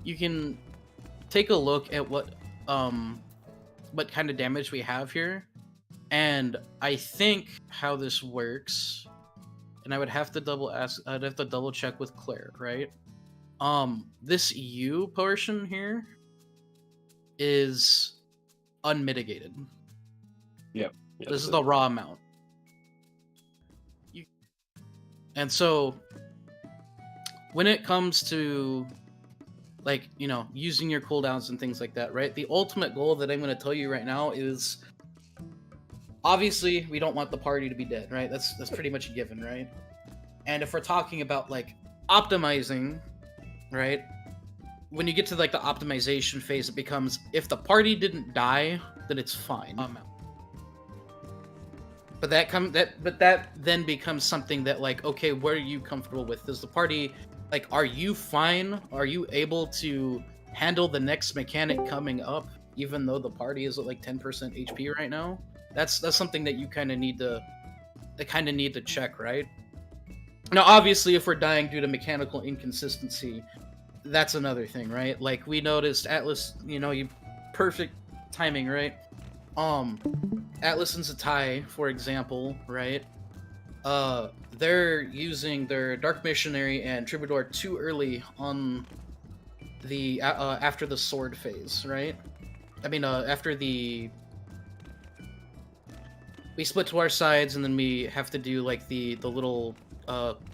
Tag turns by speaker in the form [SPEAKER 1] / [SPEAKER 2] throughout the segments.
[SPEAKER 1] you can take a look at what kind of damage we have here, and I think how this works, and I would have to I'd have to double check with Claire, right? This U portion here is unmitigated.
[SPEAKER 2] Yep. Yeah,
[SPEAKER 1] this is the raw amount. And so when it comes to, like, you know, using your cooldowns and things like that, right? The ultimate goal that I'm going to tell you right now is, obviously, we don't want the party to be dead, right? That's pretty much a given, right? And if we're talking about, like, optimizing, right? When you get to, like, the optimization phase, it becomes, if the party didn't die, then it's fine. But that then becomes something that, like, okay, what are you comfortable with? Does the party, like, are you fine? Are you able to handle the next mechanic coming up, even though the party is at like 10% HP right now? That's something that you kind of need to check, right? Now, obviously, if we're dying due to mechanical inconsistency, that's another thing, right? Like, we noticed Atlas, you know, you perfect timing, right? Atlas and Zatai, for example, right? They're using their Dark Missionary and Troubadour too early on the after the sword phase, right? I mean, after we split to our sides, and then we have to do like the little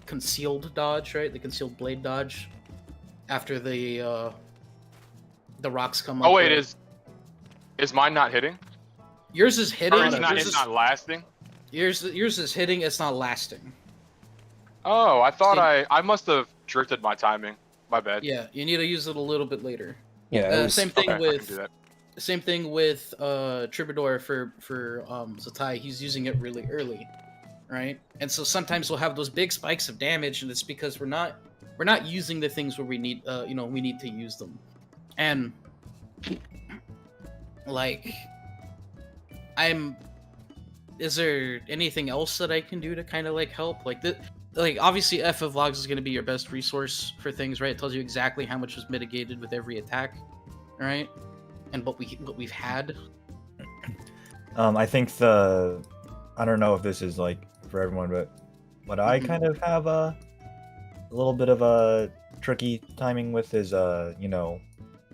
[SPEAKER 1] concealed dodge, right? The concealed blade dodge after the rocks come up.
[SPEAKER 3] Oh wait,
[SPEAKER 1] right?
[SPEAKER 3] is mine not hitting?
[SPEAKER 1] Yours is hitting.
[SPEAKER 3] Or it's not lasting?
[SPEAKER 1] Yours is hitting, it's not lasting.
[SPEAKER 3] Oh, I thought I must have drifted my timing. My bad.
[SPEAKER 1] Yeah, you need to use it a little bit later.
[SPEAKER 2] Yeah.
[SPEAKER 1] Same thing
[SPEAKER 3] okay,
[SPEAKER 1] with Troubadour for Zatai. He's using it really early, right? And so sometimes we'll have those big spikes of damage, and it's because we're not using the things where we need we need to use them. And like, is there anything else that I can do to kind of like help? Like obviously FF Vlogs is going to be your best resource for things, right? It tells you exactly how much was mitigated with every attack, right? And what we've had.
[SPEAKER 4] I think I don't know if this is like for everyone, but what I kind of have a little bit of a tricky timing with is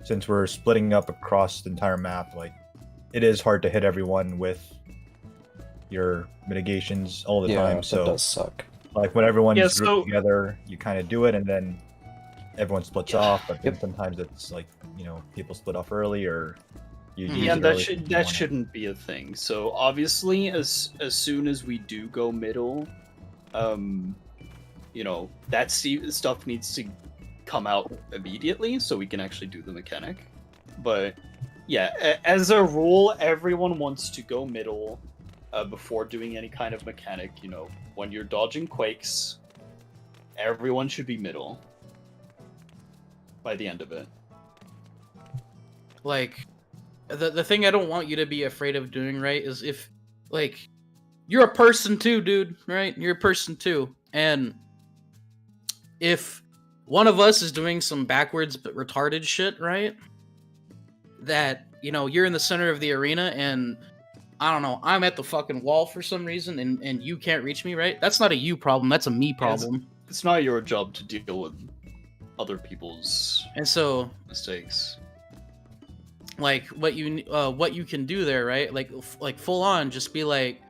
[SPEAKER 4] since we're splitting up across the entire map, like it is hard to hit everyone with your mitigations all the time. So
[SPEAKER 2] that does suck.
[SPEAKER 4] Like when everyone's grouped together, you kind of do it, and then everyone splits off. But then sometimes it's like people split off early, or
[SPEAKER 5] that shouldn't be a thing. So obviously, as soon as we do go middle, that stuff needs to come out immediately so we can actually do the mechanic. But yeah, as a rule, everyone wants to go middle before doing any kind of mechanic. When you're dodging quakes, everyone should be middle by the end of it.
[SPEAKER 1] Like, the thing I don't want you to be afraid of doing, right, is if, like, you're a person too, dude, right? You're a person too. And if one of us is doing some backwards but retarded shit, right? That, you're in the center of the arena and, I don't know, I'm at the fucking wall for some reason and you can't reach me, right? That's not a you problem, that's a me problem.
[SPEAKER 5] It's not your job to deal with other people's mistakes.
[SPEAKER 1] Like, what you can do there, right? Like full on, just be like,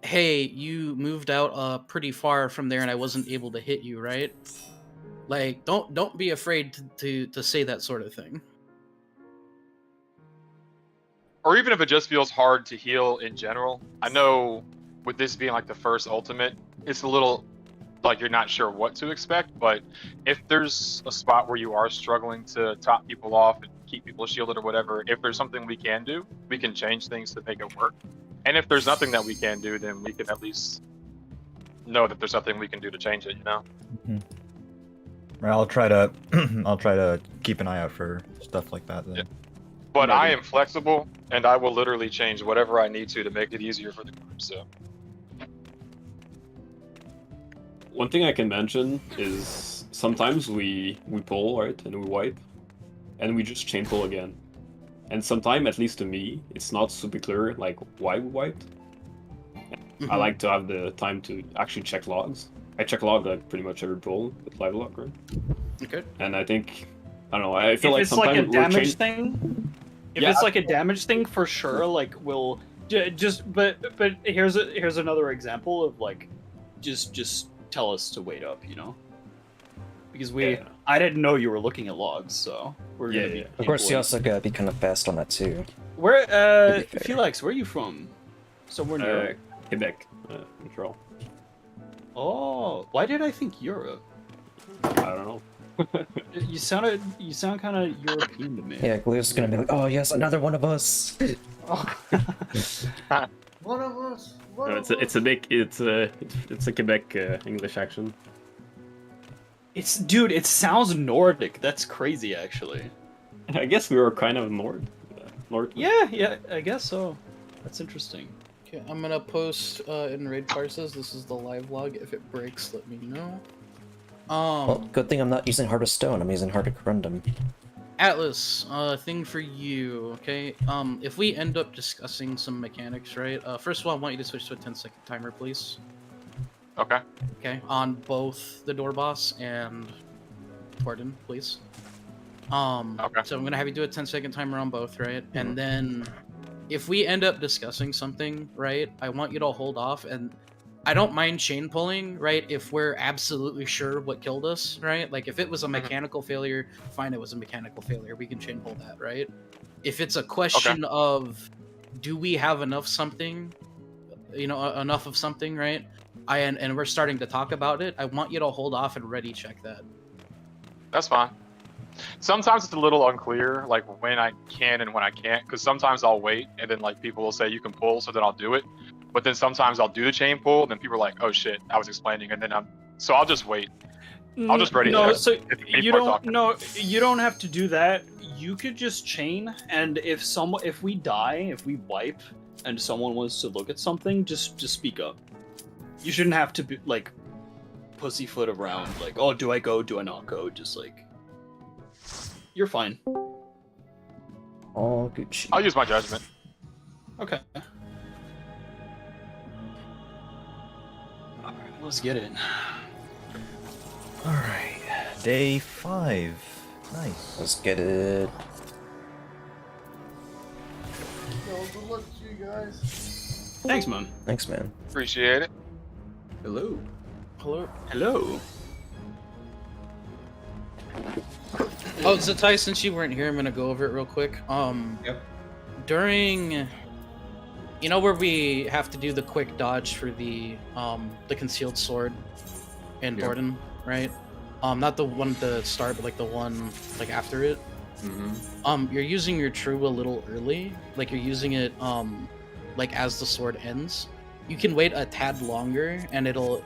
[SPEAKER 1] hey, you moved out pretty far from there and I wasn't able to hit you, right? Like, don't be afraid to say that sort of thing.
[SPEAKER 3] Or even if it just feels hard to heal in general. I know with this being like the first ultimate, it's a little like you're not sure what to expect, but if there's a spot where you are struggling to top people off and keep people shielded or whatever, if there's something we can do, we can change things to make it work. And if there's nothing that we can do, then we can at least know that there's nothing we can do to change it,
[SPEAKER 4] Mm-hmm. I'll try to keep an eye out for stuff like that then.
[SPEAKER 3] Yeah. But I am flexible, and I will literally change whatever I need to make it easier for the group. So,
[SPEAKER 2] one thing I can mention is sometimes we pull, right, and we wipe, and we just chain pull again. And sometimes, at least to me, it's not super clear like why we wiped. I like to have the time to actually check logs. I check log like pretty much every pull with live log, right?
[SPEAKER 1] Okay.
[SPEAKER 2] And I think, I don't know, I feel
[SPEAKER 5] If
[SPEAKER 2] like
[SPEAKER 5] it's like a
[SPEAKER 2] sometimes we're
[SPEAKER 5] damage thing, if
[SPEAKER 2] Yeah,
[SPEAKER 5] it's like a damage thing, for sure, like we'll just. But here's another example of like, just tell us to wait up, you know? Because
[SPEAKER 2] Yeah.
[SPEAKER 5] I didn't know you were looking at logs, so we're gonna be.
[SPEAKER 6] Of course, you also gotta be kind of fast on that too.
[SPEAKER 5] Where,
[SPEAKER 6] To be fair.
[SPEAKER 5] Felix, where are you from? Somewhere near.
[SPEAKER 2] Quebec, Montreal.
[SPEAKER 5] Oh, why did I think Europe?
[SPEAKER 2] I don't know.
[SPEAKER 5] You sound kind of European to me.
[SPEAKER 6] Yeah, Glue's gonna be like, oh yes, another one of us.
[SPEAKER 1] One of us.
[SPEAKER 2] No, it's a Quebec English accent.
[SPEAKER 5] Dude, it sounds Nordic. That's crazy, actually.
[SPEAKER 2] I guess we were kind of north.
[SPEAKER 5] Yeah, I guess so. That's interesting.
[SPEAKER 1] Okay, I'm gonna post in raid parses. This is the live log. If it breaks, let me know.
[SPEAKER 6] Well, good thing I'm not using Heart of Stone. I'm using Heart of Corundum.
[SPEAKER 1] Atlas, thing for you, okay? If we end up discussing some mechanics, right? First of all, I want you to switch to a 10-second timer, please.
[SPEAKER 3] Okay.
[SPEAKER 1] Okay, on both the door boss and Gordon, please.
[SPEAKER 3] Okay.
[SPEAKER 1] So I'm gonna have you do a 10-second timer on both, right? And then, if we end up discussing something, right? I want you to hold off, and I don't mind chain pulling, right? If we're absolutely sure what killed us, right? Like if it was a mechanical failure, fine, it was a mechanical failure. We can chain pull that, right? If it's a question of, do we have enough something, you know, enough of something, right? And we're starting to talk about it. I want you to hold off and ready check that.
[SPEAKER 3] That's fine. Sometimes it's a little unclear, like when I can and when I can't, because sometimes I'll wait and then like people will say you can pull, so then I'll do it. But then sometimes I'll do the chain pull, and then people are like, "Oh shit, I was explaining," and then so I'll just wait. I'll just ready.
[SPEAKER 5] No,
[SPEAKER 3] to,
[SPEAKER 5] so
[SPEAKER 3] if people
[SPEAKER 5] you
[SPEAKER 3] are
[SPEAKER 5] don't.
[SPEAKER 3] talking.
[SPEAKER 5] No, you don't have to do that. You could just chain, and if we die, if we wipe, and someone wants to look at something, just speak up. You shouldn't have to be like pussyfoot around. Like, oh, do I go? Do I not go? Just like, you're fine.
[SPEAKER 6] All Gucci.
[SPEAKER 3] I'll use my judgment.
[SPEAKER 5] Okay. Alright, let's get it.
[SPEAKER 4] Alright, day 5. Nice.
[SPEAKER 6] Let's get it.
[SPEAKER 1] Good luck to you guys.
[SPEAKER 5] Thanks, man.
[SPEAKER 6] Thanks, man.
[SPEAKER 3] Appreciate it.
[SPEAKER 7] Hello.
[SPEAKER 1] Hello.
[SPEAKER 5] Hello.
[SPEAKER 1] Oh, Zatai, since you weren't here, I'm gonna go over it real quick.
[SPEAKER 7] Yep.
[SPEAKER 1] During, you know, where we have to do the quick dodge for the concealed sword in
[SPEAKER 7] Yep.
[SPEAKER 1] Borden, right? Not the one at the start, but like the one like after it.
[SPEAKER 7] Mm-hmm.
[SPEAKER 1] You're using your true a little early. Like you're using it like as the sword ends. You can wait a tad longer, and it'll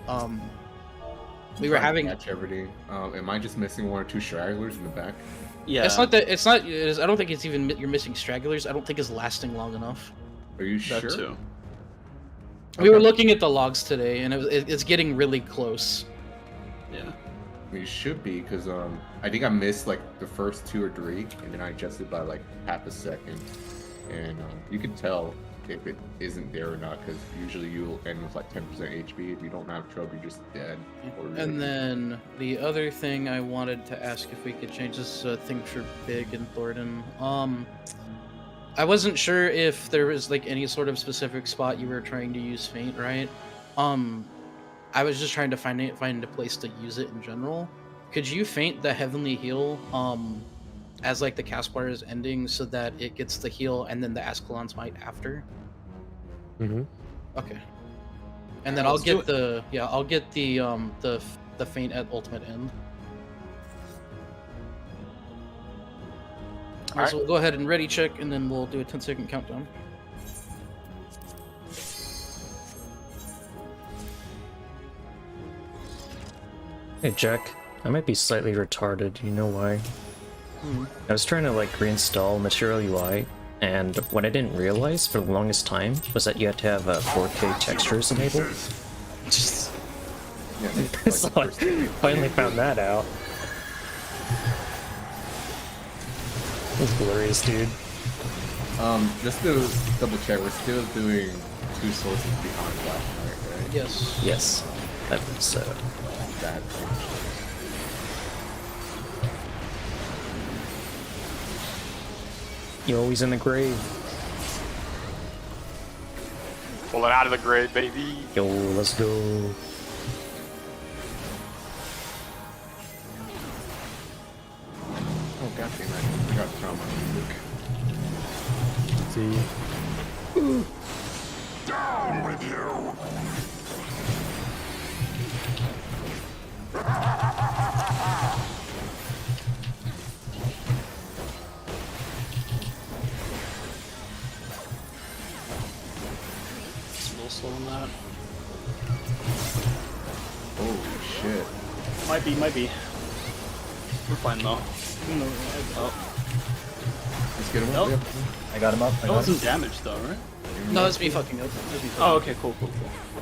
[SPEAKER 1] we were having.
[SPEAKER 7] Catch everything. Am I just missing one or two stragglers in the back?
[SPEAKER 5] Yeah.
[SPEAKER 1] It's not that. It's not. I don't think it's even. You're missing stragglers. I don't think it's lasting long enough.
[SPEAKER 7] Are you
[SPEAKER 5] that
[SPEAKER 7] sure?
[SPEAKER 5] too.
[SPEAKER 1] We were
[SPEAKER 7] Okay.
[SPEAKER 1] looking at the logs today, and it's getting really close.
[SPEAKER 5] Yeah.
[SPEAKER 7] You should be, because I think I missed like the first 2 or 3, and then I adjusted by like half a second, and you can tell if it isn't there or not, because usually you'll end with like 10% HP. If you don't have trouble, you're just dead.
[SPEAKER 1] And then the other thing I wanted to ask if we could change this thing for Big and Thornton. I wasn't sure if there was like any sort of specific spot you were trying to use Feint, right? I was just trying to find a place to use it in general. Could you Feint the Heavenly Heal as like the cast bar is ending, so that it gets the heal and then the Ascalon's Might after?
[SPEAKER 6] Mm-hmm.
[SPEAKER 1] Okay. And then
[SPEAKER 5] Yeah,
[SPEAKER 1] I'll
[SPEAKER 5] let's do
[SPEAKER 1] get the Feint at ultimate end. Alright, so we'll go ahead and ready check, and then we'll do a 10-second countdown.
[SPEAKER 6] Hey, Jack. I might be slightly retarded. You know why? I was trying to like reinstall Material UI, and what I didn't realize for the longest time was that you had to have 4K textures enabled.
[SPEAKER 7] Yeah,
[SPEAKER 6] So I finally found that out. It's glorious, dude.
[SPEAKER 7] Just to double check, we're still doing 2 sources behind Black Knight, right?
[SPEAKER 1] Yes.
[SPEAKER 6] Yes. I think so.
[SPEAKER 7] That
[SPEAKER 6] You're always in the grave.
[SPEAKER 3] Pulling out of the grave, baby.
[SPEAKER 6] Yo, let's go.
[SPEAKER 7] Oh god damn it! I forgot to turn on my music.
[SPEAKER 6] See.
[SPEAKER 8] Down with you!
[SPEAKER 5] It's a little slow on that.
[SPEAKER 7] Holy shit!
[SPEAKER 5] Might be. We're fine though. Oh,
[SPEAKER 7] Let's get him
[SPEAKER 5] Nope.
[SPEAKER 7] up. Yep.
[SPEAKER 4] I got him up. I
[SPEAKER 5] that
[SPEAKER 4] got him.
[SPEAKER 5] wasn't damaged though, right?
[SPEAKER 1] No, that's me fucking up. That's me fucking
[SPEAKER 5] Oh,
[SPEAKER 1] up.
[SPEAKER 5] okay, cool.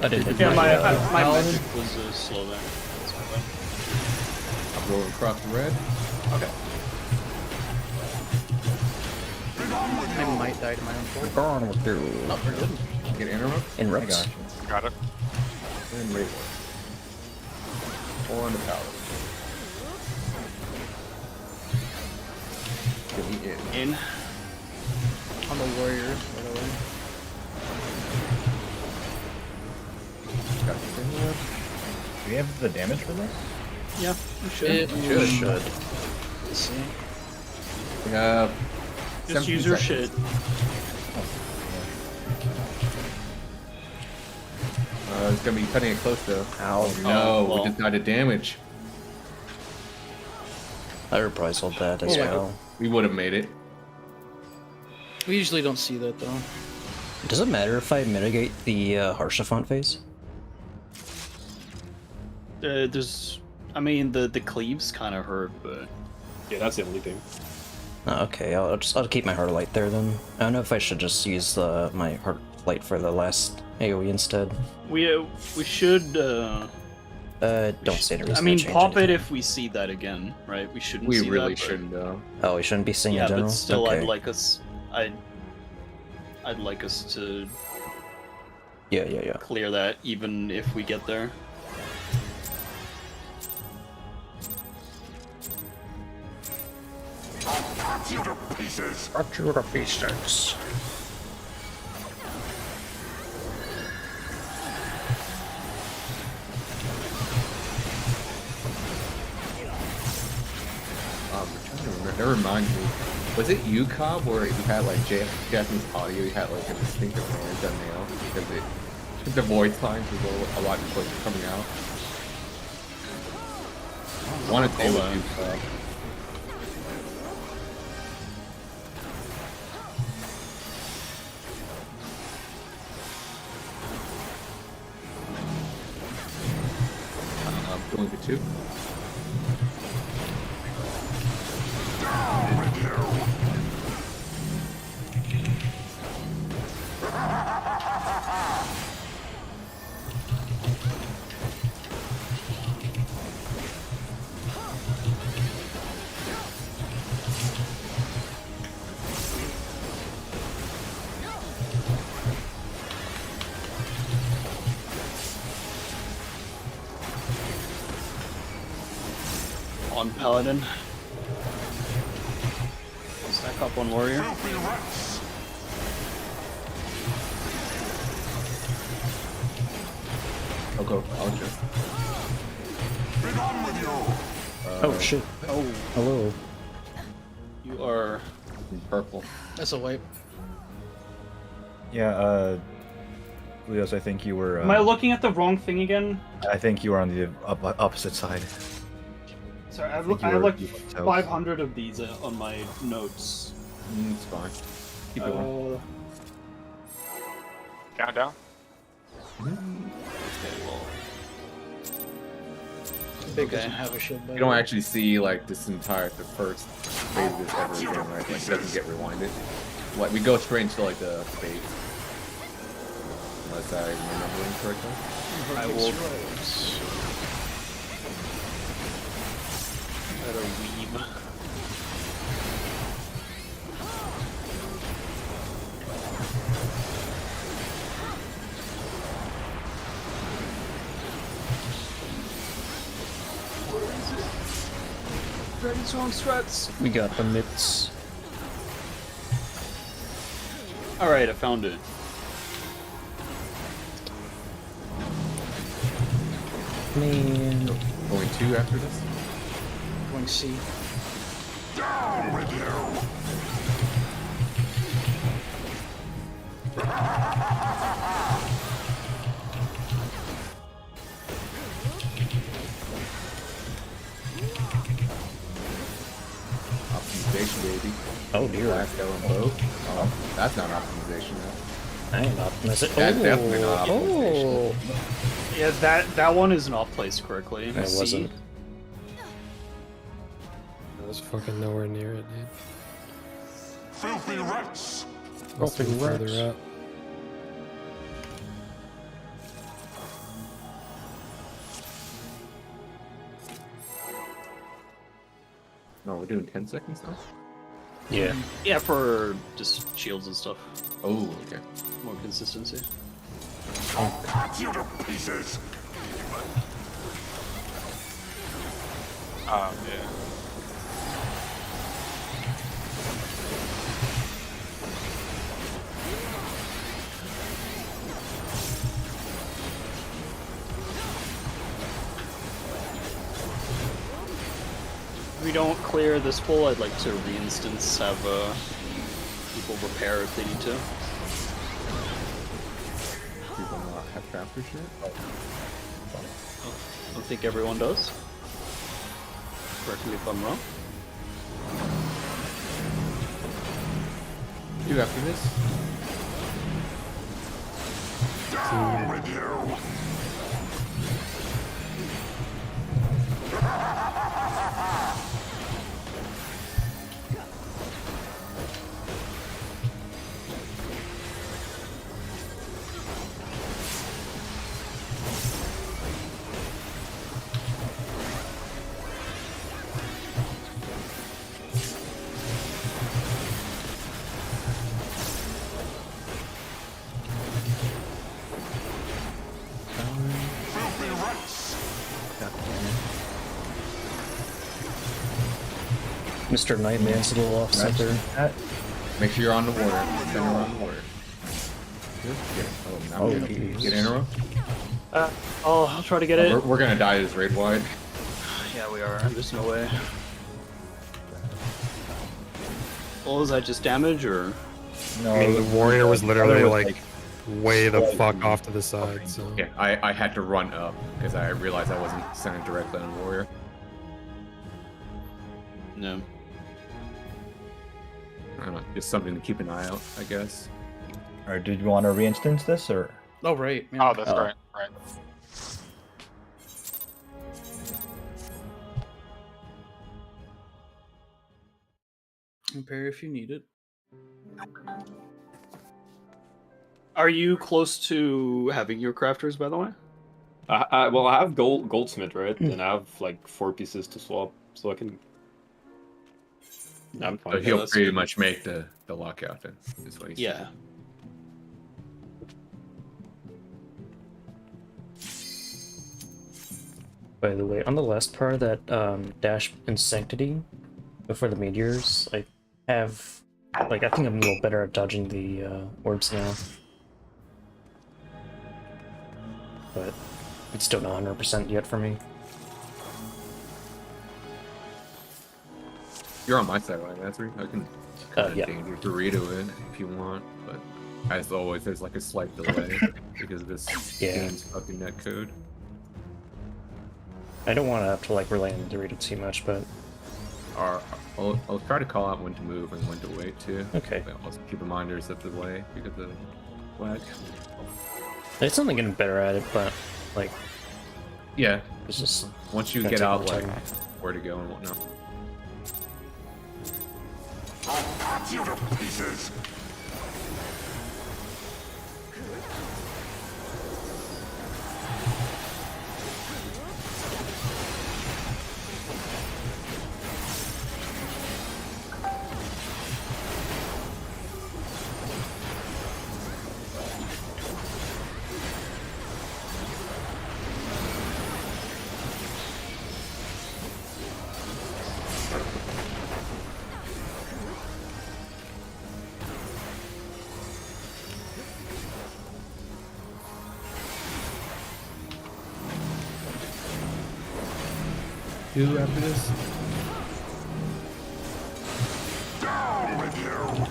[SPEAKER 6] I didn't hit
[SPEAKER 5] Yeah, my
[SPEAKER 1] Paladin.
[SPEAKER 5] magic was slow there. That's my bad.
[SPEAKER 7] I'm rolling across the red.
[SPEAKER 5] Okay.
[SPEAKER 1] I might die to my own fault.
[SPEAKER 6] Burn with you.
[SPEAKER 1] No, we're good.
[SPEAKER 7] Get interrupt.
[SPEAKER 4] I
[SPEAKER 6] Interrupts.
[SPEAKER 4] got you.
[SPEAKER 3] Got it.
[SPEAKER 7] And raise one. On the power. Get me in.
[SPEAKER 5] In.
[SPEAKER 1] I'm a warrior, by the way.
[SPEAKER 7] Got the thing left.
[SPEAKER 4] Do we have the damage for this?
[SPEAKER 5] Yeah, we should.
[SPEAKER 1] It
[SPEAKER 4] Should.
[SPEAKER 1] Let's see.
[SPEAKER 7] We have.
[SPEAKER 5] Just
[SPEAKER 7] 17
[SPEAKER 5] use your
[SPEAKER 7] seconds.
[SPEAKER 5] shit.
[SPEAKER 7] It's gonna be cutting it close though.
[SPEAKER 4] Ow.
[SPEAKER 7] No,
[SPEAKER 5] Oh, well.
[SPEAKER 7] we just died of damage.
[SPEAKER 6] I reprisal that as
[SPEAKER 1] Yeah.
[SPEAKER 6] well.
[SPEAKER 7] We would have made it.
[SPEAKER 1] We usually don't see that though.
[SPEAKER 6] Does it matter if I mitigate the Harshaphant phase?
[SPEAKER 5] There's, I mean, the cleaves kind of hurt, but
[SPEAKER 2] Yeah, that's the only thing.
[SPEAKER 6] Oh, okay, I'll keep my heart light there then. I don't know if I should just use my heart light for the last AOE instead.
[SPEAKER 5] we should.
[SPEAKER 6] Don't say the reason.
[SPEAKER 5] I mean,
[SPEAKER 6] change
[SPEAKER 5] pop it
[SPEAKER 6] anything.
[SPEAKER 5] if we see that again, right? We shouldn't.
[SPEAKER 7] We
[SPEAKER 5] see
[SPEAKER 7] really
[SPEAKER 5] that, but-
[SPEAKER 7] shouldn't though.
[SPEAKER 6] Oh, we shouldn't be seeing
[SPEAKER 5] Yeah,
[SPEAKER 6] in general.
[SPEAKER 5] but still,
[SPEAKER 6] okay.
[SPEAKER 5] I'd like us to
[SPEAKER 6] Yeah.
[SPEAKER 5] clear that, even if we get there.
[SPEAKER 8] Cut you to pieces!
[SPEAKER 7] I'm trying to remember. That reminds me. Was it you, Cobb, where you had like Japanese audio? You had like a distinctive noise on nail because the voice lines was a lot quicker coming out. I want to say it was you, Cobb. Going to 2.
[SPEAKER 8] Down with you!
[SPEAKER 5] On Paladin. Stack up on Warrior.
[SPEAKER 8] Filthy rats!
[SPEAKER 7] Okay, I'll just.
[SPEAKER 8] Be done with you!
[SPEAKER 6] Oh shit.
[SPEAKER 5] Oh,
[SPEAKER 6] Hello.
[SPEAKER 5] you are.
[SPEAKER 7] In purple.
[SPEAKER 1] That's a wipe.
[SPEAKER 4] Yeah, Leos, I think you were.
[SPEAKER 5] Am I looking at the wrong thing again?
[SPEAKER 4] I think you were on the opposite side.
[SPEAKER 5] Sorry, I
[SPEAKER 4] think you
[SPEAKER 5] have
[SPEAKER 4] were-
[SPEAKER 5] like
[SPEAKER 4] you were toast.
[SPEAKER 5] 500 of these on my notes.
[SPEAKER 7] It's fine. Keep going.
[SPEAKER 3] Countdown.
[SPEAKER 5] Okay, well.
[SPEAKER 1] Big doesn't have a shield.
[SPEAKER 7] You don't actually see like this entire the first phase of this ever again, right? Like it doesn't get rewinded. Like we go straight into like the base. Unless I'm remembering correctly.
[SPEAKER 5] I will try to weave. Dragon Storm strats.
[SPEAKER 6] We got the mitts.
[SPEAKER 5] Alright, I found it.
[SPEAKER 6] Man.
[SPEAKER 7] Going 2 after this?
[SPEAKER 1] Going C.
[SPEAKER 8] Down with you!
[SPEAKER 7] Optimization, baby.
[SPEAKER 6] Oh dear.
[SPEAKER 7] Last go on both. Oh, that's not optimization.
[SPEAKER 6] I am optimistic.
[SPEAKER 7] That's definitely not optimization.
[SPEAKER 6] Oh.
[SPEAKER 5] Yeah, that one isn't all placed correctly.
[SPEAKER 6] It
[SPEAKER 5] C.
[SPEAKER 6] wasn't.
[SPEAKER 9] I was fucking nowhere near it, dude.
[SPEAKER 8] Filthy rats!
[SPEAKER 9] Must have been further up.
[SPEAKER 7] No, we're doing 10 seconds now?
[SPEAKER 6] Yeah.
[SPEAKER 5] Yeah, for just shields and stuff.
[SPEAKER 7] Oh, okay.
[SPEAKER 5] More consistency.
[SPEAKER 8] I'll cut you to pieces!
[SPEAKER 3] Yeah.
[SPEAKER 5] If we don't clear this pull, I'd like to re-instance, have people repair if they need to.
[SPEAKER 7] People not have crafters yet?
[SPEAKER 5] I don't think everyone does. Correct me if I'm wrong.
[SPEAKER 7] 2 after this?
[SPEAKER 8] Down with you! Filthy rats!
[SPEAKER 6] Mr. Nightman's a little off center.
[SPEAKER 7] Make sure you're on the water. Center on the water. Good. Get, oh, now
[SPEAKER 6] Oh,
[SPEAKER 7] get,
[SPEAKER 6] geez.
[SPEAKER 7] get in a row.
[SPEAKER 5] I'll try to get it.
[SPEAKER 7] We're gonna die this raid wide.
[SPEAKER 5] Yeah, we are. There's no way. Well, is that just damage, or?
[SPEAKER 4] No,
[SPEAKER 9] I mean, the warrior was literally
[SPEAKER 4] was,
[SPEAKER 9] like way the fuck off to the side, so.
[SPEAKER 7] Yeah, I had to run up because I realized I wasn't centered directly on the warrior.
[SPEAKER 5] No.
[SPEAKER 7] I don't know, just something to keep an eye out, I guess.
[SPEAKER 4] or did you want to re-instance this, or?
[SPEAKER 1] Oh right. Yeah.
[SPEAKER 3] Oh, that's right. Right.
[SPEAKER 1] Repair if you need it.
[SPEAKER 5] Are you close to having your crafters, by the way?
[SPEAKER 2] Well, I have goldsmith, right? And I have like 4 pieces to swap, so I can. I'm
[SPEAKER 7] So
[SPEAKER 2] fine.
[SPEAKER 7] he'll
[SPEAKER 5] that's
[SPEAKER 7] pretty
[SPEAKER 5] good.
[SPEAKER 7] much make the lockout then. Is what he's
[SPEAKER 5] Yeah.
[SPEAKER 6] By the way, on the last part of that dash in Sanctity, before the meteors, I have, like, I think I'm a little better at dodging the orbs now. But it's still not 100% yet for me.
[SPEAKER 7] You're on my side, right, Nazri? I can
[SPEAKER 6] Yeah.
[SPEAKER 7] danger burrito it if you want, but as always, there's like a slight delay because of this
[SPEAKER 6] Yeah.
[SPEAKER 7] game's fucking netcode.
[SPEAKER 6] I don't want to have to, like, rely on the Dorito too much, but
[SPEAKER 7] I'll try to call out when to move and when to wait too.
[SPEAKER 6] okay.
[SPEAKER 7] But also keep reminders of the delay because of lag.
[SPEAKER 6] It's only getting better at it, but, like,
[SPEAKER 7] Yeah,
[SPEAKER 6] it's just...
[SPEAKER 7] once you
[SPEAKER 6] gonna
[SPEAKER 7] get
[SPEAKER 6] take
[SPEAKER 7] out
[SPEAKER 6] more
[SPEAKER 7] like
[SPEAKER 6] time.
[SPEAKER 7] where to go and whatnot.
[SPEAKER 8] I'll cut you to pieces!
[SPEAKER 7] do after this?
[SPEAKER 8] Down with you!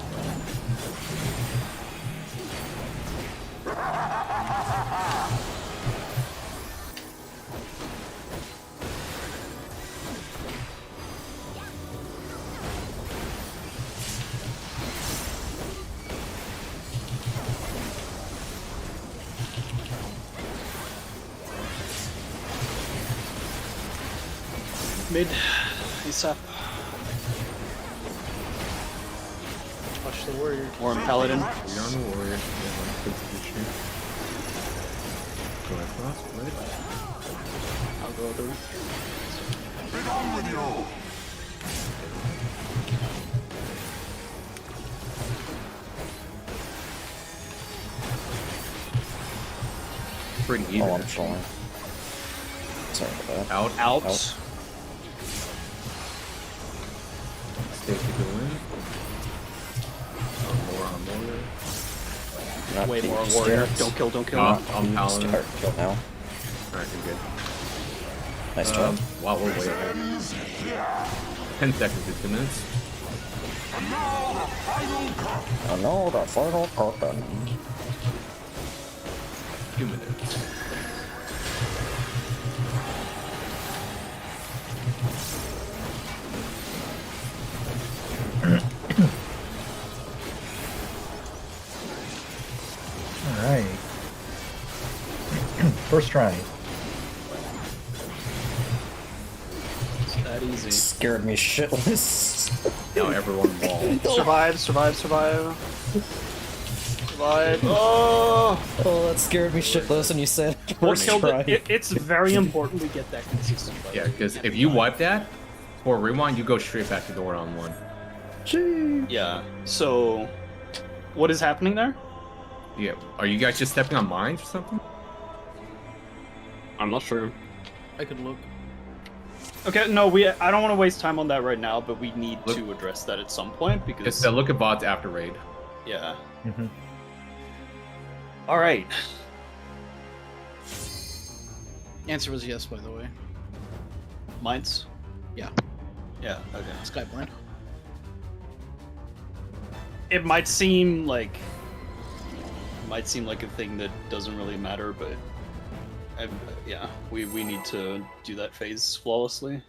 [SPEAKER 5] Mid, ASAP. Watch the warrior. Or paladin.
[SPEAKER 7] You're on the warrior. Good position. Go across, split.
[SPEAKER 5] I'll go through.
[SPEAKER 8] Be gone with you!
[SPEAKER 7] Pretty even.
[SPEAKER 6] Oh, I'm sorry. Sorry about that.
[SPEAKER 7] Out.
[SPEAKER 5] Out.
[SPEAKER 7] Stay to go in. More on warrior.
[SPEAKER 6] Not
[SPEAKER 5] Way
[SPEAKER 6] the
[SPEAKER 5] more warrior.
[SPEAKER 6] stairs.
[SPEAKER 5] Don't kill, don't kill.
[SPEAKER 7] I'm paladin.
[SPEAKER 6] Start kill now.
[SPEAKER 7] Alright, you're good.
[SPEAKER 6] Nice job.
[SPEAKER 7] Wow, we're way ahead. 10 seconds to 2 minutes.
[SPEAKER 6] I know the final curtain.
[SPEAKER 7] 2 minutes.
[SPEAKER 4] Alright. First try.
[SPEAKER 5] It's that easy.
[SPEAKER 6] Scared me shitless.
[SPEAKER 7] Now everyone wall.
[SPEAKER 5] Survive, survive, survive. Survive. Oh!
[SPEAKER 6] Oh, that scared me shitless when you said
[SPEAKER 5] We'll
[SPEAKER 6] first
[SPEAKER 5] kill
[SPEAKER 6] try.
[SPEAKER 5] it's very important we get that consistent. by the
[SPEAKER 7] Yeah,
[SPEAKER 5] way.
[SPEAKER 7] because if you wipe that, for rewind, you go straight back to the round 1.
[SPEAKER 5] Yeah. So, what is happening there?
[SPEAKER 7] Yeah. Are you guys just stepping on mines or something?
[SPEAKER 2] I'm not sure.
[SPEAKER 1] I could look.
[SPEAKER 5] Okay, no, I don't want to waste time on that right now, but we need
[SPEAKER 7] Look-
[SPEAKER 5] to address that at some point because
[SPEAKER 7] Just look at bots after raid.
[SPEAKER 5] yeah.
[SPEAKER 4] Mhm.
[SPEAKER 5] All right.
[SPEAKER 1] Answer was yes, by the way.
[SPEAKER 5] Mines.
[SPEAKER 1] Yeah.
[SPEAKER 5] Yeah. Okay.
[SPEAKER 1] Skyblind.
[SPEAKER 5] It might seem like a thing that doesn't really matter, but yeah, we need to do that phase flawlessly.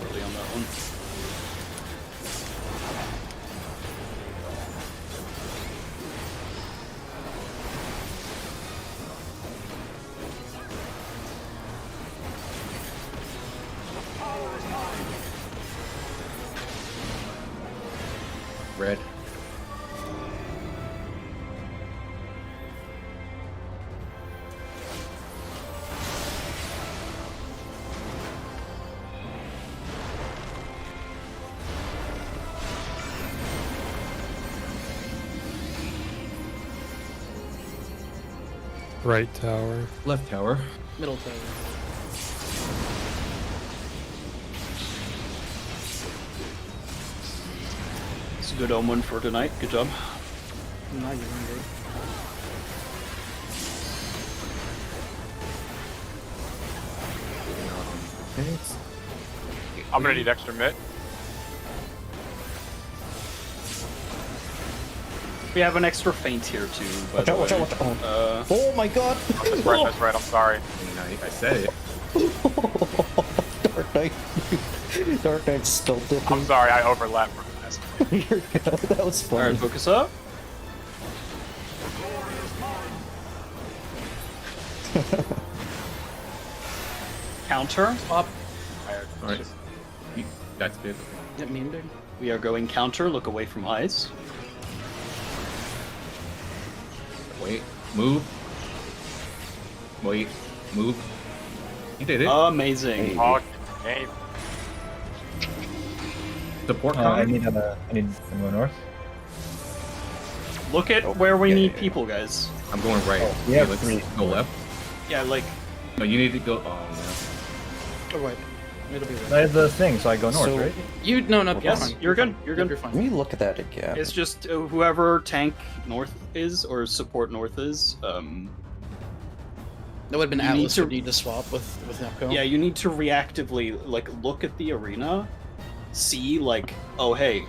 [SPEAKER 5] Early on that one.
[SPEAKER 7] Red.
[SPEAKER 9] Right tower.
[SPEAKER 7] Left tower.
[SPEAKER 1] Middle tower.
[SPEAKER 5] It's a good omen for tonight. Good job.
[SPEAKER 1] Not even good.
[SPEAKER 7] Thanks.
[SPEAKER 3] I'm gonna need extra mitt.
[SPEAKER 5] We have an extra feint here too. By
[SPEAKER 6] Watch
[SPEAKER 5] the
[SPEAKER 6] out, watch
[SPEAKER 5] way.
[SPEAKER 6] out, watch out.
[SPEAKER 5] Uh,
[SPEAKER 6] Oh my god!
[SPEAKER 3] That's right, that's right, I'm sorry.
[SPEAKER 7] I mean, I said it.
[SPEAKER 6] Dark Knight. Dark Knight's still
[SPEAKER 3] I'm
[SPEAKER 6] dipping.
[SPEAKER 3] sorry, I overlapped from last.
[SPEAKER 6] You're good. That was
[SPEAKER 5] all right,
[SPEAKER 6] funny.
[SPEAKER 5] focus up. Counter.
[SPEAKER 1] Up.
[SPEAKER 7] Alright. That's big.
[SPEAKER 1] Yep, mean big.
[SPEAKER 5] We are going counter. Look away from eyes.
[SPEAKER 7] Wait. Move. Wait. Move. You did it.
[SPEAKER 5] Amazing.
[SPEAKER 3] Oh, game.
[SPEAKER 7] Support
[SPEAKER 4] I
[SPEAKER 7] coming.
[SPEAKER 4] need to go north.
[SPEAKER 5] Look at
[SPEAKER 6] Oh,
[SPEAKER 5] where we
[SPEAKER 6] yeah,
[SPEAKER 5] need
[SPEAKER 6] yeah.
[SPEAKER 5] people, guys.
[SPEAKER 7] I'm going right.
[SPEAKER 4] we have
[SPEAKER 7] Felix,
[SPEAKER 4] three.
[SPEAKER 7] go left.
[SPEAKER 5] Yeah, like
[SPEAKER 7] No, you need to go. Oh
[SPEAKER 1] Oh, wait. It'll be
[SPEAKER 4] I
[SPEAKER 1] right.
[SPEAKER 4] have the thing, so I go north,
[SPEAKER 6] So-
[SPEAKER 4] right?
[SPEAKER 1] You no, you're
[SPEAKER 5] Yes,
[SPEAKER 1] fine.
[SPEAKER 5] you're good,
[SPEAKER 1] fine.
[SPEAKER 5] you're good.
[SPEAKER 1] You're
[SPEAKER 6] Let
[SPEAKER 1] fine.
[SPEAKER 6] me look at that again.
[SPEAKER 5] it's just whoever tank north is or support north is.
[SPEAKER 1] That would have been
[SPEAKER 5] You need
[SPEAKER 1] Atlas
[SPEAKER 5] to-
[SPEAKER 1] would need to swap with Nepco.
[SPEAKER 5] Yeah, you need to reactively like look at the arena, see like, oh hey,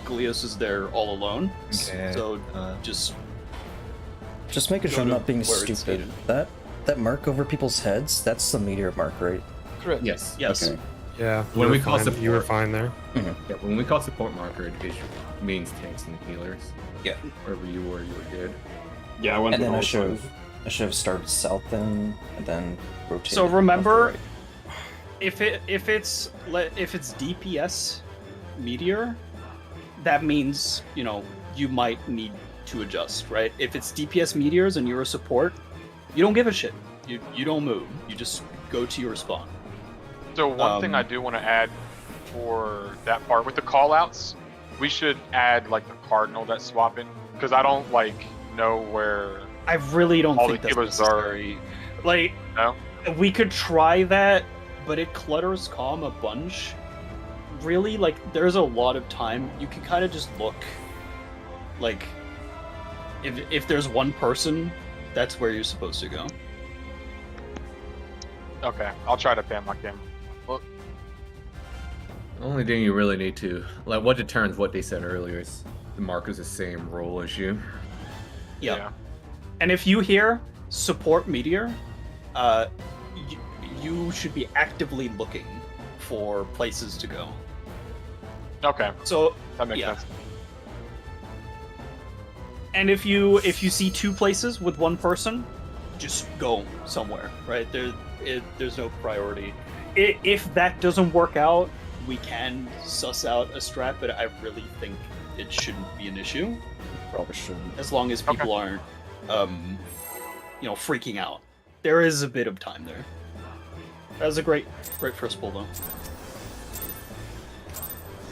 [SPEAKER 5] Glios is there all alone.
[SPEAKER 4] Okay,
[SPEAKER 5] So
[SPEAKER 4] uh,
[SPEAKER 5] just
[SPEAKER 6] Just making
[SPEAKER 5] Go
[SPEAKER 6] sure I'm
[SPEAKER 5] to
[SPEAKER 6] not being
[SPEAKER 5] where it's
[SPEAKER 6] stupid.
[SPEAKER 5] needed.
[SPEAKER 6] That mark over people's heads, that's the meteor mark, right?
[SPEAKER 1] Correct.
[SPEAKER 7] yes.
[SPEAKER 5] yes.
[SPEAKER 6] Okay.
[SPEAKER 9] Yeah.
[SPEAKER 7] When
[SPEAKER 9] you
[SPEAKER 7] we
[SPEAKER 9] were
[SPEAKER 7] call
[SPEAKER 9] fine. You were
[SPEAKER 7] support.
[SPEAKER 9] fine there.
[SPEAKER 7] Yeah, when we call support marker, it means tanks and healers.
[SPEAKER 6] Yeah.
[SPEAKER 7] Wherever you were good.
[SPEAKER 2] Yeah, I went
[SPEAKER 6] And
[SPEAKER 2] with
[SPEAKER 6] then I
[SPEAKER 2] all
[SPEAKER 6] should
[SPEAKER 2] five.
[SPEAKER 6] have started south then, and then rotated.
[SPEAKER 5] So
[SPEAKER 6] left to
[SPEAKER 5] remember,
[SPEAKER 6] right.
[SPEAKER 5] if it's DPS meteor, that means you might need to adjust, right? If it's DPS meteors and you're a support, you don't give a shit. You don't move. You just go to your spawn.
[SPEAKER 3] So one thing I do want to add for that part with the callouts, we should add like the cardinal that's swapping because I don't like know where.
[SPEAKER 5] I really don't
[SPEAKER 3] All
[SPEAKER 5] think
[SPEAKER 3] the
[SPEAKER 5] that's
[SPEAKER 3] healers are-
[SPEAKER 5] necessary. Like,
[SPEAKER 3] No?
[SPEAKER 5] we could try that, but it clutters calm a bunch. Really, like, there's a lot of time. You can kind of just look. Like, if there's one person, that's where you're supposed to go.
[SPEAKER 3] Okay, I'll try to pan like him.
[SPEAKER 7] The only thing you really need to like what determines what they said earlier is the marker's the same role as you.
[SPEAKER 5] Yeah. And if you hear support meteor, you should be actively looking for places to go.
[SPEAKER 3] Okay,
[SPEAKER 5] So,
[SPEAKER 3] that makes
[SPEAKER 5] Yeah.
[SPEAKER 3] sense.
[SPEAKER 5] and if you see two places with one person, just go somewhere. Right there's no priority. If that doesn't work out, we can suss out a strat, but I really think it shouldn't be an issue
[SPEAKER 6] Probably shouldn't.
[SPEAKER 5] as long as people aren't, freaking out. There is a bit of time there. That was a great first pull, though.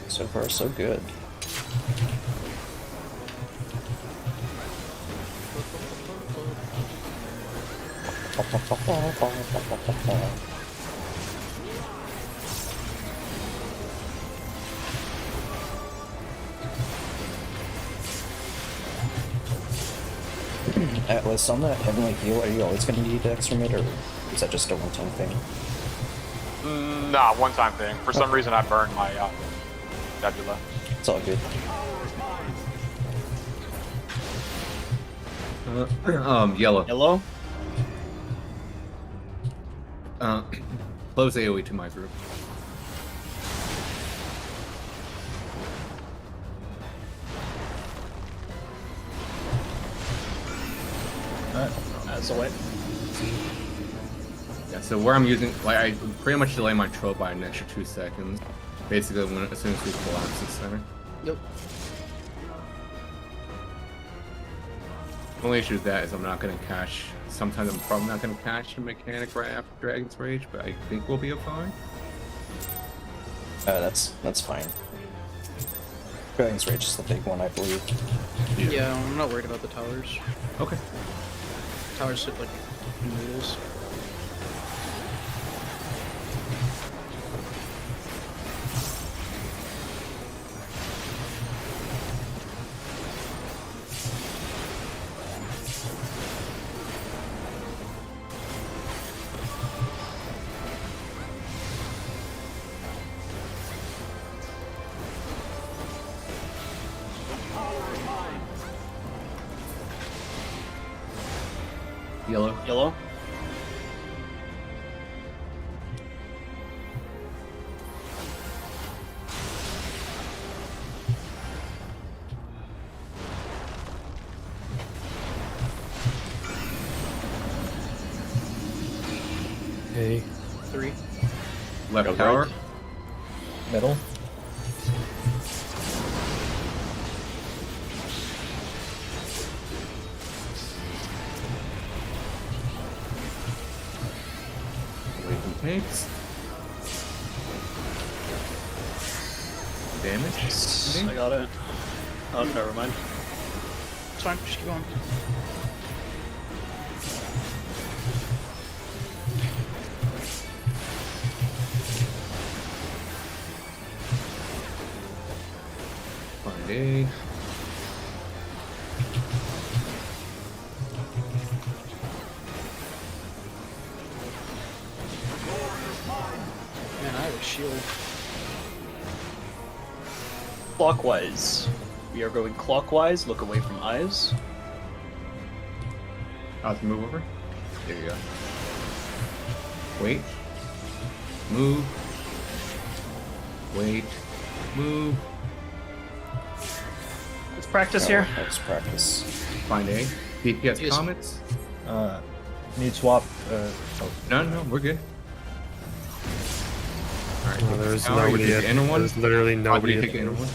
[SPEAKER 6] So far, so good. Atlas, on that heavenly heal, are you always going to need extra mid, or is that just a one-time thing?
[SPEAKER 3] Nah, one-time thing. For some reason, I burned my nebula.
[SPEAKER 6] It's all good.
[SPEAKER 7] Yellow.
[SPEAKER 5] Yellow?
[SPEAKER 7] Close AoE to my group.
[SPEAKER 5] That's the way.
[SPEAKER 7] Yeah, so where I'm using, like, I pretty much delay my troll by an extra 2 seconds. Basically, as soon as we collapse the center.
[SPEAKER 1] Yep.
[SPEAKER 7] The only issue with that is I'm not going to catch. Sometimes I'm probably not going to catch a mechanic right after Dragon's Rage, but I think we'll be fine.
[SPEAKER 6] That's fine. Dragon's Rage is the big one, I believe.
[SPEAKER 1] Yeah, I'm not worried about the towers.
[SPEAKER 7] Okay.
[SPEAKER 1] Towers hit like noodles.
[SPEAKER 7] Yellow.
[SPEAKER 5] Yellow?
[SPEAKER 9] Hey.
[SPEAKER 1] 3.
[SPEAKER 7] Left
[SPEAKER 2] Go
[SPEAKER 7] tower.
[SPEAKER 2] right.
[SPEAKER 4] Middle.
[SPEAKER 7] Away from tanks. Damage.
[SPEAKER 5] I got it. Oh, never mind.
[SPEAKER 1] It's fine. Just keep going.
[SPEAKER 7] Find A.
[SPEAKER 1] Man, I have a shield.
[SPEAKER 5] Clockwise. We are going clockwise. Look away from eyes.
[SPEAKER 7] I'll have to move over. There you go. Wait. Move. Wait. Move.
[SPEAKER 5] Let's practice here.
[SPEAKER 6] Let's practice.
[SPEAKER 7] Find A. DPS
[SPEAKER 1] Yes.
[SPEAKER 7] comments?
[SPEAKER 4] Need swap.
[SPEAKER 7] No, we're good. Alright,
[SPEAKER 9] No, there's
[SPEAKER 7] Tower, you
[SPEAKER 9] nobody
[SPEAKER 7] pick
[SPEAKER 9] at.
[SPEAKER 7] the inner one.
[SPEAKER 9] There's literally nobody
[SPEAKER 7] You
[SPEAKER 9] at
[SPEAKER 7] pick the inner one.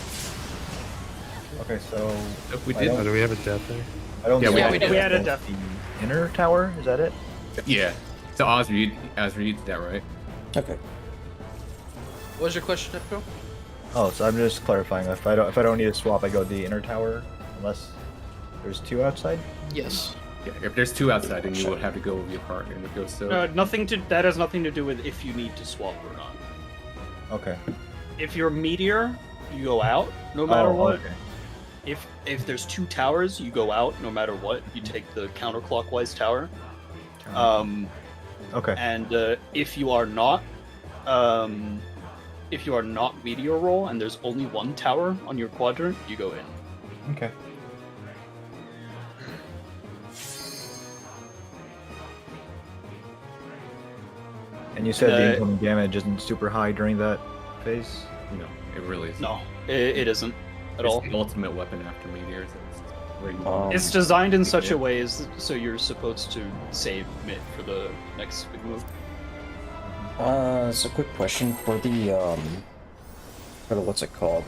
[SPEAKER 4] Okay, so
[SPEAKER 7] If we
[SPEAKER 4] I
[SPEAKER 7] did.
[SPEAKER 4] don't-
[SPEAKER 9] Oh, do we have a death there?
[SPEAKER 4] I don't.
[SPEAKER 7] Yeah,
[SPEAKER 4] think
[SPEAKER 7] we
[SPEAKER 4] I
[SPEAKER 7] did.
[SPEAKER 4] did
[SPEAKER 5] We had a
[SPEAKER 4] both
[SPEAKER 5] death.
[SPEAKER 4] the inner tower. Is that it?
[SPEAKER 7] Yeah. So Osreed did that right.
[SPEAKER 6] Okay.
[SPEAKER 1] What was your question, Echo?
[SPEAKER 4] Oh, so I'm just clarifying. If I don't need a swap, I go the inner tower, unless there's two outside.
[SPEAKER 1] Yes.
[SPEAKER 7] Yeah, if there's two outside, then you would have to go with your partner and go so.
[SPEAKER 5] That has nothing to do with if you need to swap or not.
[SPEAKER 4] Okay.
[SPEAKER 5] If you're meteor, you go out no matter
[SPEAKER 4] Oh,
[SPEAKER 5] what.
[SPEAKER 4] okay.
[SPEAKER 5] If there's two towers, you go out no matter what. You take the counterclockwise tower.
[SPEAKER 4] Okay.
[SPEAKER 5] And if you are not meteor roll and there's only one tower on your quadrant, you go in.
[SPEAKER 4] Okay. And you said the incoming damage isn't super high during that phase?
[SPEAKER 7] No, it really is.
[SPEAKER 5] No, it isn't at
[SPEAKER 7] It's
[SPEAKER 5] all.
[SPEAKER 7] the ultimate weapon after meteors. It's where you
[SPEAKER 5] It's designed in such a way so you're supposed to save mid for the next big move.
[SPEAKER 6] So quick question for the what's it called?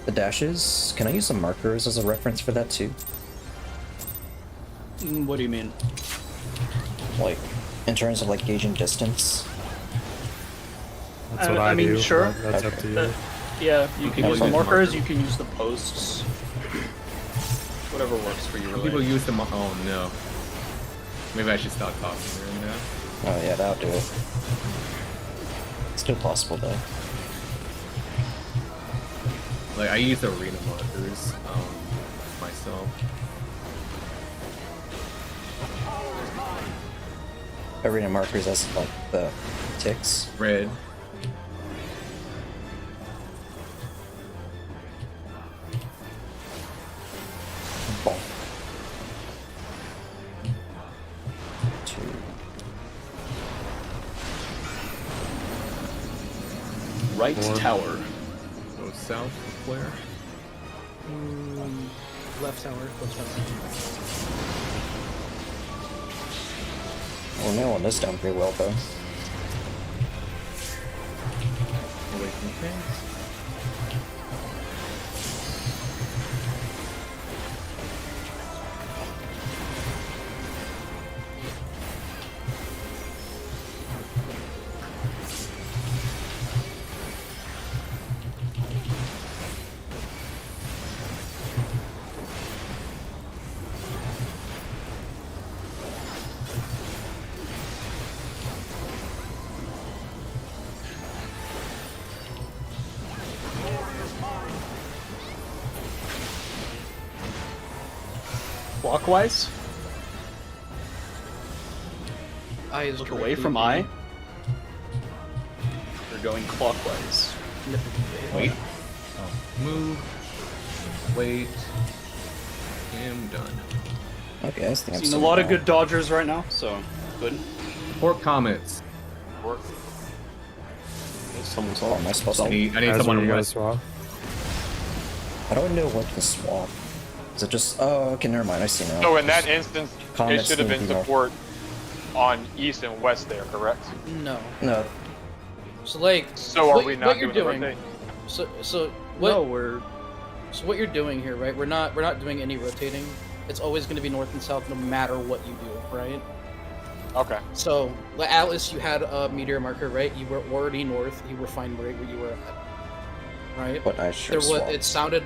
[SPEAKER 6] The dashes. Can I use the markers as a reference for that too?
[SPEAKER 5] What do you mean?
[SPEAKER 6] Like, in terms of like gauging distance.
[SPEAKER 9] That's what
[SPEAKER 5] I
[SPEAKER 9] I
[SPEAKER 5] mean,
[SPEAKER 9] do.
[SPEAKER 5] sure.
[SPEAKER 9] That's up to you.
[SPEAKER 5] Yeah, you can
[SPEAKER 6] Yeah,
[SPEAKER 5] use the
[SPEAKER 6] use
[SPEAKER 5] markers, you can use the posts. Whatever works for you,
[SPEAKER 7] Some people
[SPEAKER 5] really.
[SPEAKER 7] use them. Oh no. Maybe I should stop talking right now.
[SPEAKER 6] Oh yeah, that'll do it. Still possible though.
[SPEAKER 7] Like I use arena markers myself.
[SPEAKER 6] Arena markers as like the ticks.
[SPEAKER 7] Red.
[SPEAKER 6] Ball. 2.
[SPEAKER 5] Right
[SPEAKER 7] Or-
[SPEAKER 5] tower.
[SPEAKER 7] Go south, flare.
[SPEAKER 1] Left tower. Close tower.
[SPEAKER 6] We're nailing this down pretty well though.
[SPEAKER 7] Away from things.
[SPEAKER 5] Clockwise.
[SPEAKER 1] Eye is
[SPEAKER 5] Look away
[SPEAKER 1] directly
[SPEAKER 5] from eye.
[SPEAKER 1] beneath.
[SPEAKER 5] We're going clockwise.
[SPEAKER 7] Wait. Move. Wait. Am done.
[SPEAKER 6] Okay, I think I'm
[SPEAKER 5] Seen a
[SPEAKER 6] still
[SPEAKER 5] lot of
[SPEAKER 6] down.
[SPEAKER 5] good dodgers right now, so good.
[SPEAKER 7] Report comments.
[SPEAKER 3] Work.
[SPEAKER 6] Someone's oh, am I supposed
[SPEAKER 7] I
[SPEAKER 6] to?
[SPEAKER 7] need
[SPEAKER 9] As
[SPEAKER 7] someone
[SPEAKER 9] you
[SPEAKER 7] to
[SPEAKER 9] gotta
[SPEAKER 7] west.
[SPEAKER 9] swap.
[SPEAKER 6] How do I know what to swap? Is it just? Oh, okay, never mind. I see now.
[SPEAKER 3] So in that instance, it
[SPEAKER 6] Comments
[SPEAKER 3] should have
[SPEAKER 6] need
[SPEAKER 3] been
[SPEAKER 6] to be
[SPEAKER 3] support on east and west there, correct?
[SPEAKER 1] No.
[SPEAKER 6] No.
[SPEAKER 1] So like.
[SPEAKER 3] So are
[SPEAKER 1] what,
[SPEAKER 3] we not
[SPEAKER 1] what you're
[SPEAKER 3] doing the
[SPEAKER 1] doing?
[SPEAKER 3] rotate?
[SPEAKER 1] So what?
[SPEAKER 5] No, we're
[SPEAKER 1] So what you're doing here, right? We're not doing any rotating. It's always going to be north and south, no matter what you do, right?
[SPEAKER 3] Okay.
[SPEAKER 1] So, like, Atlas, you had a meteor marker, right? You were already north. You were fine right where you were at, right?
[SPEAKER 6] But I sure
[SPEAKER 1] There was.
[SPEAKER 6] swap.
[SPEAKER 1] It sounded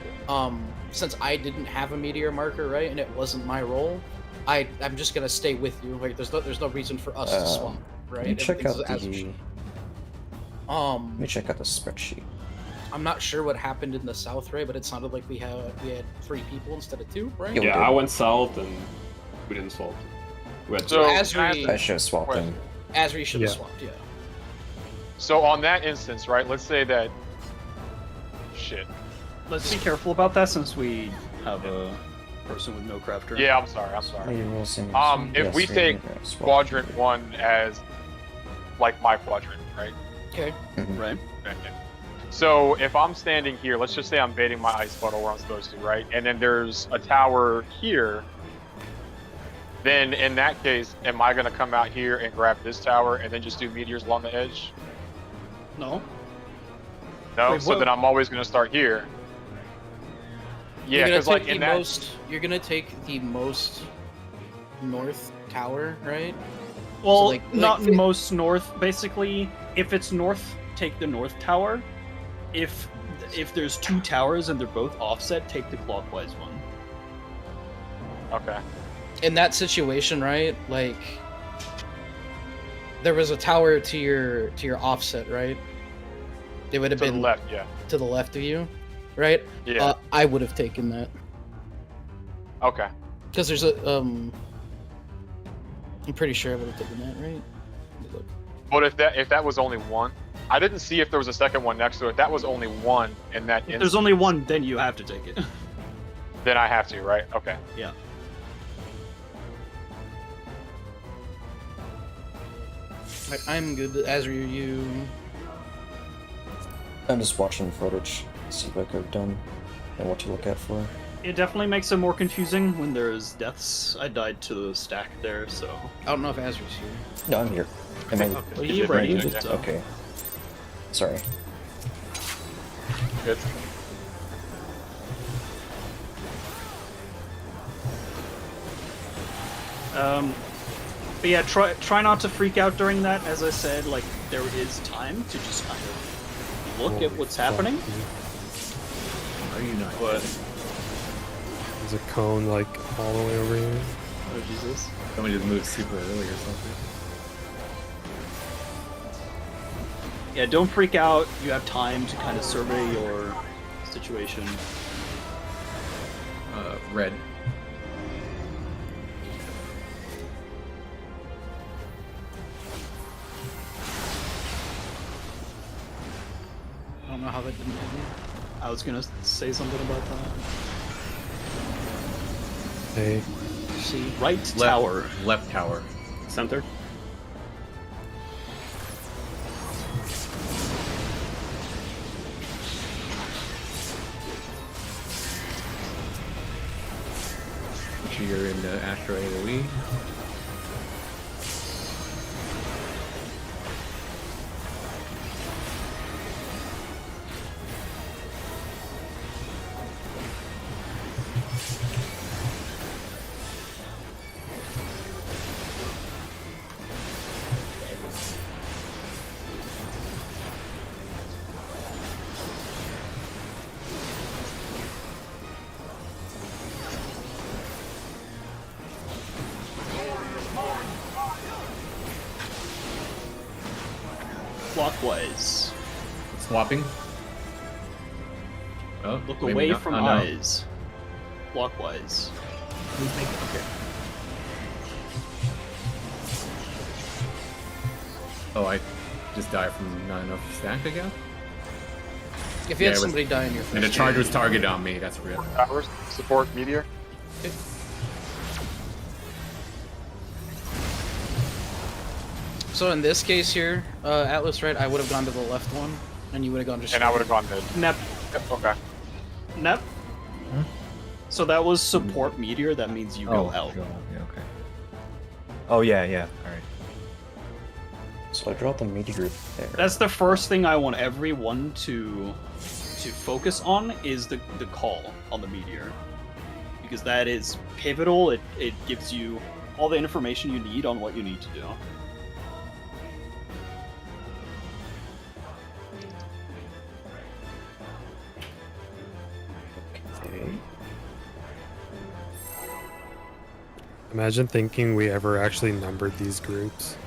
[SPEAKER 1] since I didn't have a meteor marker, right, and it wasn't my role, I'm just gonna stay with you. Like, there's no reason for us to swap, right?
[SPEAKER 6] Let me check out
[SPEAKER 1] Everything's as it
[SPEAKER 6] the.
[SPEAKER 1] should.
[SPEAKER 6] Let me check out the spreadsheet.
[SPEAKER 1] I'm not sure what happened in the south, right? But it sounded like we had 3 people instead of 2, right?
[SPEAKER 6] Yeah, we
[SPEAKER 2] Yeah,
[SPEAKER 6] did.
[SPEAKER 2] I went south and we didn't swap. We had
[SPEAKER 3] So-
[SPEAKER 1] Asri
[SPEAKER 6] I should have swapped
[SPEAKER 3] Wait.
[SPEAKER 6] them.
[SPEAKER 1] should have
[SPEAKER 9] Yeah.
[SPEAKER 1] swapped, yeah.
[SPEAKER 3] So on that instance, right? Let's say that. Shit.
[SPEAKER 5] Let's be careful about that since we have a person with no crafter.
[SPEAKER 3] Yeah, I'm sorry. I'm sorry. If we take Quadrant 1 as like my quadrant, right?
[SPEAKER 1] Okay.
[SPEAKER 5] Right.
[SPEAKER 3] Okay. So if I'm standing here, let's just say I'm baiting my ice bottle where I'm supposed to, right? And then there's a tower here. Then in that case, am I gonna come out here and grab this tower and then just do meteors along the edge?
[SPEAKER 5] No.
[SPEAKER 3] No.
[SPEAKER 5] Wait,
[SPEAKER 3] So
[SPEAKER 5] what?
[SPEAKER 3] then I'm always gonna start here. Yeah,
[SPEAKER 1] You're gonna
[SPEAKER 3] because like
[SPEAKER 1] take
[SPEAKER 3] in
[SPEAKER 1] the
[SPEAKER 3] that.
[SPEAKER 1] most. You're gonna take the most north tower, right?
[SPEAKER 5] Well,
[SPEAKER 1] like,
[SPEAKER 5] not
[SPEAKER 1] fi-
[SPEAKER 5] most north. Basically, if it's north, take the north tower. If there's 2 towers and they're both offset, take the clockwise one.
[SPEAKER 3] Okay.
[SPEAKER 1] In that situation, right? Like, there was a tower to your offset, right? It would have
[SPEAKER 3] To the
[SPEAKER 1] been
[SPEAKER 3] left, yeah.
[SPEAKER 1] to the left of you, right?
[SPEAKER 3] Yeah.
[SPEAKER 1] I would have taken that
[SPEAKER 3] Okay.
[SPEAKER 1] because there's a I'm pretty sure I would have taken that, right? Let me look.
[SPEAKER 3] But if that was only one, I didn't see if there was a second one next to it. That was only one in that
[SPEAKER 5] If
[SPEAKER 3] instance.
[SPEAKER 5] there's only one, then you have to take it.
[SPEAKER 3] Then I have to, right? Okay.
[SPEAKER 5] Yeah.
[SPEAKER 1] Right, I'm good. Azri, you.
[SPEAKER 6] I'm just watching footage, see what I've done and what to look out for.
[SPEAKER 5] It definitely makes it more confusing when there's deaths. I died to the stack there, so.
[SPEAKER 1] I don't know if Azri's here.
[SPEAKER 6] No, I'm here. Am I
[SPEAKER 5] Well, you ready?
[SPEAKER 3] Okay.
[SPEAKER 5] So.
[SPEAKER 6] okay? Sorry.
[SPEAKER 3] Good.
[SPEAKER 5] But yeah, try not to freak out during that. As I said, like there is time to just kind of look at what's happening.
[SPEAKER 7] Are you not?
[SPEAKER 5] But
[SPEAKER 9] There's a cone like all the way over here.
[SPEAKER 5] oh Jesus!
[SPEAKER 7] Somebody just moved super early or something.
[SPEAKER 5] Yeah, don't freak out. You have time to kind of survey your situation.
[SPEAKER 7] Red.
[SPEAKER 1] I don't know how that didn't hit me.
[SPEAKER 5] I was gonna say something about that.
[SPEAKER 9] Hey,
[SPEAKER 1] See,
[SPEAKER 5] Right tower.
[SPEAKER 7] Left tower.
[SPEAKER 2] Center.
[SPEAKER 7] You're in the Astro AoE.
[SPEAKER 5] Clockwise.
[SPEAKER 7] Swapping. Oh,
[SPEAKER 5] Look
[SPEAKER 7] maybe
[SPEAKER 5] away
[SPEAKER 7] not.
[SPEAKER 5] from
[SPEAKER 7] Oh, no.
[SPEAKER 5] eyes. Clockwise.
[SPEAKER 7] Okay. Oh, I just died from not enough stack, I guess?
[SPEAKER 1] if you
[SPEAKER 7] Yeah,
[SPEAKER 1] had
[SPEAKER 7] it was-
[SPEAKER 1] somebody die in your
[SPEAKER 7] And the
[SPEAKER 1] first
[SPEAKER 7] charge
[SPEAKER 1] game-
[SPEAKER 7] was targeted on me, that's real.
[SPEAKER 3] Towers, support meteor.
[SPEAKER 1] So in this case here, Atlas, right? I would have gone to the left one, and you would have gone just.
[SPEAKER 3] And I would have gone mid.
[SPEAKER 5] Nep.
[SPEAKER 3] Yep, okay.
[SPEAKER 5] Nep. So that was support meteor. That means you go out.
[SPEAKER 4] Yeah, okay. Oh yeah, yeah. All right.
[SPEAKER 6] So I dropped the meteor there.
[SPEAKER 5] That's the first thing I want everyone to focus on is the call on the meteor, because that is pivotal. It gives you all the information you need on what you need to do.
[SPEAKER 6] Okay.
[SPEAKER 9] Imagine thinking we ever actually numbered these groups.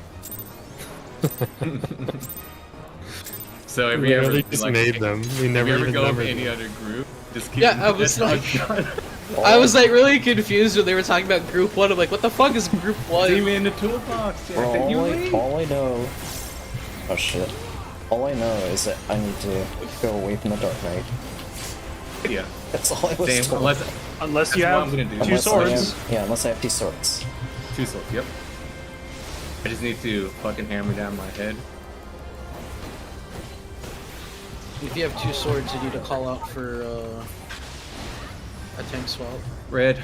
[SPEAKER 7] So if
[SPEAKER 9] We
[SPEAKER 7] you ever
[SPEAKER 9] literally just
[SPEAKER 7] like,
[SPEAKER 9] made them. We
[SPEAKER 7] if
[SPEAKER 9] never
[SPEAKER 7] you ever
[SPEAKER 9] even
[SPEAKER 7] go with
[SPEAKER 9] numbered
[SPEAKER 7] any
[SPEAKER 9] them.
[SPEAKER 7] other group, just keep
[SPEAKER 1] Yeah, I was like, I was like really confused when they were talking about group 1. I'm like, what the fuck is group 1?
[SPEAKER 7] see me in the toolbox.
[SPEAKER 6] Bro, all I know. Oh shit. All I know is that I need to go away from the Dark Knight.
[SPEAKER 7] Yeah.
[SPEAKER 6] That's all I was
[SPEAKER 7] Same.
[SPEAKER 6] told.
[SPEAKER 5] Unless you
[SPEAKER 7] That's what
[SPEAKER 5] have
[SPEAKER 7] I'm gonna do.
[SPEAKER 5] two
[SPEAKER 6] Unless I
[SPEAKER 5] swords.
[SPEAKER 6] have- yeah, unless I have 2 swords.
[SPEAKER 7] Two souls. Yep. I just need to fucking hammer down my head.
[SPEAKER 1] If you have 2 swords, you need to call out for a tank swap.
[SPEAKER 7] Red.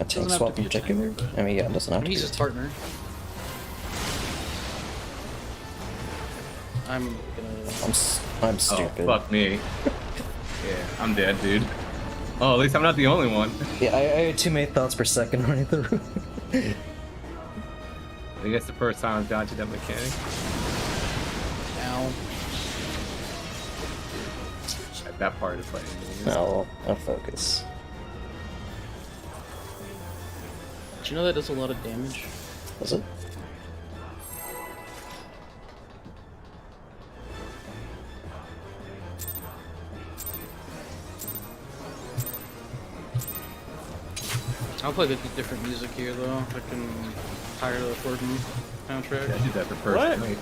[SPEAKER 6] A tank
[SPEAKER 5] Doesn't have
[SPEAKER 6] swap
[SPEAKER 5] to
[SPEAKER 6] in
[SPEAKER 5] be a tank,
[SPEAKER 6] particular?
[SPEAKER 5] but-
[SPEAKER 6] I mean, yeah, it doesn't have to
[SPEAKER 1] He's
[SPEAKER 6] be.
[SPEAKER 1] his partner. I'm gonna.
[SPEAKER 6] I'm
[SPEAKER 7] Oh,
[SPEAKER 6] stupid.
[SPEAKER 7] fuck me. Yeah, I'm dead, dude. Oh, at least I'm not the only one.
[SPEAKER 6] Yeah, I had too many thoughts per second running through.
[SPEAKER 7] I think that's the first time I've dodged that mechanic.
[SPEAKER 1] Ow.
[SPEAKER 7] At that part of fighting.
[SPEAKER 6] No, I'll focus.
[SPEAKER 1] Do you know that does a lot of damage?
[SPEAKER 6] Was it?
[SPEAKER 1] I'll play the different music here though. I can tired of the Fordham soundtrack.
[SPEAKER 7] Yeah, I did that for first
[SPEAKER 5] What?
[SPEAKER 7] night.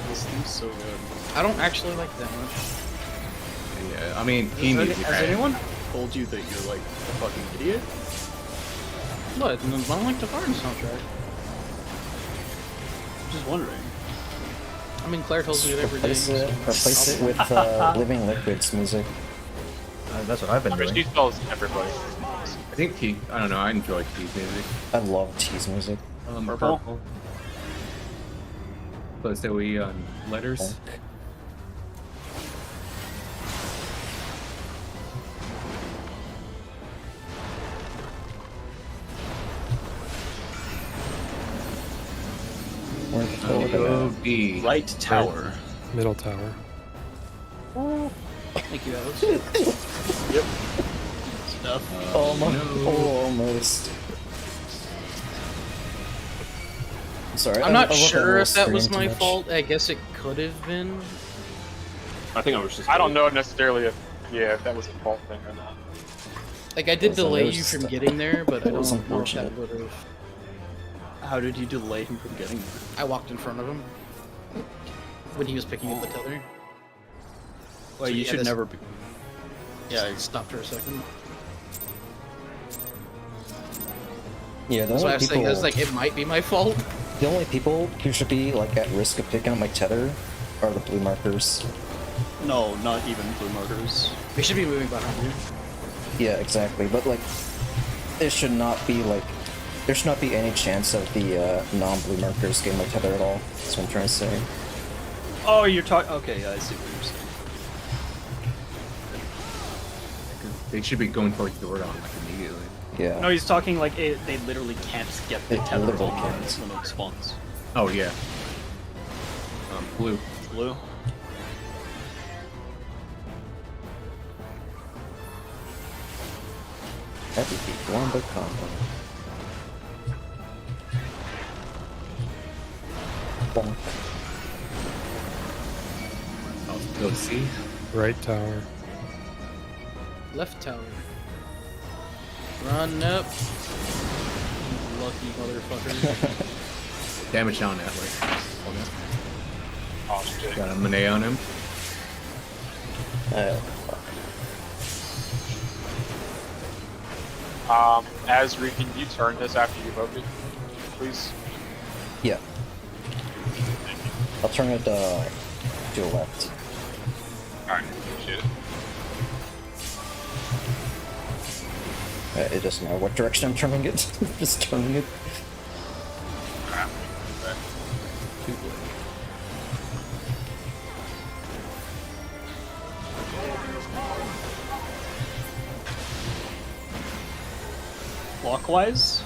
[SPEAKER 5] This thing's so good.
[SPEAKER 1] I don't actually like that much.
[SPEAKER 7] Yeah, I mean, he
[SPEAKER 5] Has,
[SPEAKER 7] needs
[SPEAKER 5] any,
[SPEAKER 7] it,
[SPEAKER 5] has
[SPEAKER 7] right?
[SPEAKER 5] anyone told you that you're like a fucking idiot?
[SPEAKER 1] What? I don't like the Fordham soundtrack.
[SPEAKER 5] Just wondering.
[SPEAKER 1] I mean, Claire tells me it every day.
[SPEAKER 6] Replace it with Living Liquids music.
[SPEAKER 4] That's what I've been
[SPEAKER 3] I mean,
[SPEAKER 4] doing.
[SPEAKER 3] she tells everybody.
[SPEAKER 7] I think he. I don't know. I enjoy Keith's music.
[SPEAKER 6] I love T's music.
[SPEAKER 5] Purple?
[SPEAKER 7] Purple. So say we on letters.
[SPEAKER 6] Funk. Where the hell are they at?
[SPEAKER 7] O-D.
[SPEAKER 5] Right tower.
[SPEAKER 9] Middle tower.
[SPEAKER 1] Thank you, Alex.
[SPEAKER 5] Stuff.
[SPEAKER 6] Almost.
[SPEAKER 7] no.
[SPEAKER 6] Almost. Sorry,
[SPEAKER 1] I'm not
[SPEAKER 6] I love
[SPEAKER 1] sure
[SPEAKER 6] that
[SPEAKER 1] if that was
[SPEAKER 6] screen
[SPEAKER 1] my
[SPEAKER 6] too much.
[SPEAKER 1] fault. I guess it could have been.
[SPEAKER 2] I think I was just.
[SPEAKER 3] I don't know necessarily if that was a fault thing or not.
[SPEAKER 1] Like, I did
[SPEAKER 6] Also,
[SPEAKER 1] delay
[SPEAKER 6] there's
[SPEAKER 1] you from
[SPEAKER 6] stuff-
[SPEAKER 1] getting there, but I
[SPEAKER 6] It was
[SPEAKER 1] don't know if that
[SPEAKER 6] unfortunate.
[SPEAKER 1] would have.
[SPEAKER 5] How did you delay him from getting there?
[SPEAKER 1] I walked in front of him when he was picking up the tether.
[SPEAKER 5] Well,
[SPEAKER 1] So
[SPEAKER 5] you
[SPEAKER 1] yeah,
[SPEAKER 5] should
[SPEAKER 1] this-
[SPEAKER 5] never be.
[SPEAKER 1] Yeah, I stopped for a second.
[SPEAKER 6] Yeah, the
[SPEAKER 1] That's why I
[SPEAKER 6] only
[SPEAKER 1] was saying,
[SPEAKER 6] people,
[SPEAKER 1] I was like, it might be my fault.
[SPEAKER 6] the only people who should be like at risk of picking up my tether are the blue markers.
[SPEAKER 5] No, not even blue markers.
[SPEAKER 1] We should be moving behind you.
[SPEAKER 6] Yeah, exactly. But like, it should not be like, there should not be any chance of the non-blue markers getting my tether at all. That's what I'm trying to say.
[SPEAKER 5] Oh, you're talking. Okay, yeah, I see what you're saying.
[SPEAKER 7] They should be going towards Jordan like immediately.
[SPEAKER 6] Yeah.
[SPEAKER 5] No, he's talking like they literally can't get the
[SPEAKER 6] They
[SPEAKER 5] tether
[SPEAKER 6] literally
[SPEAKER 5] on
[SPEAKER 6] can't.
[SPEAKER 5] when it spawns.
[SPEAKER 7] Oh yeah. Blue.
[SPEAKER 5] Blue.
[SPEAKER 6] Happy feet, Wombo combo. Bonk.
[SPEAKER 7] Oh, go see.
[SPEAKER 9] Right tower.
[SPEAKER 1] Left tower. Run up. You lucky motherfucker.
[SPEAKER 7] Damage down that way.
[SPEAKER 3] Oh shit.
[SPEAKER 7] Got a Monet on him.
[SPEAKER 3] Asri, can you turn this after you evoke it, please?
[SPEAKER 6] Yeah. I'll turn it to the left.
[SPEAKER 3] Alright, appreciate it.
[SPEAKER 6] It doesn't matter what direction I'm turning it. Just turning it.
[SPEAKER 3] Alright.
[SPEAKER 5] Clockwise.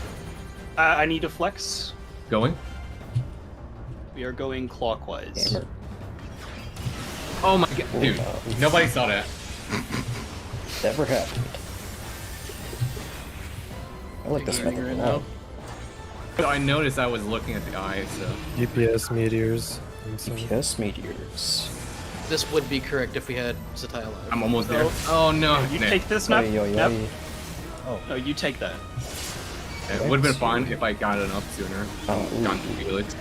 [SPEAKER 5] I need to flex.
[SPEAKER 7] Going.
[SPEAKER 5] We are going clockwise.
[SPEAKER 6] Gamer.
[SPEAKER 7] Oh my god, dude.
[SPEAKER 6] Oh, no.
[SPEAKER 7] Nobody saw that.
[SPEAKER 6] Never happened.
[SPEAKER 4] I like this
[SPEAKER 1] Gaming
[SPEAKER 4] method
[SPEAKER 1] right
[SPEAKER 4] a lot.
[SPEAKER 10] So I noticed I was looking at the eye, so
[SPEAKER 9] DPS meteors. And so.
[SPEAKER 4] DPS meteors.
[SPEAKER 1] This would be correct if we had Zatai alive.
[SPEAKER 10] I'm almost there.
[SPEAKER 5] Oh.
[SPEAKER 10] Oh no!
[SPEAKER 5] You
[SPEAKER 10] Nah.
[SPEAKER 5] take this, Nep?
[SPEAKER 4] Oi, oi,
[SPEAKER 5] Nep?
[SPEAKER 4] oi.
[SPEAKER 5] No, you take that.
[SPEAKER 10] It would have been fine if I got it up sooner.
[SPEAKER 4] Oh,
[SPEAKER 10] Gone to Felix.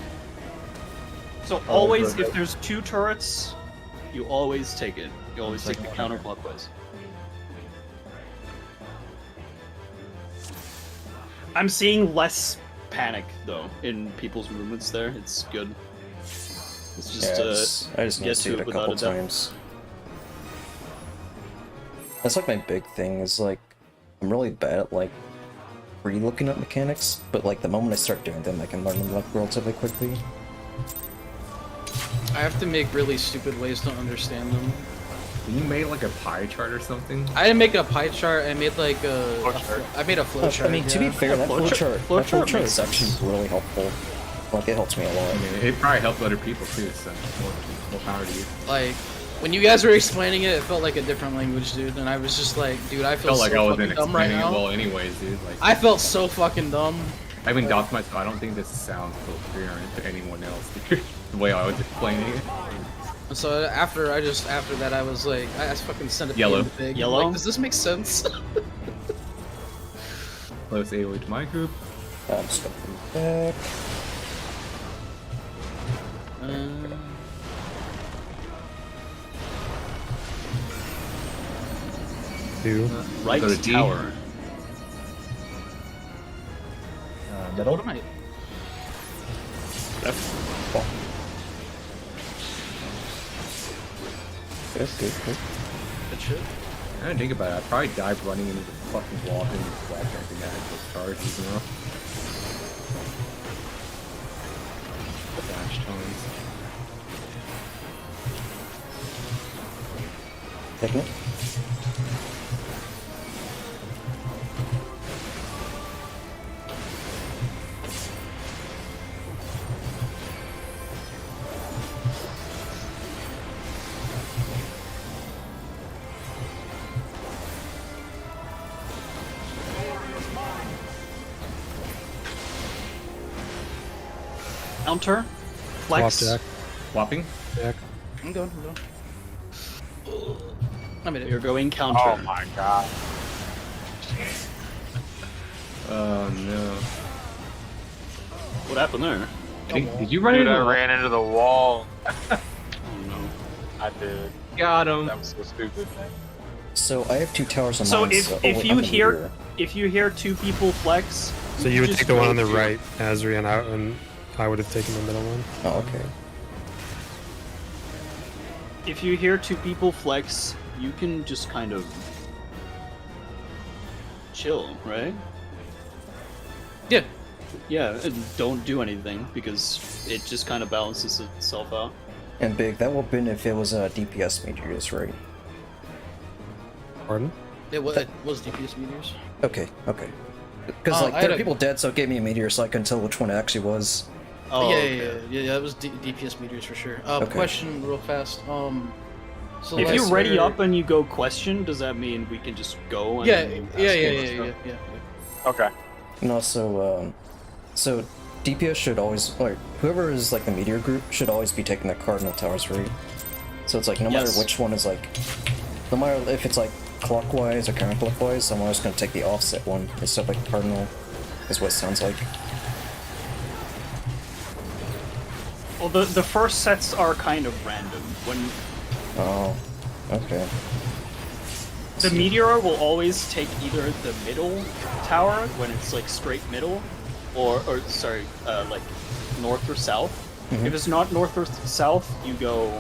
[SPEAKER 5] So always, if there's 2 turrets, you always take it. You always take the counterclockwise. I'm seeing less panic though in people's movements there. It's good. It's just
[SPEAKER 4] I just need
[SPEAKER 5] get
[SPEAKER 4] to see
[SPEAKER 5] to
[SPEAKER 4] it
[SPEAKER 5] it
[SPEAKER 4] a couple
[SPEAKER 5] without a doubt.
[SPEAKER 4] times. That's like my big thing is like I'm really bad at like re-looking at mechanics, but like the moment I start doing them, I can learn them like relatively quickly.
[SPEAKER 1] I have to make really stupid ways to understand them.
[SPEAKER 10] You made like a pie chart or something?
[SPEAKER 1] I didn't make a pie chart. I made like I made a flow chart.
[SPEAKER 4] I mean, to be
[SPEAKER 1] yeah.
[SPEAKER 4] fair, that
[SPEAKER 5] flowchart
[SPEAKER 4] flowchart
[SPEAKER 5] makes
[SPEAKER 4] is actually really helpful. Like, it helps me a lot.
[SPEAKER 10] I mean, it probably helped other people too, so more power to you.
[SPEAKER 1] Like when you guys were explaining it, it felt like a different language, dude. And I was just like, dude, I feel
[SPEAKER 10] Felt like
[SPEAKER 1] so
[SPEAKER 10] I wasn't
[SPEAKER 1] fucking dumb right
[SPEAKER 10] explaining it
[SPEAKER 1] now.
[SPEAKER 10] well anyways, dude. Like,
[SPEAKER 1] I felt so fucking dumb.
[SPEAKER 10] I even doubted myself. I don't think this sounds coherent to anyone else, dude. The way I was explaining it.
[SPEAKER 1] So after that, I was like, I fucking sent it
[SPEAKER 10] Yellow.
[SPEAKER 1] to big.
[SPEAKER 5] Yellow?
[SPEAKER 1] Like, does this make sense?
[SPEAKER 10] Close AoE to my group.
[SPEAKER 4] I'm stepping back.
[SPEAKER 9] Two.
[SPEAKER 5] Right
[SPEAKER 10] Go to D.
[SPEAKER 5] tower.
[SPEAKER 4] Middle.
[SPEAKER 1] What am I?
[SPEAKER 4] Good, good, good.
[SPEAKER 1] Good shit.
[SPEAKER 10] I didn't think about it. I probably died running into the fucking wall and flash everything that had those charges, you know? Dash tones.
[SPEAKER 4] Taking it.
[SPEAKER 5] Counter. Flex.
[SPEAKER 9] Flop jack.
[SPEAKER 10] Swapping?
[SPEAKER 9] Jack.
[SPEAKER 1] I'm going. I made it.
[SPEAKER 5] You're going counter.
[SPEAKER 3] Oh my god.
[SPEAKER 10] Oh no.
[SPEAKER 5] What happened there?
[SPEAKER 10] Did you run
[SPEAKER 3] Dude,
[SPEAKER 10] into
[SPEAKER 3] I
[SPEAKER 10] the
[SPEAKER 3] ran into the wall.
[SPEAKER 5] Oh no.
[SPEAKER 3] I did.
[SPEAKER 10] Got him.
[SPEAKER 3] That was so stupid.
[SPEAKER 4] So I have 2 towers on
[SPEAKER 5] So
[SPEAKER 4] mine.
[SPEAKER 5] if
[SPEAKER 4] oh,
[SPEAKER 5] if
[SPEAKER 4] wait,
[SPEAKER 5] you
[SPEAKER 4] I'm the
[SPEAKER 5] hear
[SPEAKER 4] leader.
[SPEAKER 5] if you hear 2 people flex,
[SPEAKER 9] So you would
[SPEAKER 5] just
[SPEAKER 9] take the one
[SPEAKER 5] go
[SPEAKER 9] on the
[SPEAKER 5] to-
[SPEAKER 9] right, Azri, and I would have taken the middle one.
[SPEAKER 4] Oh, okay.
[SPEAKER 5] If you hear 2 people flex, you can just kind of chill, right?
[SPEAKER 1] Yeah.
[SPEAKER 5] Yeah, and don't do anything because it just kind of balances itself out.
[SPEAKER 4] And big, that would have been if it was a DPS meteors, right?
[SPEAKER 9] Pardon?
[SPEAKER 1] It was DPS meteors.
[SPEAKER 4] Okay, okay. Because
[SPEAKER 1] Oh,
[SPEAKER 4] like
[SPEAKER 1] I
[SPEAKER 4] there
[SPEAKER 1] had
[SPEAKER 4] are
[SPEAKER 1] a-
[SPEAKER 4] people dead, so it gave me a meteor, so I couldn't tell which one it actually was.
[SPEAKER 5] Oh,
[SPEAKER 1] yeah,
[SPEAKER 5] okay.
[SPEAKER 1] yeah, that was DPS meteors for sure.
[SPEAKER 4] Okay.
[SPEAKER 1] Question, real fast. So
[SPEAKER 5] If
[SPEAKER 1] last
[SPEAKER 5] you're ready
[SPEAKER 1] year-
[SPEAKER 5] up and you go question, does that mean we can just go? And
[SPEAKER 1] Yeah,
[SPEAKER 5] ask
[SPEAKER 1] yeah.
[SPEAKER 5] people stuff?
[SPEAKER 3] Okay.
[SPEAKER 4] And also, so DPS should always, like, whoever is like the meteor group should always be taking the cardinal towers, right? So it's like no matter
[SPEAKER 5] Yes.
[SPEAKER 4] which one is like, no matter if it's like clockwise or counterclockwise, I'm always gonna take the offset one instead of like cardinal. Is what it sounds like.
[SPEAKER 5] Well, the first sets are kind of random. When
[SPEAKER 4] Oh, okay.
[SPEAKER 5] the meteor will always take either the middle tower when it's like straight middle, or sorry, like north or south.
[SPEAKER 4] Mhm.
[SPEAKER 5] If it's not north or south, you go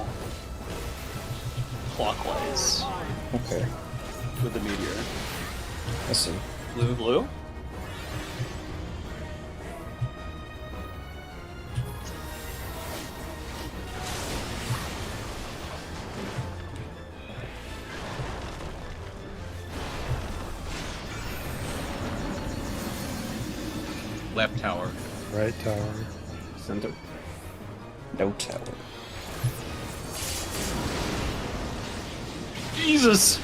[SPEAKER 5] clockwise
[SPEAKER 4] Okay,
[SPEAKER 5] with the meteor.
[SPEAKER 4] I see.
[SPEAKER 5] Blue.
[SPEAKER 10] Left tower.
[SPEAKER 9] Right tower.
[SPEAKER 10] Center.
[SPEAKER 4] No tower.
[SPEAKER 5] Jesus.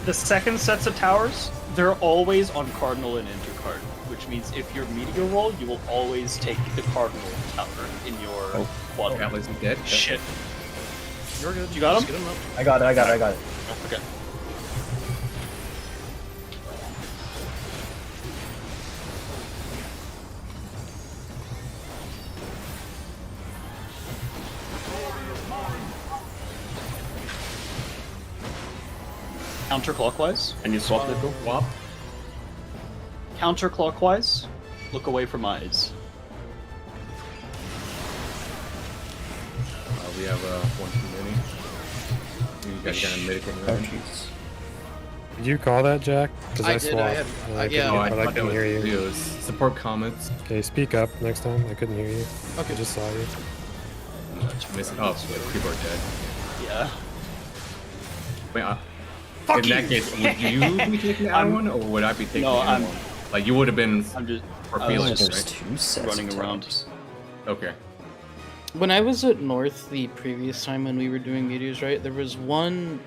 [SPEAKER 5] The second sets of towers, they're always on cardinal and intercard, which means if you're meteor roll, you will always take the cardinal tower in your quadrant.
[SPEAKER 10] Atlas is dead.
[SPEAKER 5] Shit.
[SPEAKER 1] You're good.
[SPEAKER 5] You got
[SPEAKER 1] Just
[SPEAKER 5] him?
[SPEAKER 1] get him up.
[SPEAKER 4] I got it.
[SPEAKER 5] Okay. Counterclockwise.
[SPEAKER 2] And you swap the
[SPEAKER 10] Wop.
[SPEAKER 5] Counterclockwise. Look away from eyes.
[SPEAKER 10] We have one too many. You guys got a medic in range.
[SPEAKER 9] Did you call that, Jack? Because
[SPEAKER 1] I
[SPEAKER 9] I
[SPEAKER 1] did,
[SPEAKER 9] swapped.
[SPEAKER 1] I had-
[SPEAKER 9] and I
[SPEAKER 1] yeah.
[SPEAKER 9] couldn't-
[SPEAKER 10] Oh, I
[SPEAKER 9] but I
[SPEAKER 10] thought that
[SPEAKER 9] couldn't
[SPEAKER 10] was
[SPEAKER 9] hear you.
[SPEAKER 10] Leo's. Support comments.
[SPEAKER 9] Okay, speak up next time. I couldn't hear you.
[SPEAKER 1] Okay.
[SPEAKER 9] I just saw you.
[SPEAKER 10] Missing. Oh, people are dead.
[SPEAKER 5] Yeah.
[SPEAKER 10] Wait,
[SPEAKER 5] Fuck
[SPEAKER 10] in that case, would you be taking that one, or would I be taking
[SPEAKER 5] No,
[SPEAKER 10] the
[SPEAKER 5] I'm-
[SPEAKER 10] one? Like, you would have been
[SPEAKER 5] I'm just
[SPEAKER 10] for
[SPEAKER 5] I was
[SPEAKER 10] Felix,
[SPEAKER 5] just
[SPEAKER 6] There's
[SPEAKER 10] right?
[SPEAKER 6] two sets
[SPEAKER 5] running
[SPEAKER 6] of
[SPEAKER 5] around.
[SPEAKER 6] towers.
[SPEAKER 10] Okay.
[SPEAKER 1] When I was at North the previous time when we were doing meteors, right, there was one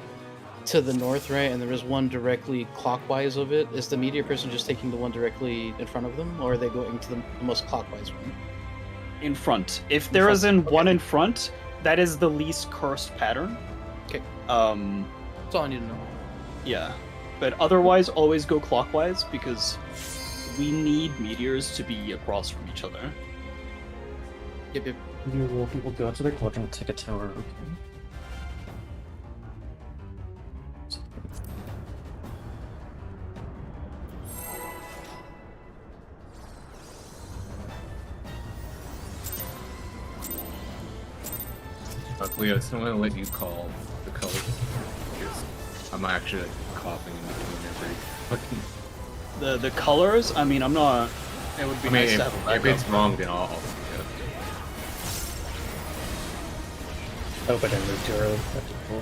[SPEAKER 1] to the north, right, and there was one directly clockwise of it. Is the meteor person just taking the one directly in front of them, or are they going to the most clockwise one?
[SPEAKER 5] in front. If there isn't one in front, that is the least cursed pattern.
[SPEAKER 1] Okay.
[SPEAKER 5] That's
[SPEAKER 1] all I need to know.
[SPEAKER 5] Yeah. But otherwise, always go clockwise because we need meteors to be across from each other.
[SPEAKER 1] Yep.
[SPEAKER 6] You will people go to their quadrant, take a tower, okay.
[SPEAKER 10] Leo, so I'm gonna let you call the colors because I'm actually coughing in between every fucking.
[SPEAKER 5] The colors, I mean, I'm not. It would be
[SPEAKER 10] I mean,
[SPEAKER 5] nice to have a
[SPEAKER 10] if
[SPEAKER 5] backup.
[SPEAKER 10] it's wrong, then I'll.
[SPEAKER 6] I hope I didn't move too early. That'd be cool.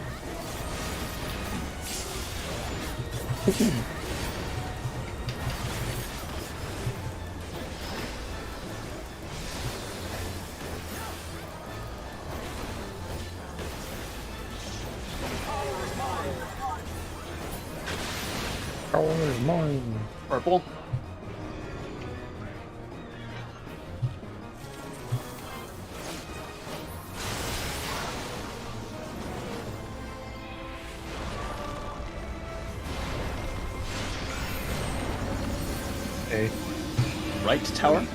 [SPEAKER 6] Power is mine.
[SPEAKER 5] Purple.
[SPEAKER 9] Okay.
[SPEAKER 5] Right tower.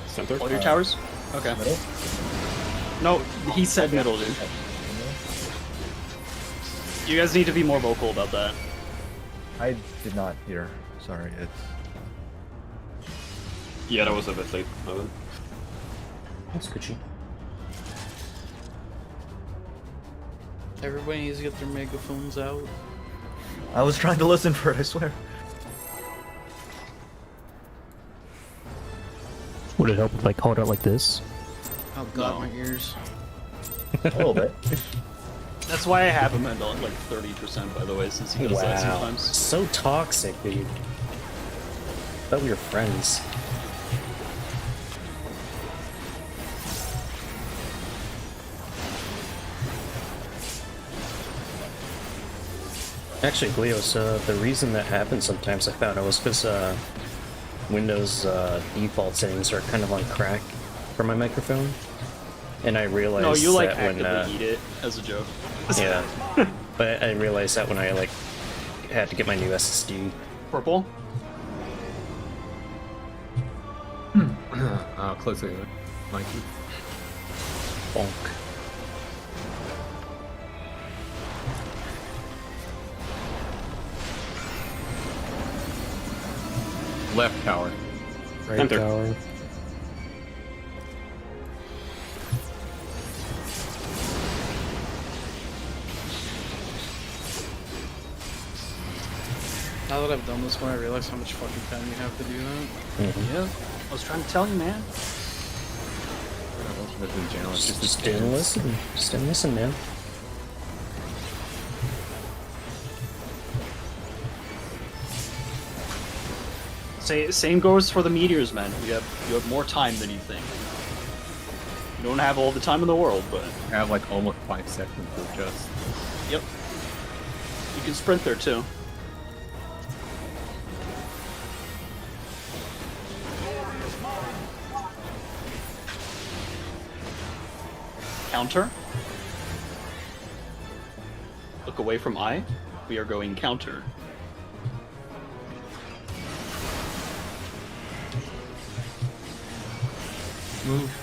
[SPEAKER 2] Center?
[SPEAKER 5] All your towers? Okay. No, he said middle, dude. You guys need to be more vocal about that.
[SPEAKER 4] I did not hear. Sorry, it's.
[SPEAKER 2] Yeah, that was a bit late.
[SPEAKER 6] That's Gucci.
[SPEAKER 1] Everybody needs to get their megaphones out.
[SPEAKER 4] I was trying to listen for it, I swear.
[SPEAKER 6] Would it help if I called it like this?
[SPEAKER 1] Oh god,
[SPEAKER 5] No.
[SPEAKER 1] my ears.
[SPEAKER 4] A little bit.
[SPEAKER 5] That's why I have him at like 30%, by the way, since he does that sometimes.
[SPEAKER 6] So toxic, dude. Thought we were friends. Actually, Glios, the reason that happens sometimes I found out was because Windows default settings are kind of on crack for my microphone. And I realized
[SPEAKER 5] No, you like
[SPEAKER 6] that when,
[SPEAKER 5] actively eat it as a joke.
[SPEAKER 6] yeah, but I realized that when I like had to get my new SSD.
[SPEAKER 5] Purple.
[SPEAKER 10] Closer, Mikey.
[SPEAKER 6] Bonk.
[SPEAKER 10] Left tower.
[SPEAKER 9] Right
[SPEAKER 2] Center.
[SPEAKER 9] tower.
[SPEAKER 1] Now that I've done this one, I realize how much fucking time you have to do that.
[SPEAKER 5] Yeah. I was trying to tell you, man.
[SPEAKER 10] In general, it's
[SPEAKER 6] Just didn't listen. Just didn't listen, man.
[SPEAKER 5] Same goes for the meteors, man. You have more time than you think. You don't have all the time in the world, but
[SPEAKER 10] I have like almost 5 seconds to adjust.
[SPEAKER 5] yep. You can sprint there too. Counter. Look away from I. We are going counter.
[SPEAKER 10] Move.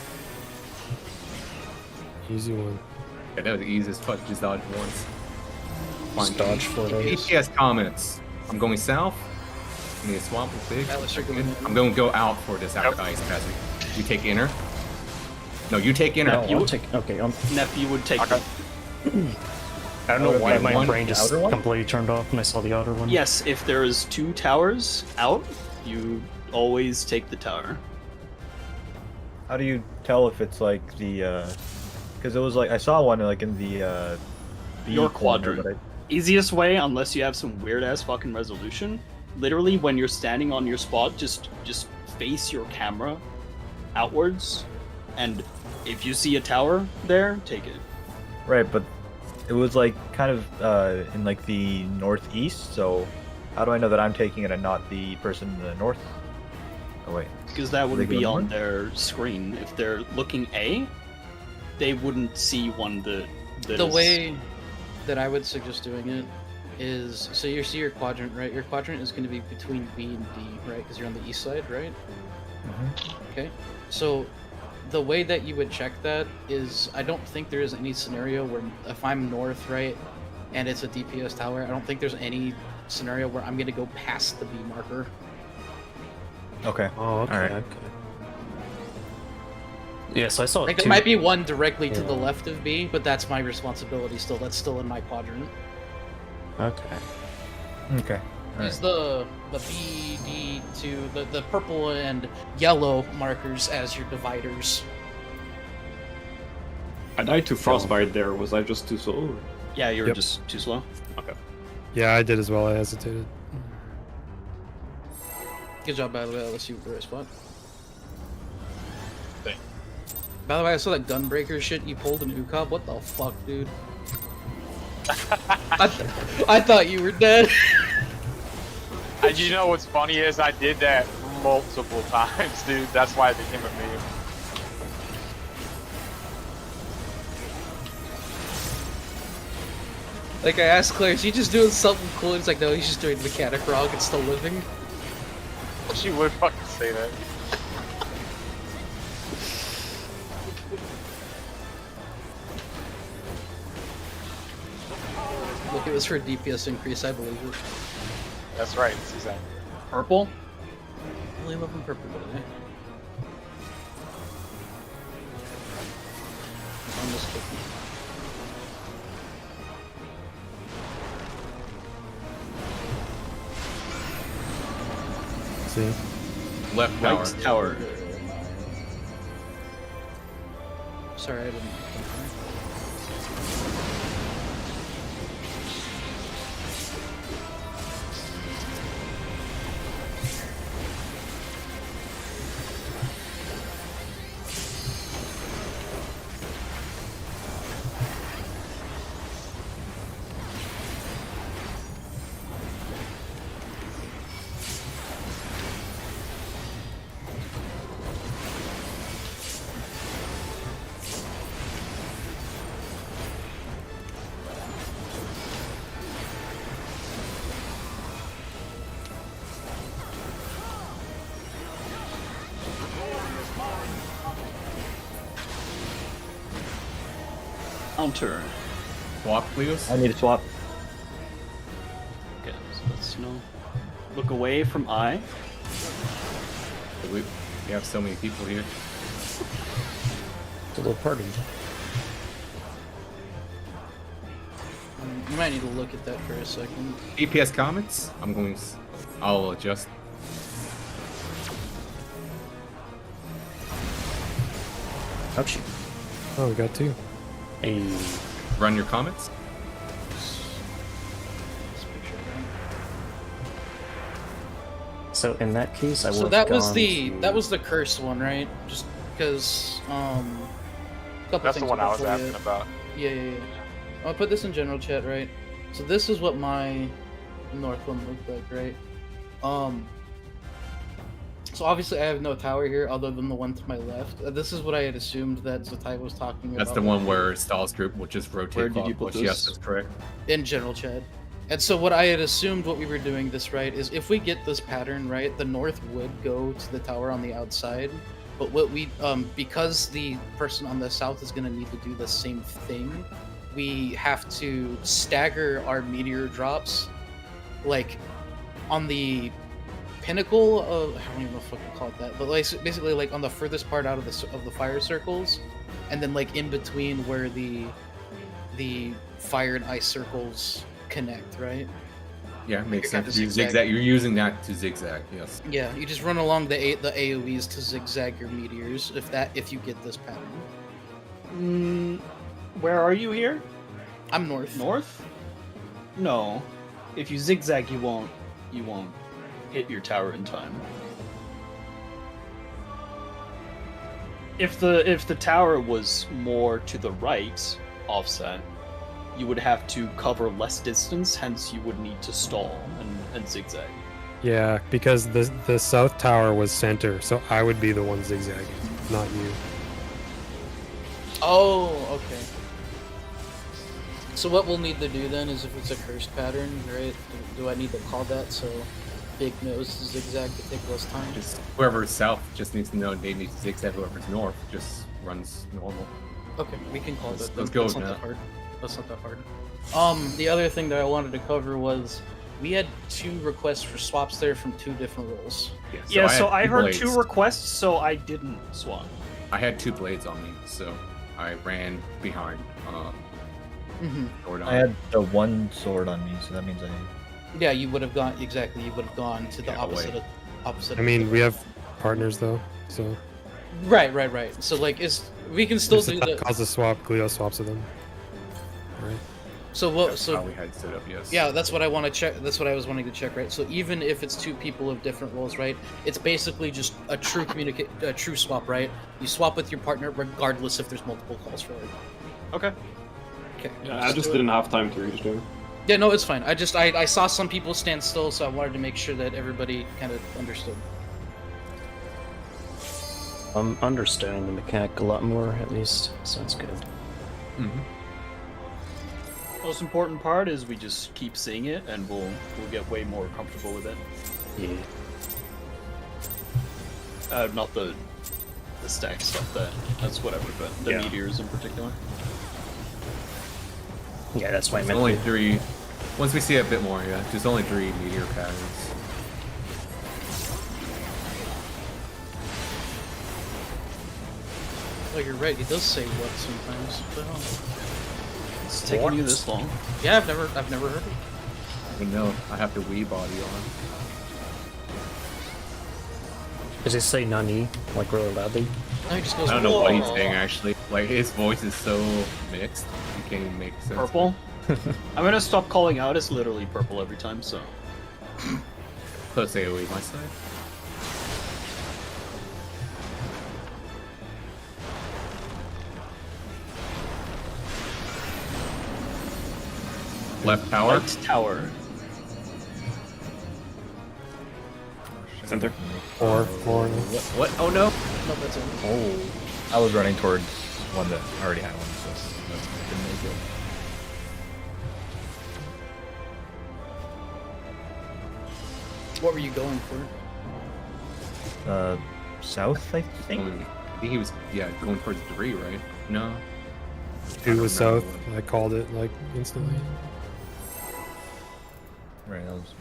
[SPEAKER 9] Easy one.
[SPEAKER 10] Yeah, that was the easiest fuck, just dodge once.
[SPEAKER 6] Just dodge for those.
[SPEAKER 10] ATS comments. I'm going south. I need a swamp with big.
[SPEAKER 1] Atlas, you're going in.
[SPEAKER 10] I'm going to go out for this after ice passing. You take inner. No, you take inner.
[SPEAKER 6] No, I'll take. Okay,
[SPEAKER 5] Neff, you would take.
[SPEAKER 3] Okay.
[SPEAKER 6] I don't know why
[SPEAKER 10] Okay,
[SPEAKER 6] my
[SPEAKER 10] one
[SPEAKER 6] brain just
[SPEAKER 4] outer one?
[SPEAKER 6] completely turned off when I saw the outer one.
[SPEAKER 5] Yes, if there is 2 towers out, you always take the tower.
[SPEAKER 4] How do you tell if it's like the? Because it was like I saw one like in the. B
[SPEAKER 5] Your
[SPEAKER 4] corner,
[SPEAKER 5] quadrant.
[SPEAKER 4] but
[SPEAKER 5] Easiest way, unless you have some weird ass fucking resolution, literally when you're standing on your spot, just face your camera outwards, and if you see a tower there, take it.
[SPEAKER 4] Right, but it was like kind of in like the northeast. So how do I know that I'm taking it and not the person in the north? Oh wait.
[SPEAKER 5] Because that
[SPEAKER 4] Do
[SPEAKER 5] wouldn't
[SPEAKER 4] they go
[SPEAKER 5] be on
[SPEAKER 4] north?
[SPEAKER 5] their screen. If they're looking A, they wouldn't see one that
[SPEAKER 1] The
[SPEAKER 5] is-
[SPEAKER 1] way that I would suggest doing it is, so you see your quadrant, right? Your quadrant is going to be between B and D, right? Because you're on the east side, right? Okay. So the way that you would check that is, I don't think there is any scenario where if I'm north, right, and it's a DPS tower, I don't think there's any scenario where I'm going to go past the B marker.
[SPEAKER 4] Okay.
[SPEAKER 9] Oh, okay.
[SPEAKER 4] Alright.
[SPEAKER 9] Okay.
[SPEAKER 6] Yeah, so I saw
[SPEAKER 1] Like,
[SPEAKER 6] two.
[SPEAKER 1] there might be one directly to the
[SPEAKER 6] Yeah.
[SPEAKER 1] left of B, but that's my responsibility still. That's still in my quadrant.
[SPEAKER 6] Okay.
[SPEAKER 4] Okay.
[SPEAKER 1] Use the B, D, the purple and yellow markers as your dividers.
[SPEAKER 2] I died to frostbite there. Was I just too slow?
[SPEAKER 5] Yeah, you're
[SPEAKER 9] Yep.
[SPEAKER 5] just too slow.
[SPEAKER 9] Yeah, I did as well. I hesitated.
[SPEAKER 1] Good job, by the way. Let's see the right spot.
[SPEAKER 3] Thank
[SPEAKER 1] By the way, I saw that gunbreaker shit you pulled in UCOB. What the fuck, dude? I thought you were dead.
[SPEAKER 3] You know what's funny is I did that multiple times, dude. That's why it became a meme.
[SPEAKER 1] Like, I asked Claire, is he just doing something cool? He's like, no, he's just doing mechanic wrong and still living.
[SPEAKER 3] She would fucking say that.
[SPEAKER 1] Look, it was for a DPS increase, I believe it.
[SPEAKER 3] That's right. It's exactly.
[SPEAKER 5] Purple?
[SPEAKER 1] Only love him purple, today. Almost cookie.
[SPEAKER 9] See?
[SPEAKER 10] Left tower.
[SPEAKER 5] Right tower.
[SPEAKER 1] Sorry, I didn't. Counter.
[SPEAKER 10] Swap, please.
[SPEAKER 4] I need to swap.
[SPEAKER 5] Okay, so let's look away from I.
[SPEAKER 10] We have so many people here.
[SPEAKER 6] It's a little party.
[SPEAKER 1] You might need to look at that for a second.
[SPEAKER 10] APS comments. I'll adjust.
[SPEAKER 6] Ouch.
[SPEAKER 9] Oh, we got two.
[SPEAKER 6] Hey.
[SPEAKER 10] Run your comments.
[SPEAKER 1] This picture, right?
[SPEAKER 6] So in that case, I would.
[SPEAKER 1] So that was the curse one, right? Just because Couple
[SPEAKER 3] That's the
[SPEAKER 1] things
[SPEAKER 3] one I was
[SPEAKER 1] before you-
[SPEAKER 3] asking about.
[SPEAKER 1] Yeah. I'll put this in general chat, right? So this is what my north one looked like, right? So obviously I have no tower here other than the one to my left. This is what I had assumed that Zatai was talking about.
[SPEAKER 10] That's the one where Stahl's group will just rotate.
[SPEAKER 5] Where did you put
[SPEAKER 10] clockwise. Yes,
[SPEAKER 5] this?
[SPEAKER 10] that's correct.
[SPEAKER 1] In general chat. And so what I had assumed what we were doing this right is if we get this pattern right, the north would go to the tower on the outside. But what we because the person on the south is gonna need to do the same thing, we have to stagger our meteor drops like on the pinnacle of I don't even know if I can call it that, but like basically like on the furthest part out of the fire circles, and then like in between where the fire and ice circles connect, right?
[SPEAKER 10] Yeah, makes
[SPEAKER 1] You're
[SPEAKER 10] sense.
[SPEAKER 1] gonna
[SPEAKER 10] You
[SPEAKER 1] zigzag.
[SPEAKER 10] zigzag. You're using that to zigzag. Yes.
[SPEAKER 1] Yeah, you just run along the AoEs to zigzag your meteors if you get this pattern.
[SPEAKER 5] Where are you here?
[SPEAKER 1] I'm north.
[SPEAKER 5] North? No. If you zigzag, you won't hit your tower in time. If the tower was more to the right, offset, you would have to cover less distance, hence you would need to stall and zigzag.
[SPEAKER 9] Yeah, because the south tower was center, so I would be the one zigzagging, not you.
[SPEAKER 1] Oh, okay. So what we'll need to do then is if it's a cursed pattern, right? Do I need to call that so Big knows to zigzag to take less time?
[SPEAKER 10] Just whoever's south just needs to know they need to zigzag. Whoever's north just runs normal.
[SPEAKER 1] Okay, we can call that.
[SPEAKER 10] Let's go
[SPEAKER 1] That's
[SPEAKER 10] with
[SPEAKER 1] not that
[SPEAKER 10] that.
[SPEAKER 1] hard. That's not that hard. The other thing that I wanted to cover was we had 2 requests for swaps there from 2 different roles.
[SPEAKER 5] Yeah, so I
[SPEAKER 10] had
[SPEAKER 5] heard
[SPEAKER 10] blades.
[SPEAKER 5] 2 requests, so I didn't swap.
[SPEAKER 10] I had 2 blades on me, so I ran behind. Jordan.
[SPEAKER 4] I had the one sword on me, so that means I.
[SPEAKER 1] Yeah, you would have gone exactly. You would have gone to the
[SPEAKER 10] Yeah,
[SPEAKER 1] opposite.
[SPEAKER 10] wait.
[SPEAKER 1] Opposite.
[SPEAKER 9] I mean, we have partners though, so
[SPEAKER 1] Right. So like, we can still
[SPEAKER 9] if
[SPEAKER 1] do
[SPEAKER 9] that
[SPEAKER 1] that.
[SPEAKER 9] causes a swap, Cleo swaps with them. Right.
[SPEAKER 1] So what?
[SPEAKER 10] That's
[SPEAKER 1] So
[SPEAKER 10] how we had it set up. Yes.
[SPEAKER 1] yeah, that's what I want to check. That's what I was wanting to check, right? So even if it's 2 people of different roles, right? It's basically just a true swap, right? You swap with your partner regardless if there's multiple calls for it.
[SPEAKER 5] Okay.
[SPEAKER 1] Okay.
[SPEAKER 2] Yeah, I just didn't have time to reach there.
[SPEAKER 1] Yeah, no, it's fine. I saw some people stand still, so I wanted to make sure that everybody kind of understood.
[SPEAKER 6] I'm understanding the mechanic a lot more, at least. Sounds good.
[SPEAKER 5] Most important part is we just keep seeing it, and we'll get way more comfortable with it.
[SPEAKER 6] Yeah.
[SPEAKER 5] Not the stack stuff. That's whatever, but the
[SPEAKER 6] Yeah.
[SPEAKER 5] meteors in particular.
[SPEAKER 6] Yeah, that's why I
[SPEAKER 10] It's
[SPEAKER 6] meant
[SPEAKER 10] only
[SPEAKER 6] to.
[SPEAKER 10] 3. Once we see a bit more, yeah, there's only 3 meteor patterns.
[SPEAKER 1] Oh, you're right. He does say what sometimes. What the hell?
[SPEAKER 5] It's taking you this long.
[SPEAKER 1] Yeah, I've never heard it.
[SPEAKER 10] I know. I have the Wii body on.
[SPEAKER 6] Does it say Nani, like really loudly?
[SPEAKER 1] No, he just goes.
[SPEAKER 10] I don't know what he's
[SPEAKER 1] "Whoa."
[SPEAKER 10] saying actually. Like his voice is so mixed, you can't even make sense.
[SPEAKER 5] Purple? I'm gonna stop calling out. It's literally purple every time, so.
[SPEAKER 10] Close AoE my side. Left tower.
[SPEAKER 5] Light tower.
[SPEAKER 2] Center.
[SPEAKER 9] Four.
[SPEAKER 10] What? Oh no!
[SPEAKER 1] No, that's it.
[SPEAKER 4] Oh, I was running towards one that already had one, so that didn't make it.
[SPEAKER 1] What were you going for?
[SPEAKER 4] South, I think.
[SPEAKER 10] I think he was going towards 3, right? No.
[SPEAKER 9] 2 was
[SPEAKER 10] remember
[SPEAKER 9] south. I called it like instantly.
[SPEAKER 4] Right, that was.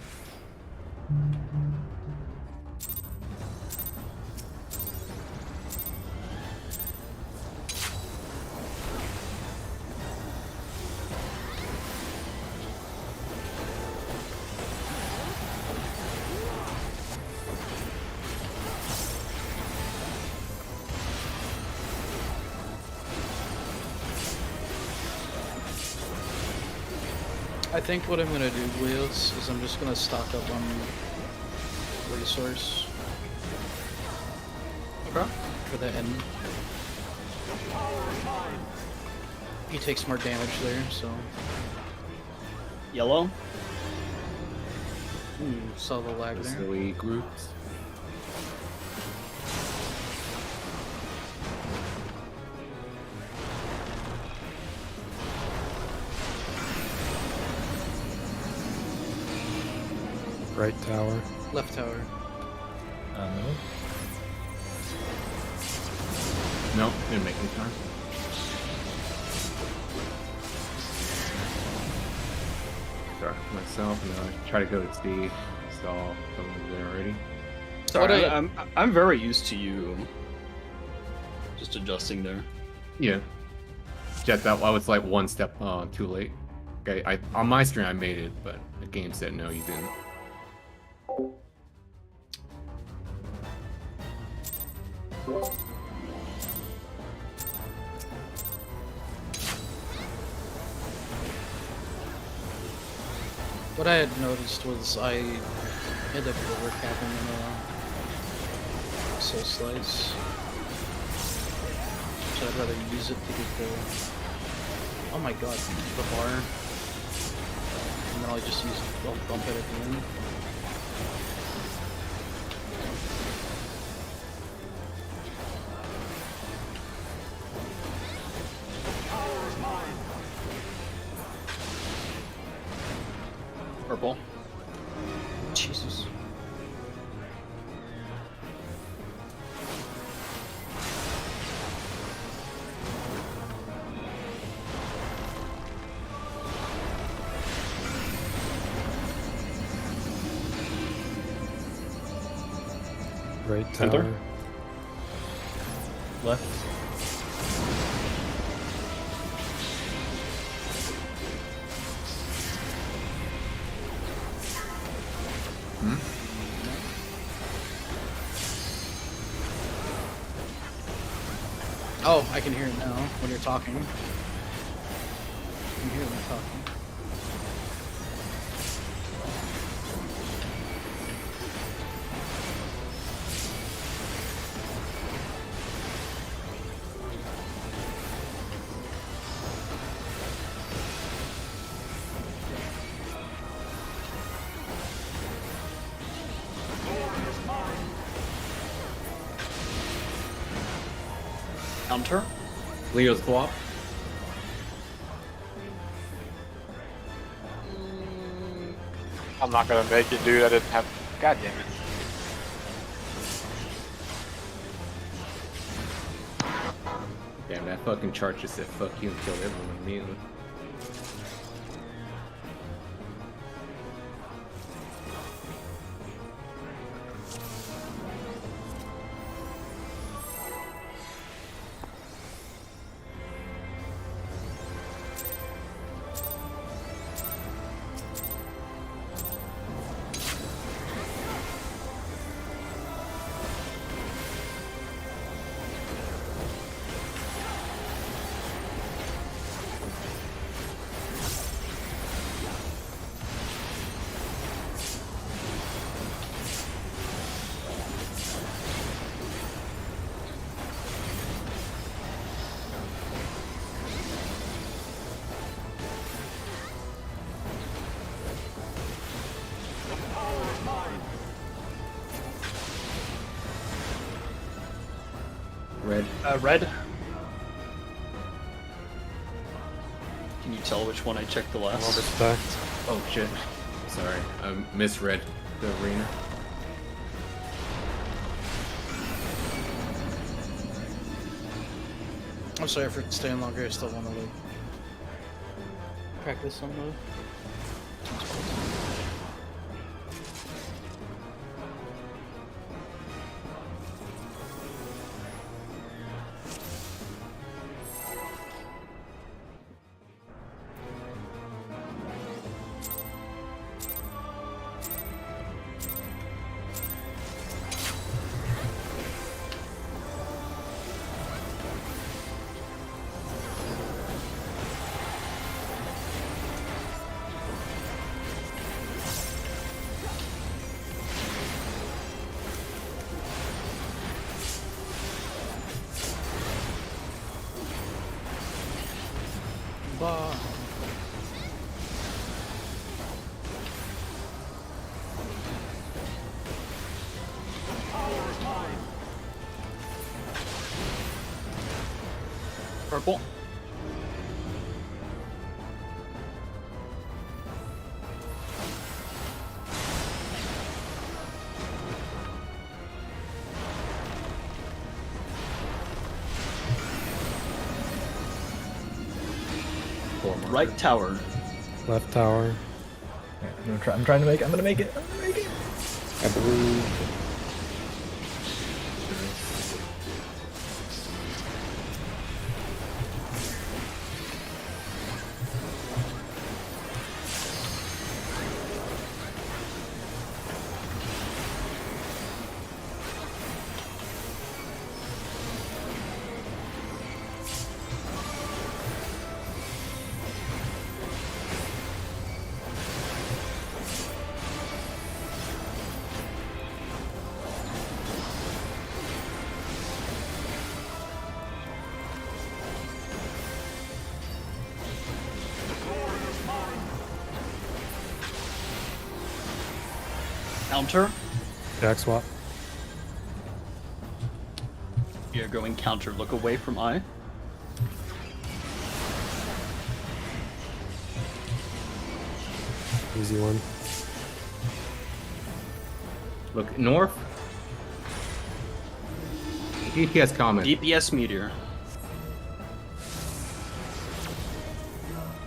[SPEAKER 1] I think what I'm gonna do, Wheels, is I'm just gonna stock up on resource.
[SPEAKER 5] Okay.
[SPEAKER 1] For the end. He takes more damage there, so.
[SPEAKER 5] Yellow.
[SPEAKER 1] Ooh, saw the lag
[SPEAKER 10] The
[SPEAKER 1] there.
[SPEAKER 10] silly groups.
[SPEAKER 9] Right tower.
[SPEAKER 1] Left tower.
[SPEAKER 10] Nope, didn't make any time. Sorry for myself, and then I try to go to D. Saw someone there already.
[SPEAKER 5] Sorry,
[SPEAKER 1] What
[SPEAKER 5] I'm very used to you just adjusting there.
[SPEAKER 10] Yeah. Jet, that I was like one step too late. Okay, on my screen I made it, but the game said no, you didn't.
[SPEAKER 1] What I had noticed was I ended up overcapping in a soul slice. So I'd rather use it to get the. Oh my god, the bar. And then I'll just use I'll bump it at the end.
[SPEAKER 5] Purple.
[SPEAKER 1] Jesus.
[SPEAKER 9] Right
[SPEAKER 2] Center.
[SPEAKER 9] tower.
[SPEAKER 4] Left.
[SPEAKER 1] Oh, I can hear it now when you're talking. I can hear them talking.
[SPEAKER 5] Counter.
[SPEAKER 10] Leo's co-op.
[SPEAKER 3] I'm not gonna make it, dude. I didn't have. God damn it.
[SPEAKER 10] Damn, that fucking chart just said fuck you and killed everyone immediately. Red.
[SPEAKER 5] Red. Can you tell which one I checked the
[SPEAKER 9] All
[SPEAKER 5] last?
[SPEAKER 9] respect.
[SPEAKER 10] Oh shit. Sorry, I misread the arena.
[SPEAKER 1] I'm sorry for staying longer. I still want to like practice some move. bomb.
[SPEAKER 5] Purple. Right tower.
[SPEAKER 9] Left tower.
[SPEAKER 4] Yeah, I'm trying to make it. I'm gonna make it. I'm gonna make it.
[SPEAKER 6] I believe.
[SPEAKER 5] Counter.
[SPEAKER 9] Jack swap.
[SPEAKER 5] You're going counter. Look away from I.
[SPEAKER 9] Easy one.
[SPEAKER 10] Look north. DPS comment.
[SPEAKER 5] DPS meteor.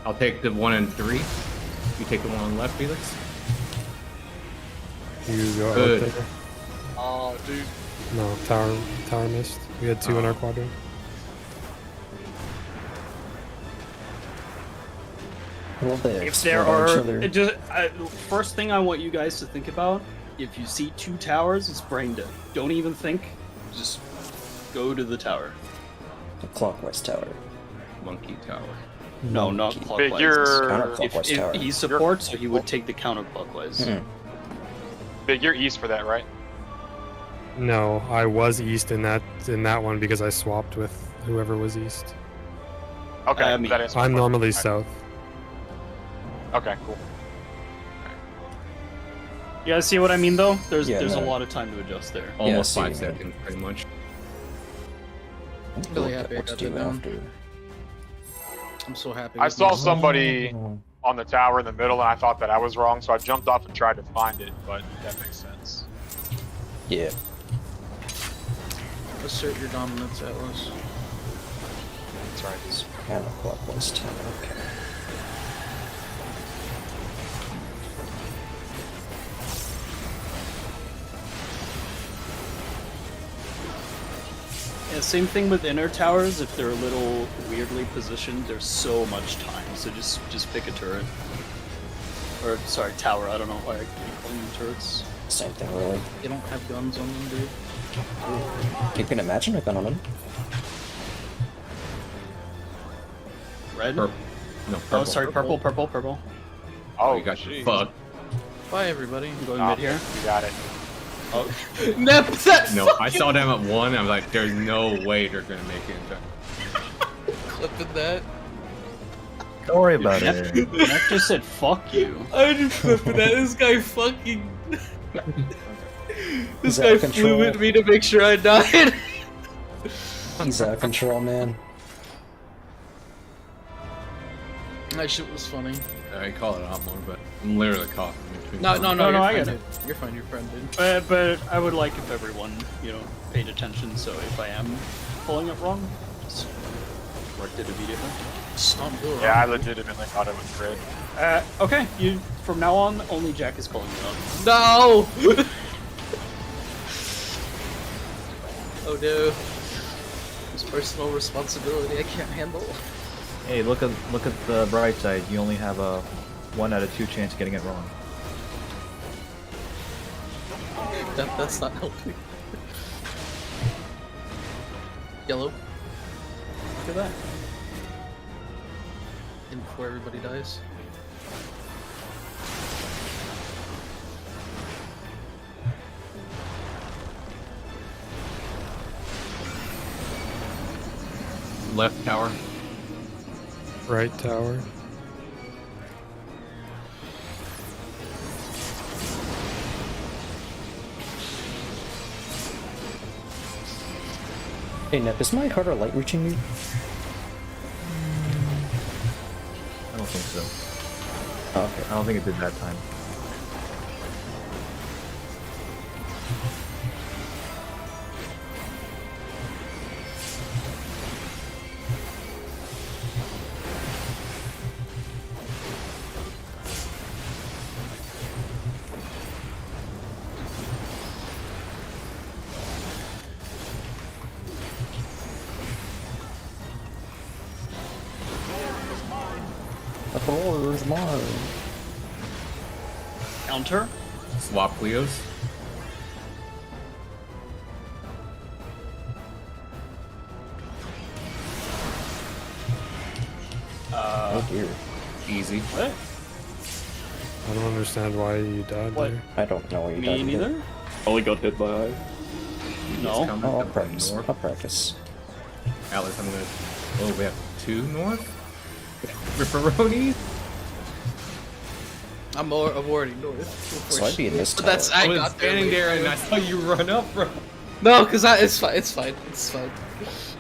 [SPEAKER 10] I'll take the 1 and 3. You take the one on the left, Felix.
[SPEAKER 9] You go
[SPEAKER 10] Good.
[SPEAKER 9] out there.
[SPEAKER 3] Oh, dude.
[SPEAKER 9] No, tower missed. We had 2 in our quadrant.
[SPEAKER 6] Well, they
[SPEAKER 5] If there
[SPEAKER 6] explode each
[SPEAKER 5] are,
[SPEAKER 6] other.
[SPEAKER 5] first thing I want you guys to think about: if you see 2 towers, it's brain dead. Don't even think. Just go to the tower.
[SPEAKER 6] The clockwise tower.
[SPEAKER 10] Monkey tower.
[SPEAKER 5] No, not clockwise.
[SPEAKER 3] Figure.
[SPEAKER 6] Counterclockwise
[SPEAKER 5] If
[SPEAKER 6] tower.
[SPEAKER 5] he supports, so he would take the counterclockwise.
[SPEAKER 6] Mhm.
[SPEAKER 3] Big, you're east for that, right?
[SPEAKER 9] No, I was east in that one because I swapped with whoever was east.
[SPEAKER 3] Okay,
[SPEAKER 5] I mean,
[SPEAKER 3] that answers my
[SPEAKER 9] I'm
[SPEAKER 3] question.
[SPEAKER 9] normally
[SPEAKER 3] Alright.
[SPEAKER 9] south.
[SPEAKER 3] Okay, cool.
[SPEAKER 5] You guys see what I mean, though? There's
[SPEAKER 6] Yeah,
[SPEAKER 5] a
[SPEAKER 6] no.
[SPEAKER 5] lot of time to adjust there.
[SPEAKER 10] Almost
[SPEAKER 6] see
[SPEAKER 10] 5
[SPEAKER 6] what you mean.
[SPEAKER 10] seconds, pretty much.
[SPEAKER 1] Really
[SPEAKER 6] Look at
[SPEAKER 1] happy I
[SPEAKER 6] what's
[SPEAKER 1] got
[SPEAKER 6] due
[SPEAKER 1] that down.
[SPEAKER 6] after.
[SPEAKER 1] I'm so happy.
[SPEAKER 3] I
[SPEAKER 1] with
[SPEAKER 3] saw
[SPEAKER 1] this.
[SPEAKER 3] somebody on the tower in the middle, and I thought that I was wrong, so I jumped off and tried to find it, but that makes sense.
[SPEAKER 6] Yeah.
[SPEAKER 1] Assert your dominance, Atlas.
[SPEAKER 3] That's right.
[SPEAKER 6] It's counterclockwise tower. Okay.
[SPEAKER 5] Yeah, same thing with inner towers. If they're a little weirdly positioned, there's so much time. So just pick a turret. Or sorry, tower. I don't know why I keep calling them turrets.
[SPEAKER 6] Same thing, really.
[SPEAKER 1] They don't have guns on them, dude.
[SPEAKER 6] You can imagine a gun on him.
[SPEAKER 5] Red.
[SPEAKER 10] Purple. No, purple.
[SPEAKER 5] Oh, sorry, purple.
[SPEAKER 3] Oh,
[SPEAKER 10] Oh, you got
[SPEAKER 3] jeez.
[SPEAKER 10] your fuck.
[SPEAKER 1] Bye, everybody.
[SPEAKER 5] I'm going
[SPEAKER 3] Nah,
[SPEAKER 5] mid here.
[SPEAKER 3] You got it.
[SPEAKER 5] Oh,
[SPEAKER 1] Nep, that
[SPEAKER 10] No, I saw them at 1. I was like, there's no way they're gonna make it.
[SPEAKER 1] clipping that.
[SPEAKER 4] Don't worry about it.
[SPEAKER 5] Neck just said "fuck you."
[SPEAKER 1] I just clipping that. This guy fucking.
[SPEAKER 6] He's out of control.
[SPEAKER 1] me to make sure I died.
[SPEAKER 6] He's out of control, man.
[SPEAKER 1] That shit was funny.
[SPEAKER 10] I call it out more, but I'm literally coughing between.
[SPEAKER 1] No,
[SPEAKER 5] No,
[SPEAKER 1] you're
[SPEAKER 5] I
[SPEAKER 1] fine,
[SPEAKER 5] get it.
[SPEAKER 1] dude. You're fine, you're fine, dude.
[SPEAKER 5] But I would like if everyone, paid attention. So if I am pulling it wrong, just correct it immediately.
[SPEAKER 1] Stomp door.
[SPEAKER 3] Yeah, I legitimately thought it was red.
[SPEAKER 5] Okay. From now on, only Jack is calling you out.
[SPEAKER 1] No! Oh no. It's personal responsibility I can't handle.
[SPEAKER 4] Hey, look at the bright side. You only have a 1 out of 2 chance of getting it wrong.
[SPEAKER 1] That's not helping. Yellow.
[SPEAKER 5] Look at that.
[SPEAKER 1] And before everybody dies.
[SPEAKER 10] Left tower.
[SPEAKER 9] Right tower.
[SPEAKER 6] Hey, Nep, is my harder light reaching you?
[SPEAKER 4] I don't think so.
[SPEAKER 6] Oh, okay.
[SPEAKER 4] I don't think it did that time.
[SPEAKER 6] The floor is mine.
[SPEAKER 5] Counter.
[SPEAKER 10] Swap Cleos.
[SPEAKER 6] Oh dear.
[SPEAKER 10] Easy.
[SPEAKER 5] What?
[SPEAKER 9] I don't understand why you died
[SPEAKER 5] What?
[SPEAKER 9] there.
[SPEAKER 6] I don't know what you
[SPEAKER 5] Me neither.
[SPEAKER 2] Only got hit by eye.
[SPEAKER 5] No.
[SPEAKER 10] Coming
[SPEAKER 6] Oh, I'll
[SPEAKER 10] up
[SPEAKER 6] practice.
[SPEAKER 10] north.
[SPEAKER 6] I'll practice.
[SPEAKER 10] Alex, I'm gonna. Oh, we have 2 north? Ripperonis?
[SPEAKER 1] I'm already north.
[SPEAKER 6] So I'd be in this
[SPEAKER 1] But
[SPEAKER 6] tower.
[SPEAKER 1] that's I
[SPEAKER 10] was
[SPEAKER 1] got
[SPEAKER 10] standing there and I
[SPEAKER 1] late.
[SPEAKER 10] saw you run up, bro.
[SPEAKER 1] No, because it's fine. It's fine. It's fine.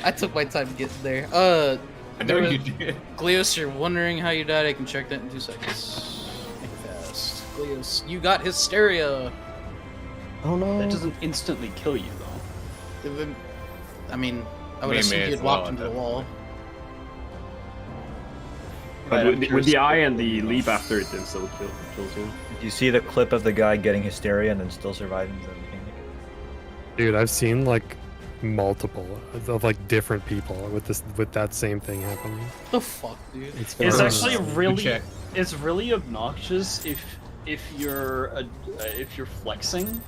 [SPEAKER 1] I took my time getting there.
[SPEAKER 10] I know you did.
[SPEAKER 1] Gleos, you're wondering how you died. I can check that in 2 seconds. Make it fast. Gleos, you got hysteria.
[SPEAKER 6] Oh no.
[SPEAKER 5] That doesn't instantly kill you though.
[SPEAKER 1] I mean, I would
[SPEAKER 10] May
[SPEAKER 1] assume
[SPEAKER 10] as
[SPEAKER 1] you'd
[SPEAKER 10] well
[SPEAKER 1] walked into the
[SPEAKER 10] at that
[SPEAKER 1] wall.
[SPEAKER 2] But
[SPEAKER 5] Right, I'm
[SPEAKER 2] with the
[SPEAKER 5] curious.
[SPEAKER 2] eye and the leap after it, then still kills you.
[SPEAKER 4] Did you see the clip of the guy getting hysteria and then still surviving the mechanic?
[SPEAKER 9] Dude, I've seen like multiple of like different people with that same thing happening.
[SPEAKER 1] The fuck, dude?
[SPEAKER 5] It's
[SPEAKER 9] fun.
[SPEAKER 5] actually
[SPEAKER 10] Good
[SPEAKER 5] really
[SPEAKER 10] check.
[SPEAKER 5] it's really obnoxious if you're flexing,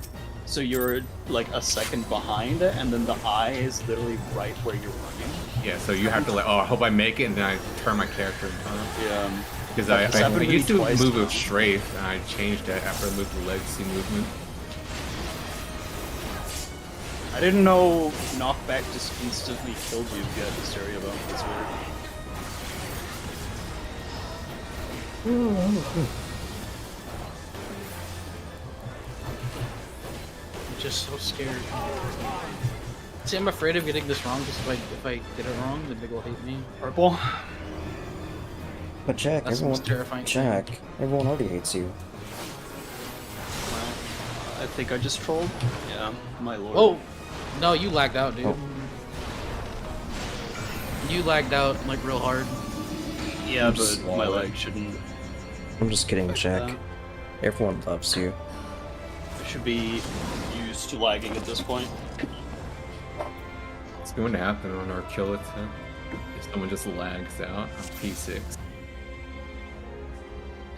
[SPEAKER 5] so you're like a second behind, and then the eye is literally right where you're running.
[SPEAKER 10] Yeah, so you have to like, oh, I hope I make it, and then I turn my character in front.
[SPEAKER 5] Yeah.
[SPEAKER 10] Because
[SPEAKER 5] That's
[SPEAKER 10] I
[SPEAKER 5] happened to me
[SPEAKER 10] used to
[SPEAKER 5] twice
[SPEAKER 10] move
[SPEAKER 5] now.
[SPEAKER 10] with strafe, and I changed it after I moved to legacy movement.
[SPEAKER 5] I didn't know knockback just instantly killed you if you had hysteria though. That's weird.
[SPEAKER 1] I'm just so scared. See, I'm afraid of getting this wrong, because if I get it wrong, then they will hate me.
[SPEAKER 5] Purple.
[SPEAKER 6] But Jack,
[SPEAKER 1] That's the
[SPEAKER 6] everyone.
[SPEAKER 1] most terrifying thing.
[SPEAKER 6] Jack, everyone already hates you.
[SPEAKER 5] Well, I think I just trolled. Yeah, my lord.
[SPEAKER 1] Whoa! No, you lagged out, dude.
[SPEAKER 6] Oh.
[SPEAKER 1] You lagged out, like, real hard.
[SPEAKER 5] Yeah, but
[SPEAKER 6] just
[SPEAKER 5] my leg shouldn't.
[SPEAKER 6] I'm just kidding, Jack.
[SPEAKER 5] that.
[SPEAKER 6] Everyone loves you.
[SPEAKER 5] I should be used to lagging at this point.
[SPEAKER 10] It's going to happen on our kill attempt. If someone just lags out on P6.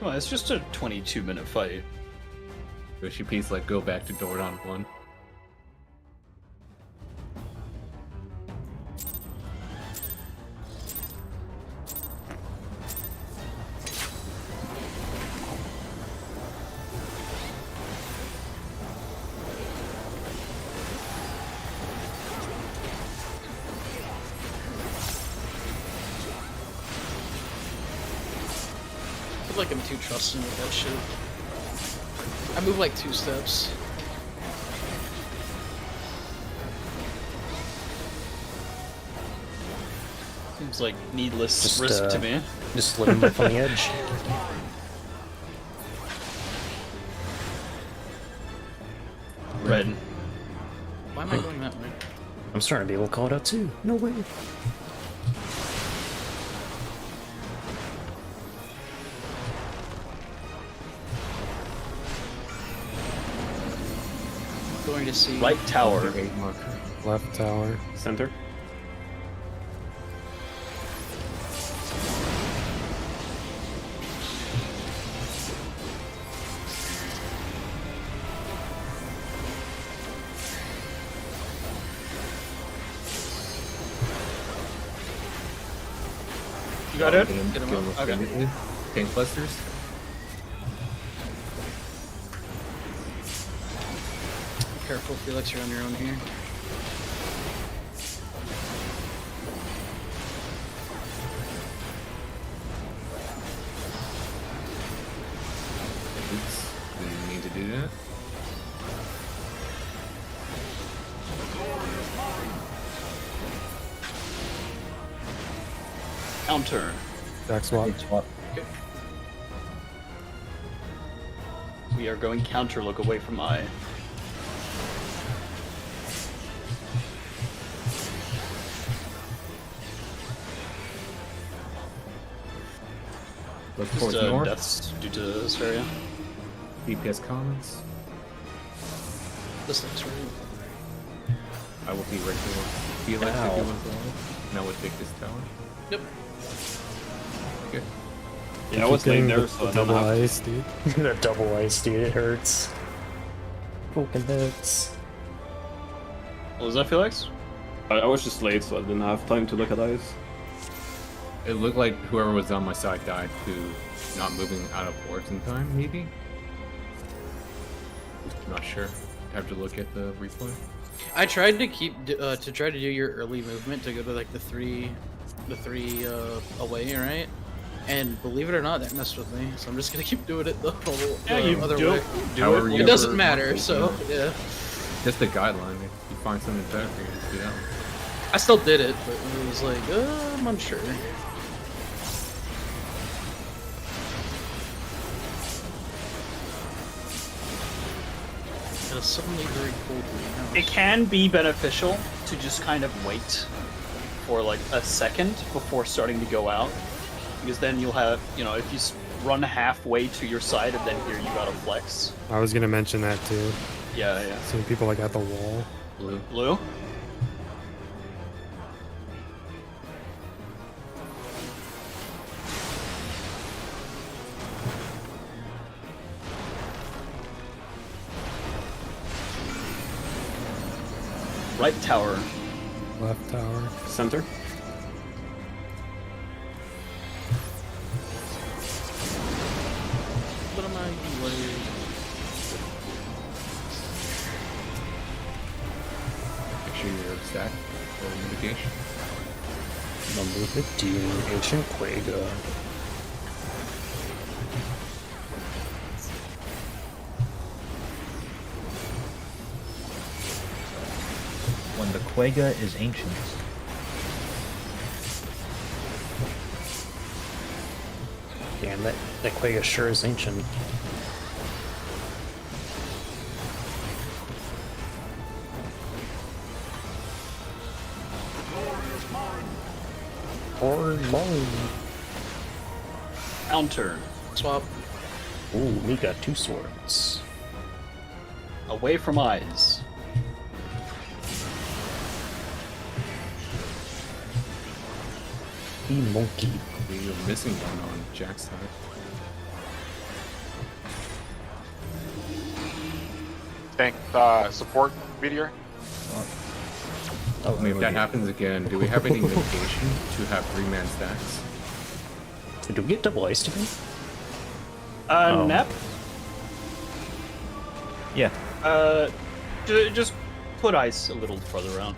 [SPEAKER 5] Oh, it's just a 22-minute fight.
[SPEAKER 10] Yoshi P's like, go back to Dordon 1.
[SPEAKER 1] I feel like I'm too trusting with that shit. I move like 2 steps.
[SPEAKER 5] Seems like needless
[SPEAKER 6] Just,
[SPEAKER 5] risk to me.
[SPEAKER 6] Just living life on the edge.
[SPEAKER 5] Red.
[SPEAKER 1] Why am I going that way?
[SPEAKER 6] I'm starting to be able to call it out too. No way.
[SPEAKER 1] Going to see.
[SPEAKER 5] Right tower.
[SPEAKER 10] 8 marker.
[SPEAKER 9] Left tower.
[SPEAKER 2] Center.
[SPEAKER 5] You got it?
[SPEAKER 1] Get him up.
[SPEAKER 5] Okay.
[SPEAKER 10] Pain clusters.
[SPEAKER 1] Careful, Felix, you're on your own here.
[SPEAKER 5] Counter.
[SPEAKER 9] Jack swap.
[SPEAKER 4] Big swap.
[SPEAKER 5] We are going counter. Look away from I.
[SPEAKER 10] Look
[SPEAKER 5] Just
[SPEAKER 10] towards north.
[SPEAKER 5] deaths due to this area.
[SPEAKER 10] DPS comments.
[SPEAKER 1] This looks right.
[SPEAKER 10] I will be right there. Feel like
[SPEAKER 6] Ow.
[SPEAKER 10] I do as well. And I will take this tower.
[SPEAKER 1] Yep.
[SPEAKER 10] Good.
[SPEAKER 2] Yeah, I was laying there,
[SPEAKER 9] the
[SPEAKER 2] so I don't
[SPEAKER 9] double
[SPEAKER 2] have.
[SPEAKER 9] ice, dude.
[SPEAKER 6] That double ice, dude, it hurts. Fucking hurts.
[SPEAKER 5] What was that, Felix?
[SPEAKER 2] I was just late, so I didn't have time to look at eyes.
[SPEAKER 10] It looked like whoever was on my side died to not moving out of wards in time, maybe? Not sure. Have to look at the replay.
[SPEAKER 1] I tried to keep to try to do your early movement to go to like the three away, right? And believe it or not, that messed with me. So I'm just gonna keep doing it the whole
[SPEAKER 5] Yeah, you
[SPEAKER 1] other
[SPEAKER 5] do
[SPEAKER 1] way.
[SPEAKER 5] it. Do
[SPEAKER 10] However
[SPEAKER 5] it.
[SPEAKER 10] you
[SPEAKER 1] It doesn't
[SPEAKER 10] ever
[SPEAKER 1] matter.
[SPEAKER 10] want to,
[SPEAKER 1] So yeah,
[SPEAKER 10] Just a guideline. If you find something better for you, just do that one.
[SPEAKER 1] I still did it, but it was like I'm unsure. It's suddenly very cold in the
[SPEAKER 5] It
[SPEAKER 1] house.
[SPEAKER 5] can be beneficial to just kind of wait for like a second before starting to go out, because then you'll have, you know, if you run halfway to your side and then here you gotta flex.
[SPEAKER 9] I was gonna mention that too.
[SPEAKER 5] Yeah, yeah.
[SPEAKER 9] Seeing people like at the wall.
[SPEAKER 10] Blue.
[SPEAKER 5] Blue? Right tower.
[SPEAKER 9] Left tower.
[SPEAKER 2] Center.
[SPEAKER 1] What am I doing?
[SPEAKER 10] Make sure you're stacked for mitigation.
[SPEAKER 6] Number 15, Ancient Quagga.
[SPEAKER 4] When the Quagga is ancient.
[SPEAKER 6] Damn, that Quagga sure is ancient. Or long.
[SPEAKER 5] Counter.
[SPEAKER 1] Swap.
[SPEAKER 6] Ooh, we got two swords.
[SPEAKER 5] Away from eyes.
[SPEAKER 6] The monkey.
[SPEAKER 10] You're missing one on Jack's side.
[SPEAKER 3] Tank support meteor.
[SPEAKER 6] Oh,
[SPEAKER 10] I mean, if that happens again, do we have any mitigation to have 3-man stacks?
[SPEAKER 6] did we get double iced again?
[SPEAKER 5] Nep?
[SPEAKER 4] Yeah.
[SPEAKER 5] Just put ice a little further around.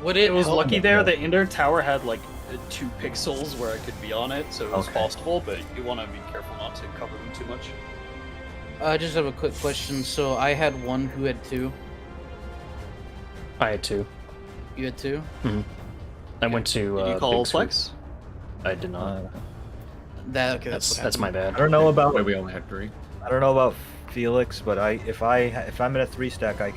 [SPEAKER 1] Would it?
[SPEAKER 5] It was
[SPEAKER 1] help-
[SPEAKER 5] lucky there. The inner tower had like 2 pixels where I could be on it, so it was
[SPEAKER 4] Okay.
[SPEAKER 5] possible. But you want to be careful not to cover them too much.
[SPEAKER 1] I just have a quick question. So I had one who had 2.
[SPEAKER 6] I had two.
[SPEAKER 1] You had 2.
[SPEAKER 6] I went to.
[SPEAKER 5] Did you call
[SPEAKER 6] Big Swoop.
[SPEAKER 5] flex?
[SPEAKER 6] I did not.
[SPEAKER 1] That okay. That's
[SPEAKER 6] That's my bad.
[SPEAKER 4] I don't know about
[SPEAKER 10] Wait, we only had 3.
[SPEAKER 4] I don't know about Felix, but if I'm in a 3 stack, I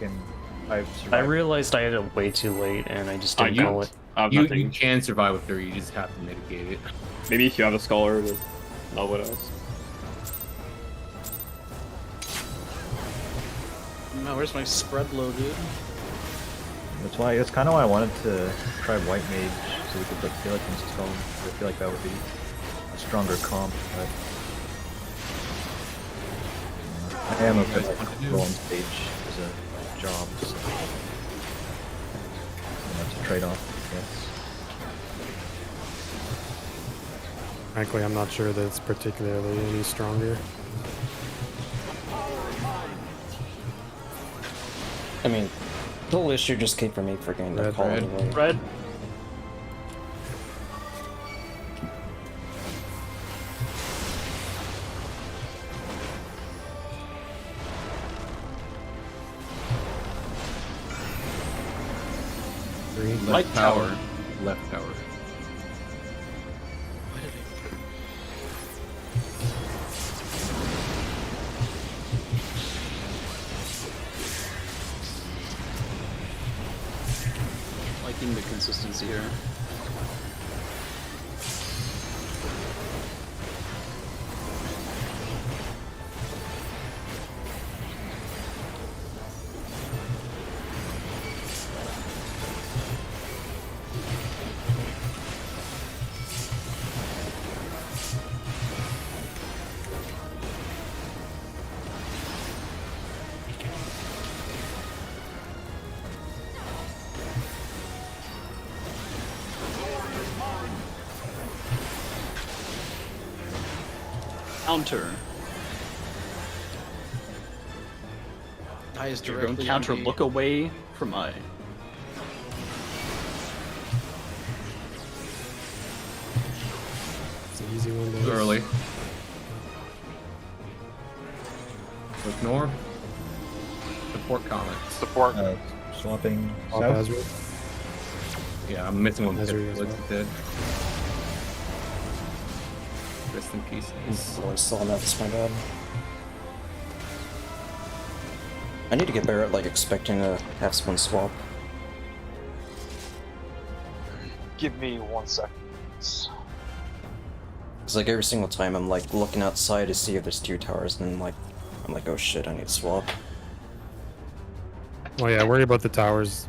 [SPEAKER 6] I
[SPEAKER 4] survive.
[SPEAKER 6] realized I had it way too late, and I just didn't
[SPEAKER 2] you-
[SPEAKER 6] call it.
[SPEAKER 2] I have
[SPEAKER 10] You
[SPEAKER 2] nothing.
[SPEAKER 10] can survive with 3, you just have to mitigate it.
[SPEAKER 2] Maybe if you have a scholar, but not what else.
[SPEAKER 1] No, where's my spread low, dude?
[SPEAKER 4] That's kind of why I wanted to try White Mage, so we could put Felix in Stone. I feel like that would be a stronger comp, but I am a
[SPEAKER 10] What do you
[SPEAKER 4] bit
[SPEAKER 10] guys want to do?
[SPEAKER 4] low on stage as a job, so that's a trade-off, yes.
[SPEAKER 9] Frankly, I'm not sure that it's particularly any stronger.
[SPEAKER 6] I mean, the whole issue just came from me forgetting to
[SPEAKER 9] Red,
[SPEAKER 6] call it
[SPEAKER 9] red.
[SPEAKER 6] away.
[SPEAKER 5] Red.
[SPEAKER 10] Left
[SPEAKER 5] Light
[SPEAKER 10] tower.
[SPEAKER 5] tower.
[SPEAKER 10] Left tower.
[SPEAKER 5] easy here. Counter.
[SPEAKER 1] Die is
[SPEAKER 5] You're going
[SPEAKER 1] directly
[SPEAKER 5] counter.
[SPEAKER 1] on me.
[SPEAKER 5] Look away from I.
[SPEAKER 9] It's an easy one.
[SPEAKER 10] Too
[SPEAKER 9] To
[SPEAKER 10] early. Ignore. Support comment.
[SPEAKER 3] Support.
[SPEAKER 4] Swapping
[SPEAKER 9] Pop
[SPEAKER 4] south.
[SPEAKER 9] Azure.
[SPEAKER 10] Yeah, I'm missing one.
[SPEAKER 9] Azure as
[SPEAKER 10] What's
[SPEAKER 9] well.
[SPEAKER 10] dead? Rest in peace.
[SPEAKER 6] Oh, I still on that, that's my bad. I need to get better at like expecting a half-spin swap.
[SPEAKER 3] Give me 1 second.
[SPEAKER 6] Cause like every single time I'm like looking outside to see if there's 2 towers, and then like I'm like, oh shit, I need to swap.
[SPEAKER 9] Well, yeah, worry about the towers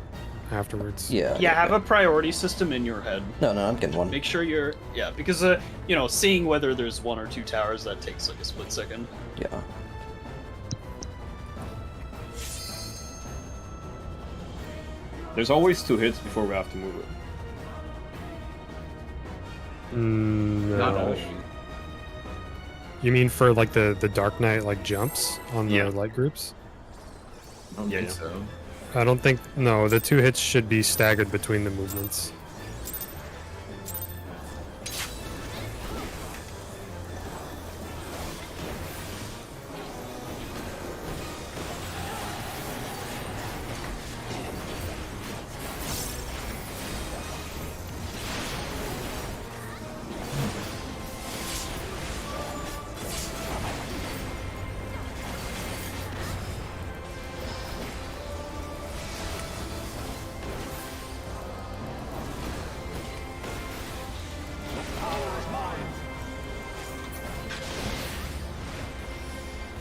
[SPEAKER 9] afterwards.
[SPEAKER 6] Yeah.
[SPEAKER 5] Yeah, have a priority system in your head.
[SPEAKER 6] No, I'm getting one.
[SPEAKER 5] Make sure you're because you know, seeing whether there's 1 or 2 towers, that takes like a split second.
[SPEAKER 6] Yeah.
[SPEAKER 2] There's always 2 hits before we have to move it.
[SPEAKER 10] Not
[SPEAKER 9] No.
[SPEAKER 10] always.
[SPEAKER 9] You mean for like the Dark Knight like jumps on the
[SPEAKER 2] Yeah.
[SPEAKER 9] light groups?
[SPEAKER 10] I don't
[SPEAKER 2] Yeah,
[SPEAKER 10] think
[SPEAKER 2] yeah.
[SPEAKER 10] so.
[SPEAKER 9] I don't think. No, the 2 hits should be staggered between the movements.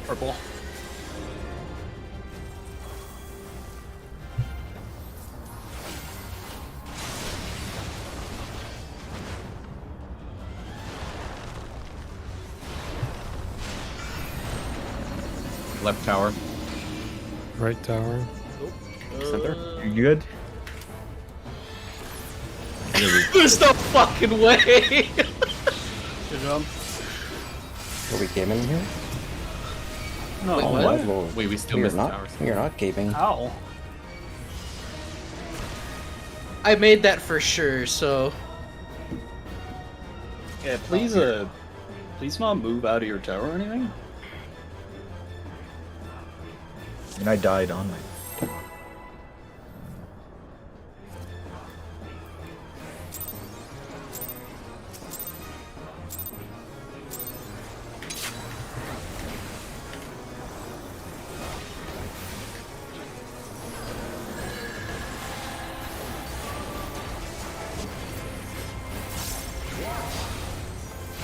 [SPEAKER 5] Purple.
[SPEAKER 10] Left tower.
[SPEAKER 9] Right tower.
[SPEAKER 4] Center. You good?
[SPEAKER 5] There's no fucking way. Good job.
[SPEAKER 6] Are we gaming here?
[SPEAKER 5] No,
[SPEAKER 6] Oh
[SPEAKER 5] what?
[SPEAKER 6] my lord.
[SPEAKER 10] Wait, we still
[SPEAKER 6] You're
[SPEAKER 10] missed the
[SPEAKER 6] not.
[SPEAKER 10] towers.
[SPEAKER 6] You're not gaming.
[SPEAKER 5] How?
[SPEAKER 1] I made that for sure, so
[SPEAKER 5] Yeah, please not move out of your tower or anything.
[SPEAKER 4] And I died on my.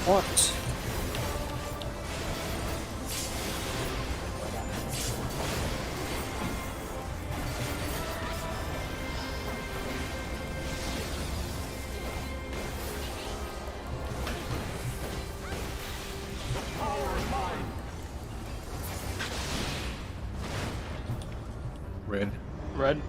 [SPEAKER 6] What?
[SPEAKER 10] Red.
[SPEAKER 5] Red.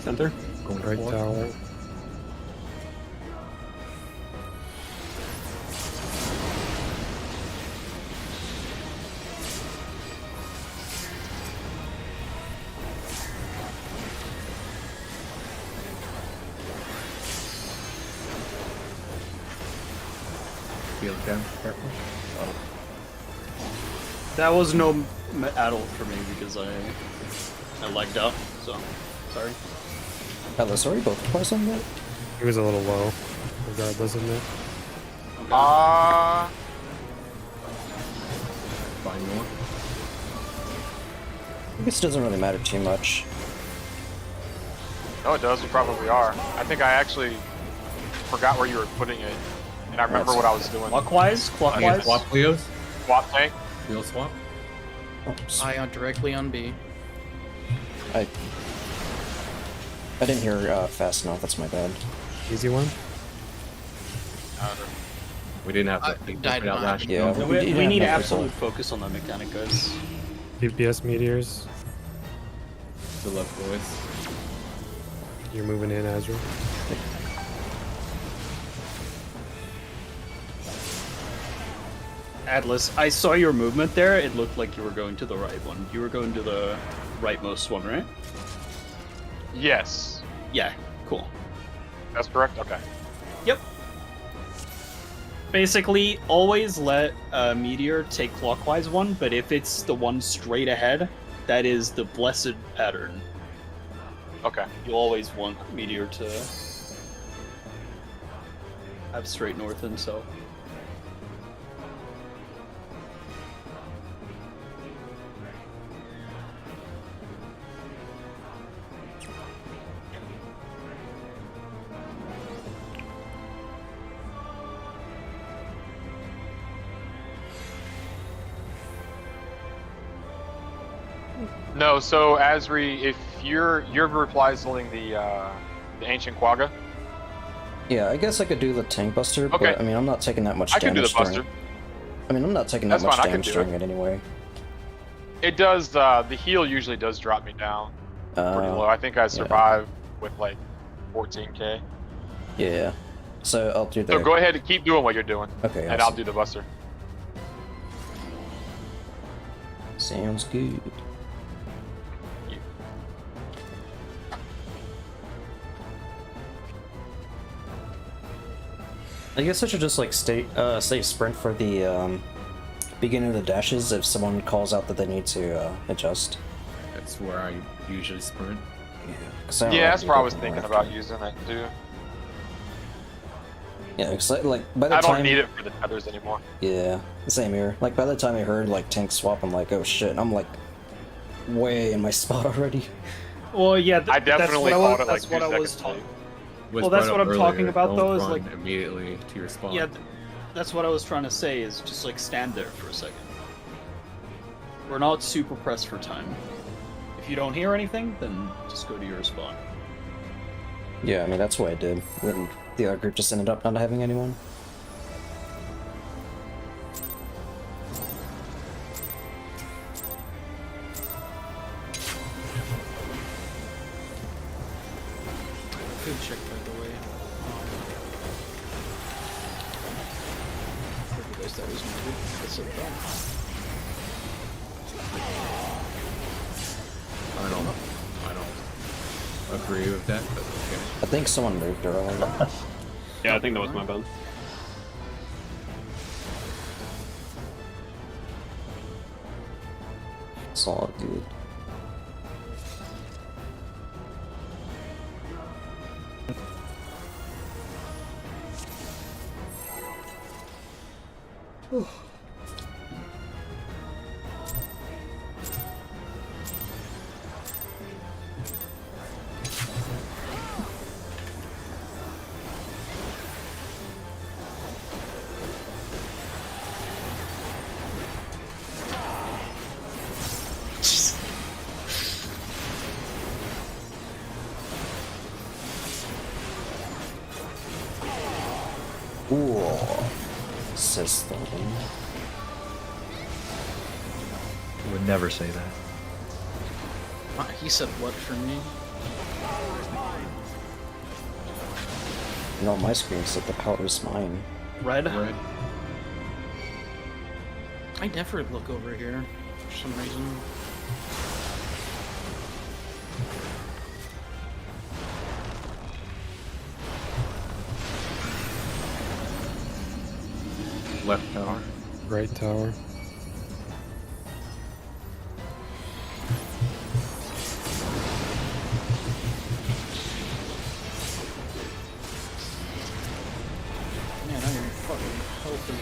[SPEAKER 2] Center.
[SPEAKER 10] Going
[SPEAKER 9] Right
[SPEAKER 10] forward.
[SPEAKER 9] tower.
[SPEAKER 10] Feel it down. Careful.
[SPEAKER 5] That was no adult for me because I legged out. So sorry.
[SPEAKER 6] Hello, sorry, both of us on that?
[SPEAKER 9] He was a little low, regardless of it.
[SPEAKER 10] Find more.
[SPEAKER 6] I guess it doesn't really matter too much.
[SPEAKER 3] No, it does. You probably are. I think I actually forgot where you were putting it, and I remember what I was doing.
[SPEAKER 5] Clockwise? Clockwise?
[SPEAKER 10] Swap Cleos?
[SPEAKER 3] Swap tank.
[SPEAKER 10] Cleo swap?
[SPEAKER 6] Oops.
[SPEAKER 1] Ion directly on B.
[SPEAKER 6] I didn't hear fast enough. That's my bad.
[SPEAKER 9] Easy one.
[SPEAKER 10] We didn't have
[SPEAKER 1] I
[SPEAKER 10] to think
[SPEAKER 1] died
[SPEAKER 10] that out
[SPEAKER 1] not.
[SPEAKER 10] last
[SPEAKER 6] Yeah,
[SPEAKER 10] year.
[SPEAKER 5] We
[SPEAKER 6] didn't
[SPEAKER 5] need
[SPEAKER 6] have
[SPEAKER 5] absolute
[SPEAKER 6] result.
[SPEAKER 5] focus on that mechanic, guys.
[SPEAKER 9] DPS meteors.
[SPEAKER 10] The left voice.
[SPEAKER 9] You're moving in, Azra.
[SPEAKER 5] Atlas, I saw your movement there. It looked like you were going to the right one. You were going to the rightmost one, right?
[SPEAKER 3] Yes.
[SPEAKER 5] Yeah, cool.
[SPEAKER 3] That's correct. Okay.
[SPEAKER 5] Yep. Basically, always let Meteor take clockwise one, but if it's the one straight ahead, that is the blessed pattern.
[SPEAKER 3] Okay.
[SPEAKER 5] You always want Meteor to have straight north and south.
[SPEAKER 3] No, so Asri, if you're reprising the ancient Quagga,
[SPEAKER 6] Yeah, I guess I could do the tank buster,
[SPEAKER 3] Okay.
[SPEAKER 6] but I mean, I'm not taking that much
[SPEAKER 3] I can do the
[SPEAKER 6] damage during
[SPEAKER 3] buster.
[SPEAKER 6] it. I mean, I'm not taking that
[SPEAKER 3] That's
[SPEAKER 6] much
[SPEAKER 3] fine, I can
[SPEAKER 6] damage
[SPEAKER 3] do
[SPEAKER 6] during
[SPEAKER 3] it.
[SPEAKER 6] it anyway.
[SPEAKER 3] It does. The heal usually does drop me down pretty low. I think I survived with like 14k.
[SPEAKER 6] Yeah. So I'll do the.
[SPEAKER 3] So go ahead and keep doing what you're doing,
[SPEAKER 6] Okay.
[SPEAKER 3] and I'll do the buster.
[SPEAKER 6] Sounds good. I guess I should just like save sprint for the beginning of the dashes if someone calls out that they need to adjust.
[SPEAKER 10] That's where I usually sprint.
[SPEAKER 6] Yeah,
[SPEAKER 3] Yeah, that's what I was thinking about using that too.
[SPEAKER 6] Yeah, because like by the
[SPEAKER 3] I
[SPEAKER 6] time
[SPEAKER 3] don't need it for the tethers anymore.
[SPEAKER 6] Yeah, same here. Like by the time I heard like tank swap, I'm like, oh shit, I'm like way in my spot already.
[SPEAKER 5] Well, yeah,
[SPEAKER 3] I definitely called it like
[SPEAKER 5] that's
[SPEAKER 3] 2
[SPEAKER 5] what I was
[SPEAKER 3] seconds
[SPEAKER 5] talking.
[SPEAKER 3] late.
[SPEAKER 10] Was
[SPEAKER 5] Well, that's
[SPEAKER 10] brought
[SPEAKER 5] what
[SPEAKER 10] up
[SPEAKER 5] I'm talking
[SPEAKER 10] earlier,
[SPEAKER 5] about,
[SPEAKER 10] don't
[SPEAKER 5] though, is,
[SPEAKER 10] run
[SPEAKER 5] like-
[SPEAKER 10] immediately to your spawn.
[SPEAKER 5] Yeah, that's what I was trying to say. Is just like stand there for a second. We're not super pressed for time. If you don't hear anything, then just go to your spawn.
[SPEAKER 6] Yeah, I mean that's what I did. Then the other group just ended up not having anyone.
[SPEAKER 1] Good check, by the way. I realized that was muted. That's so dumb.
[SPEAKER 10] I don't agree with that, but okay.
[SPEAKER 6] I think someone moved earlier.
[SPEAKER 2] Yeah, I think that was my bad.
[SPEAKER 6] It's all good. Ooh, system.
[SPEAKER 4] Would never say that.
[SPEAKER 1] He said what for me?
[SPEAKER 6] No, my screen said the power's mine.
[SPEAKER 5] Red.
[SPEAKER 10] Red.
[SPEAKER 1] I never look over here for some reason.
[SPEAKER 10] Left tower.
[SPEAKER 9] Right tower.
[SPEAKER 1] fucking healthy.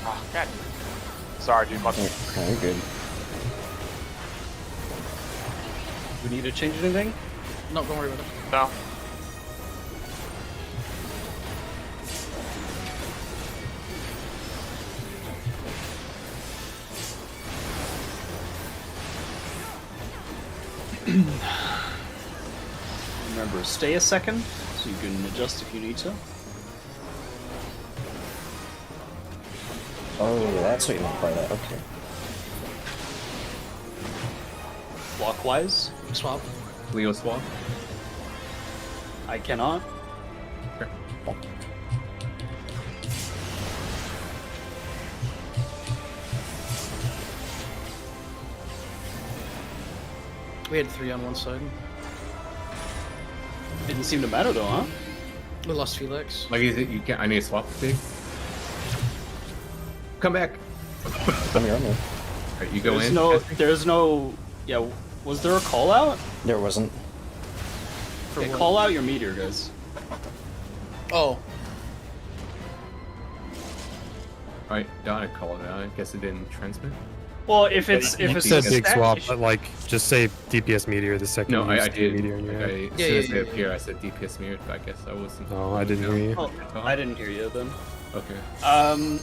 [SPEAKER 3] Oh, God. Sorry, dude. Fuck.
[SPEAKER 6] Okay, good.
[SPEAKER 5] Do we need to change anything?
[SPEAKER 1] No, don't worry about it.
[SPEAKER 3] No.
[SPEAKER 5] Remember, stay a second, so you can adjust if you need to.
[SPEAKER 6] Oh, that's what you meant by that. Okay.
[SPEAKER 5] Clockwise.
[SPEAKER 1] Swap.
[SPEAKER 10] Leo swap.
[SPEAKER 5] I cannot.
[SPEAKER 1] We had 3 on one side.
[SPEAKER 5] Didn't seem to matter though, huh?
[SPEAKER 1] We lost Felix.
[SPEAKER 10] Like, is it, you can't. I need to swap the pig. Come back.
[SPEAKER 6] Come here,
[SPEAKER 10] Alright, you go
[SPEAKER 5] There's
[SPEAKER 10] in.
[SPEAKER 5] no.
[SPEAKER 10] Catherine?
[SPEAKER 5] There's no. Yeah. Was there a call out?
[SPEAKER 6] There wasn't.
[SPEAKER 5] Okay,
[SPEAKER 1] what?
[SPEAKER 5] call out your meteor, guys.
[SPEAKER 1] Oh,
[SPEAKER 10] Alright, Donna called it out. I guess it didn't transmit.
[SPEAKER 5] Well, if it's
[SPEAKER 10] You
[SPEAKER 5] if it's
[SPEAKER 9] said
[SPEAKER 5] a
[SPEAKER 9] big
[SPEAKER 5] stack
[SPEAKER 9] swap,
[SPEAKER 5] issue-
[SPEAKER 9] but like just say DPS meteor the second.
[SPEAKER 10] No,
[SPEAKER 9] you
[SPEAKER 10] I
[SPEAKER 9] use
[SPEAKER 10] did.
[SPEAKER 9] meteor.
[SPEAKER 10] Like,
[SPEAKER 9] Yeah.
[SPEAKER 10] as
[SPEAKER 1] Yeah,
[SPEAKER 10] soon as
[SPEAKER 1] yeah,
[SPEAKER 10] they
[SPEAKER 1] yeah,
[SPEAKER 10] appear, I said DPS mirrored, but I guess I wasn't.
[SPEAKER 9] Oh, I didn't hear you.
[SPEAKER 5] Oh, I didn't hear you then.
[SPEAKER 10] Okay.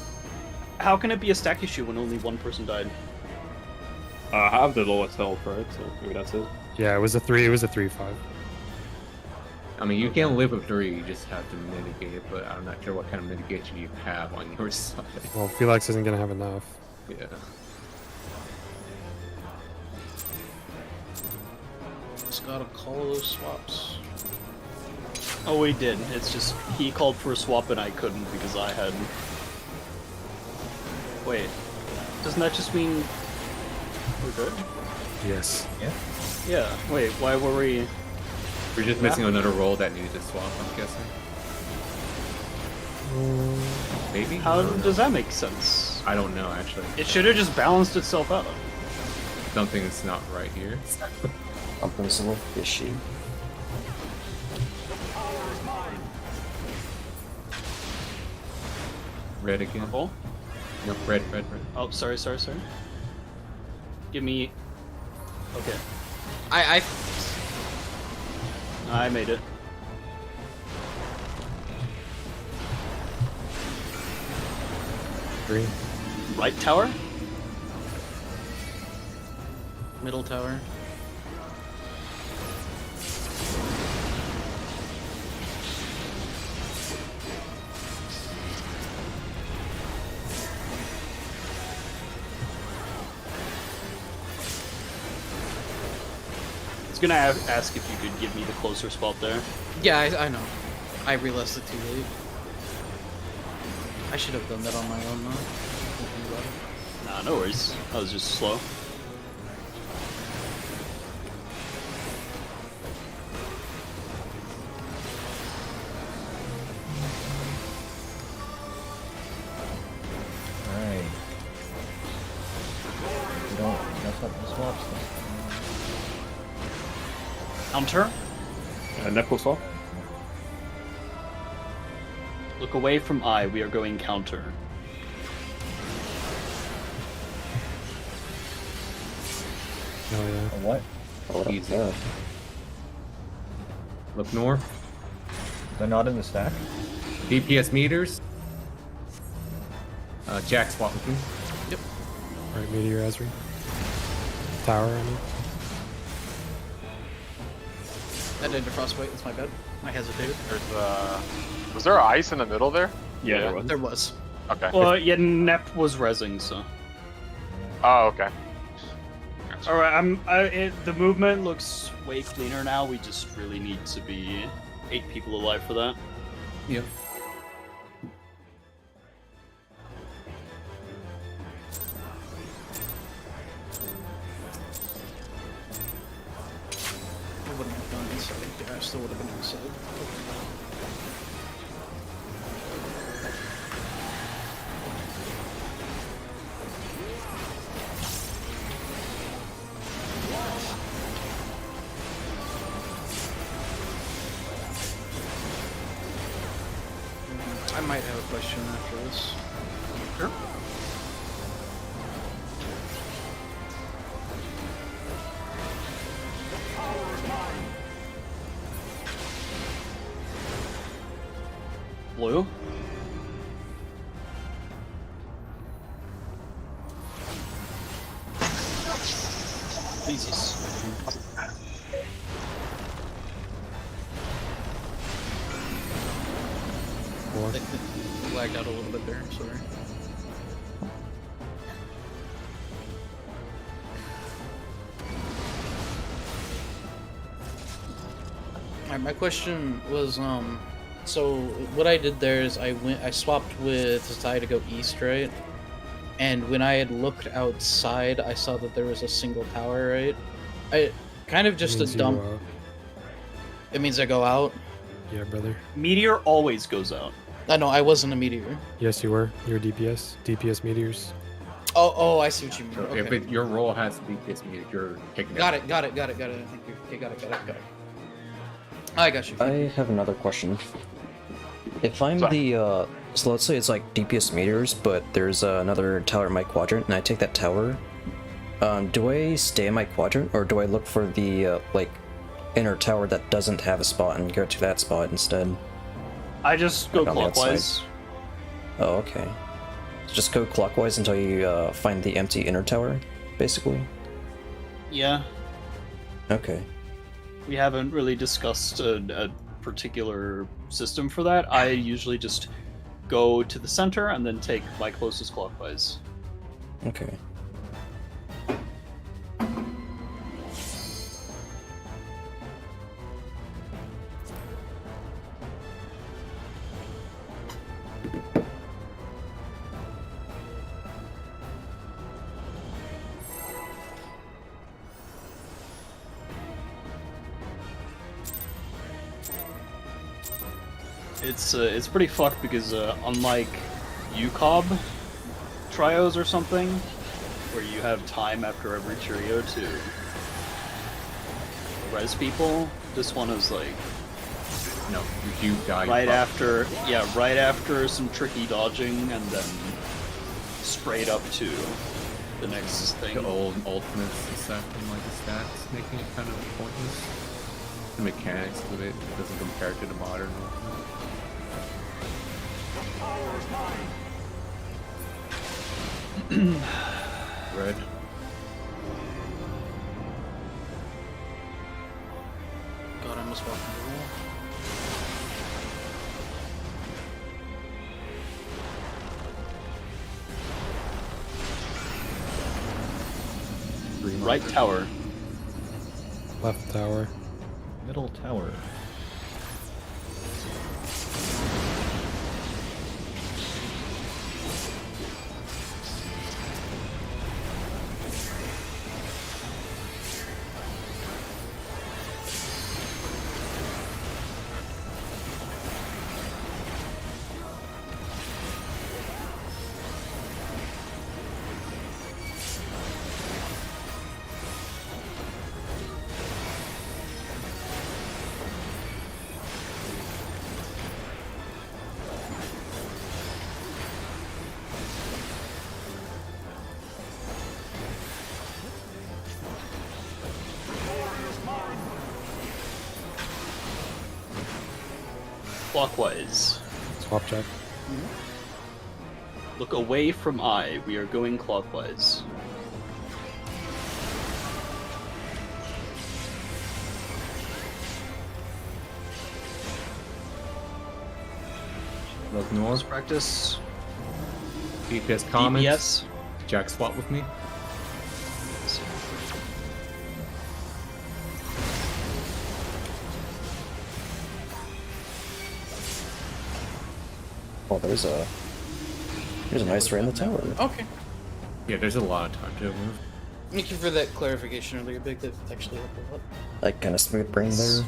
[SPEAKER 5] How can it be a stack issue when only one person died?
[SPEAKER 2] I have the lowest health, right? So maybe that's it.
[SPEAKER 9] Yeah, it was a 3. It was a 3-5.
[SPEAKER 10] I mean, you can live with 3, you just have to mitigate it, but I'm not sure what kind of mitigation you have on your side.
[SPEAKER 9] Well, Felix isn't gonna have enough.
[SPEAKER 10] Yeah.
[SPEAKER 1] just gotta call those swaps.
[SPEAKER 5] Oh, we did. It's just he called for a swap and I couldn't because I had. Wait, doesn't that just mean we're good?
[SPEAKER 9] Yes.
[SPEAKER 5] Yeah. Wait, why were we?
[SPEAKER 10] We're just missing another roll that needed to swap, I'm guessing. Maybe?
[SPEAKER 5] How does that make sense?
[SPEAKER 10] I don't know, actually.
[SPEAKER 5] It should have just balanced itself out.
[SPEAKER 10] Something's not right here.
[SPEAKER 6] Something's a little fishy.
[SPEAKER 10] Red again.
[SPEAKER 5] Oh,
[SPEAKER 10] Nope, red.
[SPEAKER 5] oh, sorry. Give me. Okay,
[SPEAKER 1] I
[SPEAKER 5] I made it.
[SPEAKER 9] Green.
[SPEAKER 5] Right tower.
[SPEAKER 1] middle tower.
[SPEAKER 5] I was gonna ask if you could give me the closer spot there.
[SPEAKER 1] Yeah, I know. I realized it too late. I should have done that on my own, though. Thinking about it.
[SPEAKER 5] Nah, no worries. I was just slow.
[SPEAKER 4] Alright. We don't mess up the swaps then.
[SPEAKER 5] Counter.
[SPEAKER 2] Nepo swap?
[SPEAKER 5] Look away from I. We are going counter.
[SPEAKER 9] Oh yeah.
[SPEAKER 4] A what?
[SPEAKER 6] Oh,
[SPEAKER 10] Easy.
[SPEAKER 6] yeah.
[SPEAKER 10] Look north.
[SPEAKER 4] They're not in the stack?
[SPEAKER 10] DPS meters. Jack swap with me.
[SPEAKER 9] Alright, meteor Ezri. Tower, I mean.
[SPEAKER 1] That did a frostbite. That's my bad. I hesitated.
[SPEAKER 3] There's was there ice in the middle there?
[SPEAKER 2] Yeah, there was.
[SPEAKER 1] There was.
[SPEAKER 3] Okay.
[SPEAKER 5] Well, yeah, Nep was rezzing, so.
[SPEAKER 3] Oh, okay.
[SPEAKER 5] All right, the movement looks way cleaner now. We just really need to be 8 people alive for that.
[SPEAKER 10] Yep.
[SPEAKER 1] I wouldn't have gone inside. Yeah, I still would have been inside. might have a question after this.
[SPEAKER 5] Sure. Blue? Jesus.
[SPEAKER 1] I think it lagged out a little bit there, sorry. Alright, my question was, so what I did there is I swapped with Zatai to go east, right? And when I had looked outside, I saw that there was a single tower, right? I kind of just a
[SPEAKER 9] Means you,
[SPEAKER 1] dump. It means I go out.
[SPEAKER 9] Yeah, brother.
[SPEAKER 5] Meteor always goes out.
[SPEAKER 1] I know I wasn't a meteor.
[SPEAKER 9] Yes, you were. You're DPS. DPS meteors.
[SPEAKER 1] Oh, I see what you mean.
[SPEAKER 7] So
[SPEAKER 1] Okay.
[SPEAKER 7] if your role has to be this meter, you're taking
[SPEAKER 1] Got it. Thank you. Okay, got it. I got you.
[SPEAKER 6] I have another question. If I'm
[SPEAKER 3] Sorry.
[SPEAKER 6] the, so let's say it's like DPS meters, but there's another tower in my quadrant, and I take that tower, do I stay in my quadrant, or do I look for the, like, inner tower that doesn't have a spot and go to that spot instead?
[SPEAKER 5] I just go
[SPEAKER 6] Like on the outside.
[SPEAKER 5] clockwise.
[SPEAKER 6] Oh, okay. So just go clockwise until you find the empty inner tower, basically?
[SPEAKER 5] Yeah.
[SPEAKER 6] Okay.
[SPEAKER 5] We haven't really discussed a particular system for that. I usually just go to the center and then take my closest clockwise.
[SPEAKER 6] Okay.
[SPEAKER 5] It's pretty fucked because unlike UCOB trios or something, where you have time after every trio to res people, this one is like
[SPEAKER 7] No, you die.
[SPEAKER 5] right after some tricky dodging and then straight up to the next thing.
[SPEAKER 7] The old ultimates set in like the stats, making it kind of pointless. The mechanics of it doesn't compare to the modern ultimate. Red.
[SPEAKER 1] God, I almost walked into the wall.
[SPEAKER 7] Green
[SPEAKER 5] Right tower.
[SPEAKER 9] Left tower.
[SPEAKER 4] Middle tower.
[SPEAKER 5] Clockwise.
[SPEAKER 9] Swap check.
[SPEAKER 5] Look away from I. We are going clockwise.
[SPEAKER 7] Look north.
[SPEAKER 5] Practice.
[SPEAKER 7] DPS comments.
[SPEAKER 5] DPS.
[SPEAKER 7] Jack swap with me.
[SPEAKER 6] Oh, there's a nice ray in the tower.
[SPEAKER 1] Okay.
[SPEAKER 7] Yeah, there's a lot of time to move.
[SPEAKER 1] Thank you for that clarification earlier, Big. That actually helped a lot.
[SPEAKER 6] Like, kind of smooth brain there.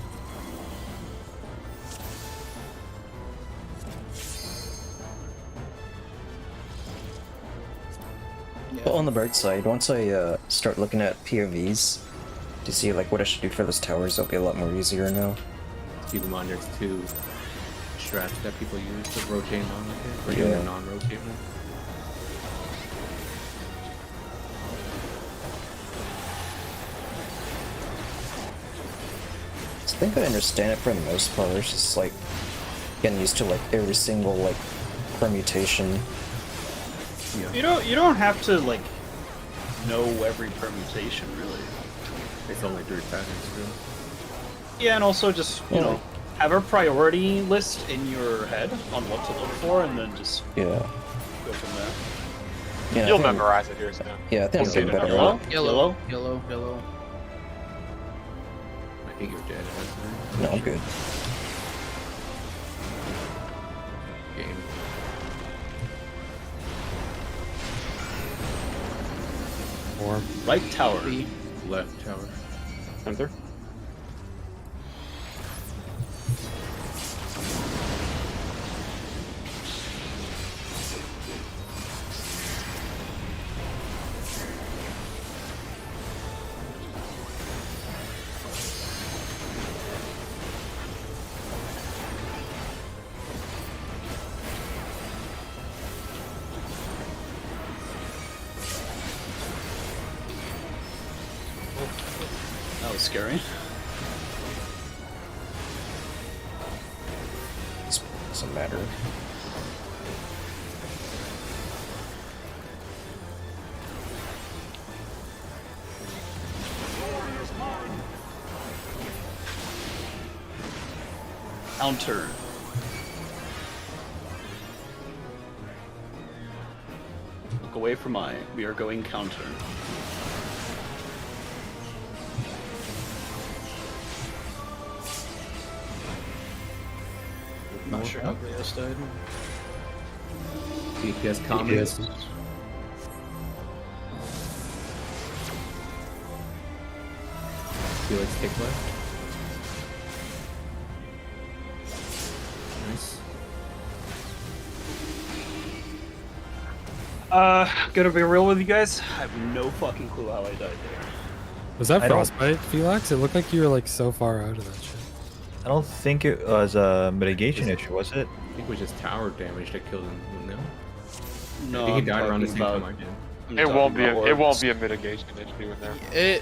[SPEAKER 1] Yeah.
[SPEAKER 6] But on the bright side, once I start looking at POVs to see like what I should do for those towers, it'll be a lot more easier now.
[SPEAKER 7] Keep in mind there's two
[SPEAKER 10] strats that people use to rotate non-rotate, or
[SPEAKER 6] Yeah.
[SPEAKER 10] non-rotate one.
[SPEAKER 6] I think I understand it for the most part. It's just like getting used to like every single like permutation.
[SPEAKER 5] You don't have to like know every permutation really.
[SPEAKER 10] It's only 3 patterns, really.
[SPEAKER 5] Yeah, and also just you know have a priority list in your head on what to look for, and then just
[SPEAKER 6] Yeah.
[SPEAKER 5] go from there.
[SPEAKER 6] Yeah. I
[SPEAKER 3] You'll
[SPEAKER 6] think-
[SPEAKER 3] memorize it here soon.
[SPEAKER 6] Yeah, I think I'm
[SPEAKER 3] We'll
[SPEAKER 6] getting
[SPEAKER 3] get it
[SPEAKER 6] better
[SPEAKER 3] up.
[SPEAKER 6] at it.
[SPEAKER 1] Yellow, yellow, yellow.
[SPEAKER 10] I think you're dead.
[SPEAKER 6] No, I'm good.
[SPEAKER 10] Game.
[SPEAKER 9] Or
[SPEAKER 5] Right tower.
[SPEAKER 1] B.
[SPEAKER 10] Left tower.
[SPEAKER 2] Enter.
[SPEAKER 5] That was scary.
[SPEAKER 6] Doesn't matter.
[SPEAKER 5] Counter. Look away from I. We are going counter.
[SPEAKER 1] Not sure how Grios died.
[SPEAKER 10] DPS comments. Felix take left. Nice.
[SPEAKER 5] Gonna be real with you guys. I have no fucking clue how I died there.
[SPEAKER 9] was that
[SPEAKER 4] I don't-
[SPEAKER 9] frostbite, Felix? It looked like you were like so far out of that shit.
[SPEAKER 4] I don't think it was a mitigation issue, was it?
[SPEAKER 10] I think it was just tower damage that killed him. No.
[SPEAKER 5] No,
[SPEAKER 10] I think he
[SPEAKER 5] I'm
[SPEAKER 10] died around the
[SPEAKER 5] talking
[SPEAKER 10] same
[SPEAKER 5] about-
[SPEAKER 10] time I did.
[SPEAKER 5] I'm
[SPEAKER 3] It
[SPEAKER 5] talking
[SPEAKER 3] won't be.
[SPEAKER 5] about
[SPEAKER 3] It won't
[SPEAKER 5] orbs.
[SPEAKER 3] be a mitigation issue in there.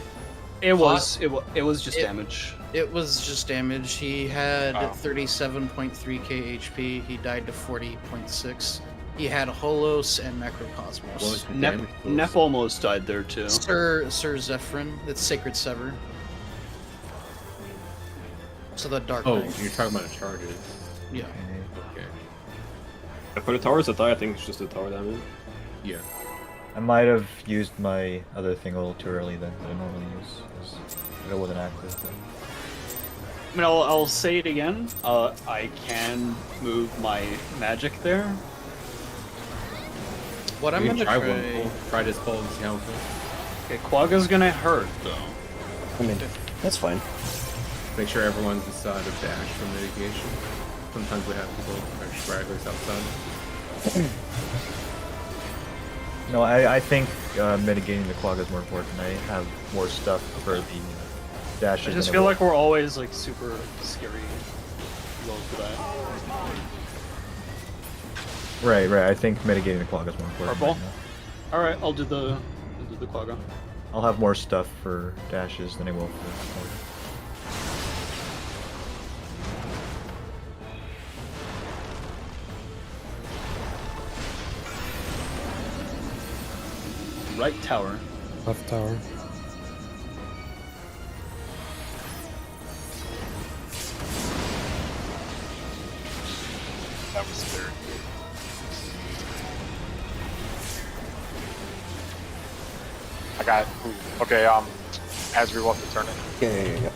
[SPEAKER 5] It was just
[SPEAKER 1] It-
[SPEAKER 5] damage.
[SPEAKER 1] It was just damage. He had
[SPEAKER 3] Oh.
[SPEAKER 1] 37.3k HP. He died to 40.6. He had Holos and
[SPEAKER 10] What was
[SPEAKER 1] Necrocosmos.
[SPEAKER 10] the
[SPEAKER 5] Nep,
[SPEAKER 10] damage?
[SPEAKER 5] Nep almost died there too.
[SPEAKER 1] Sir Zephyrin, that's Sacred Sever. So the Dark
[SPEAKER 10] Oh,
[SPEAKER 1] Knight.
[SPEAKER 10] you're talking about the charges.
[SPEAKER 1] Yeah.
[SPEAKER 10] Okay.
[SPEAKER 2] For the towers that die, I think it's just the tower damage.
[SPEAKER 10] Yeah.
[SPEAKER 4] I might have used my other thing a little too early then that I normally use. 'Cause it wasn't active.
[SPEAKER 5] I mean, I'll say it again. I can move my magic there.
[SPEAKER 1] What I'm
[SPEAKER 10] You can
[SPEAKER 1] gonna try.
[SPEAKER 10] one pull. Try this pull and see how it goes.
[SPEAKER 5] Okay, Quagga's gonna hurt though.
[SPEAKER 6] I mean, that's fine.
[SPEAKER 10] Make sure everyone's inside of dash for mitigation. Sometimes we have people or stragglers outside.
[SPEAKER 4] No, I think mitigating the Quagga is more important. I have more stuff for the dashes.
[SPEAKER 5] I just
[SPEAKER 4] than
[SPEAKER 5] feel
[SPEAKER 4] it
[SPEAKER 5] like we're always like super scary low for that.
[SPEAKER 4] Right, right. I think mitigating the Quagga is more important.
[SPEAKER 5] Purple?
[SPEAKER 4] right now.
[SPEAKER 5] All right, I'll do the Quagga.
[SPEAKER 4] I'll have more stuff for dashes than I will for Quagga.
[SPEAKER 5] Right tower.
[SPEAKER 9] Left tower.
[SPEAKER 3] That was scary. I got. Ooh, okay. As we want to turn it.
[SPEAKER 6] Yeah.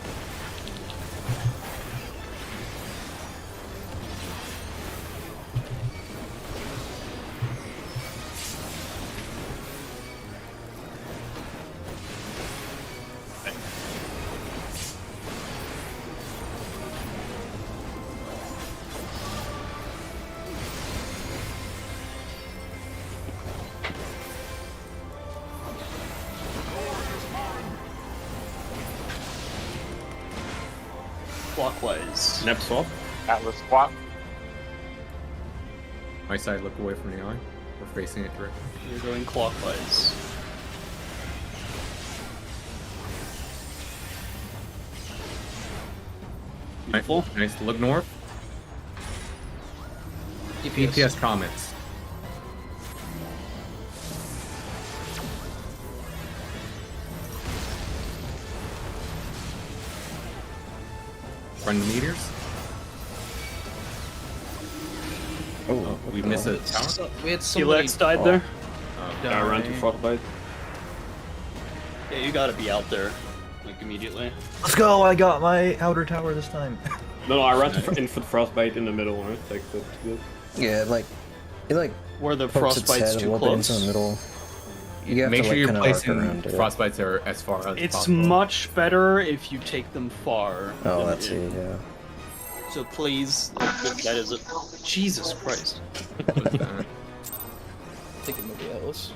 [SPEAKER 5] Clockwise.
[SPEAKER 2] Nep swap.
[SPEAKER 3] Atlas swap.
[SPEAKER 10] My side, look away from the eye. We're facing it directly.
[SPEAKER 5] You're going clockwise. Beautiful.
[SPEAKER 10] Nice. Look north. DPS comments. Run the meters. Oh, we missed a tower.
[SPEAKER 1] So, we had somebody
[SPEAKER 5] Felix died there.
[SPEAKER 2] Yeah, I ran to Frostbite.
[SPEAKER 5] Yeah, you gotta be out there, like immediately.
[SPEAKER 4] Let's go! I got my outer tower this time.
[SPEAKER 2] No, I ran in for the Frostbite in the middle, right? Like, that's good.
[SPEAKER 6] Yeah, like it like
[SPEAKER 5] Where the
[SPEAKER 6] pokes its
[SPEAKER 5] frostbite's
[SPEAKER 6] head a
[SPEAKER 5] too
[SPEAKER 6] little bit into the
[SPEAKER 5] close.
[SPEAKER 6] middle. You have
[SPEAKER 10] Make
[SPEAKER 6] to,
[SPEAKER 10] sure
[SPEAKER 6] like,
[SPEAKER 10] you're
[SPEAKER 6] kinda arc
[SPEAKER 10] placing
[SPEAKER 6] around it.
[SPEAKER 10] frostbites are as far as
[SPEAKER 5] It's
[SPEAKER 10] possible.
[SPEAKER 5] much better if you take them far.
[SPEAKER 6] Oh,
[SPEAKER 5] than
[SPEAKER 6] that's
[SPEAKER 5] it.
[SPEAKER 6] it. Yeah.
[SPEAKER 5] So please, that is it. Jesus Christ.
[SPEAKER 1] Think of nobody else.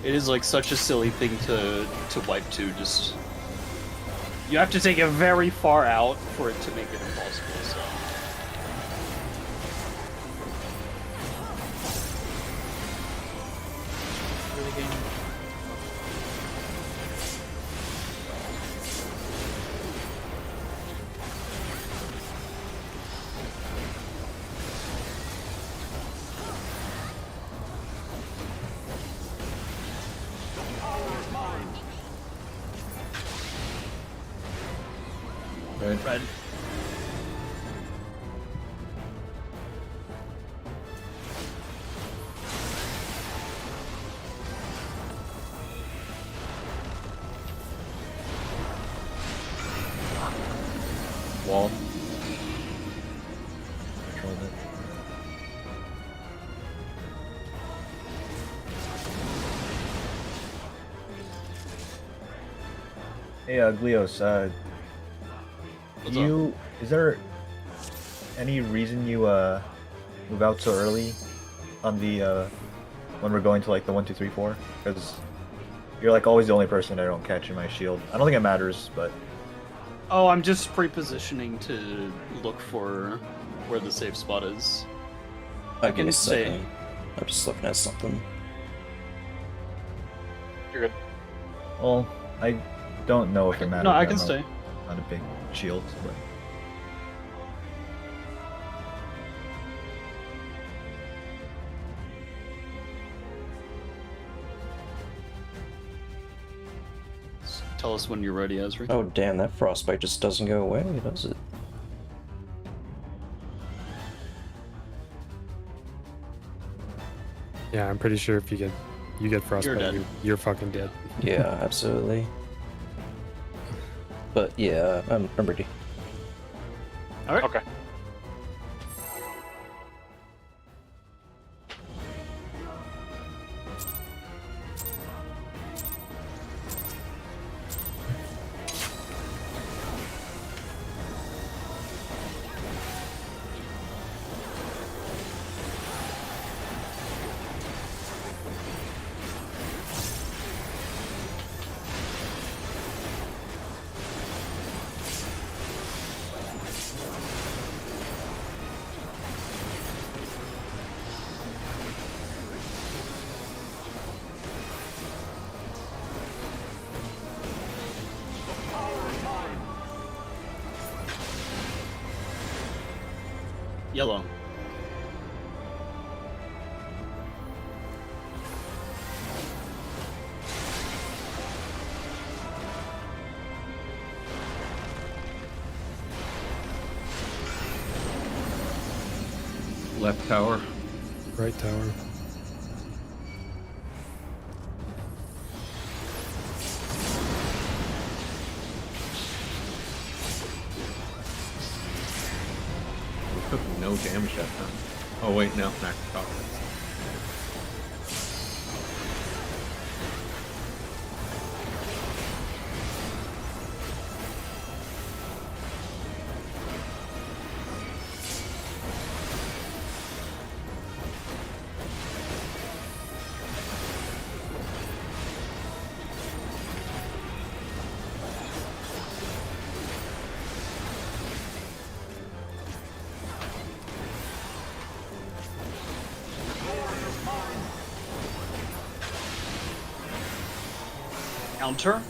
[SPEAKER 5] It is like such a silly thing to wipe to. Just you have to take it very far out for it to make it impossible. So. Red.
[SPEAKER 10] Wall.
[SPEAKER 4] Controlled it. Hey, Glios, is there any reason you move out so early on the when we're going to like the 1, 2, 3, 4? Because you're like always the only person I don't catch in my shield. I don't think it matters, but
[SPEAKER 5] Oh, I'm just pre-positioning to look for where the safe spot is.
[SPEAKER 6] I can
[SPEAKER 5] say-
[SPEAKER 6] say. I'm just looking at something.
[SPEAKER 3] You're good.
[SPEAKER 4] well, I don't know if it matters.
[SPEAKER 5] No, I
[SPEAKER 4] I'm
[SPEAKER 5] can
[SPEAKER 4] not-
[SPEAKER 5] stay.
[SPEAKER 4] Not a big shield, but
[SPEAKER 5] Tell us when you're ready, Ezra.
[SPEAKER 6] Oh damn, that frostbite just doesn't go away, does it?
[SPEAKER 9] Yeah, I'm pretty sure if you get frostbite,
[SPEAKER 5] dead.
[SPEAKER 9] you're fucking dead.
[SPEAKER 6] Yeah, absolutely. But yeah, I'm ready.
[SPEAKER 3] Okay.
[SPEAKER 5] Yellow.
[SPEAKER 10] Left tower.
[SPEAKER 9] Right tower.
[SPEAKER 10] We took no damage that time. Oh wait, no, max power.
[SPEAKER 5] Counter.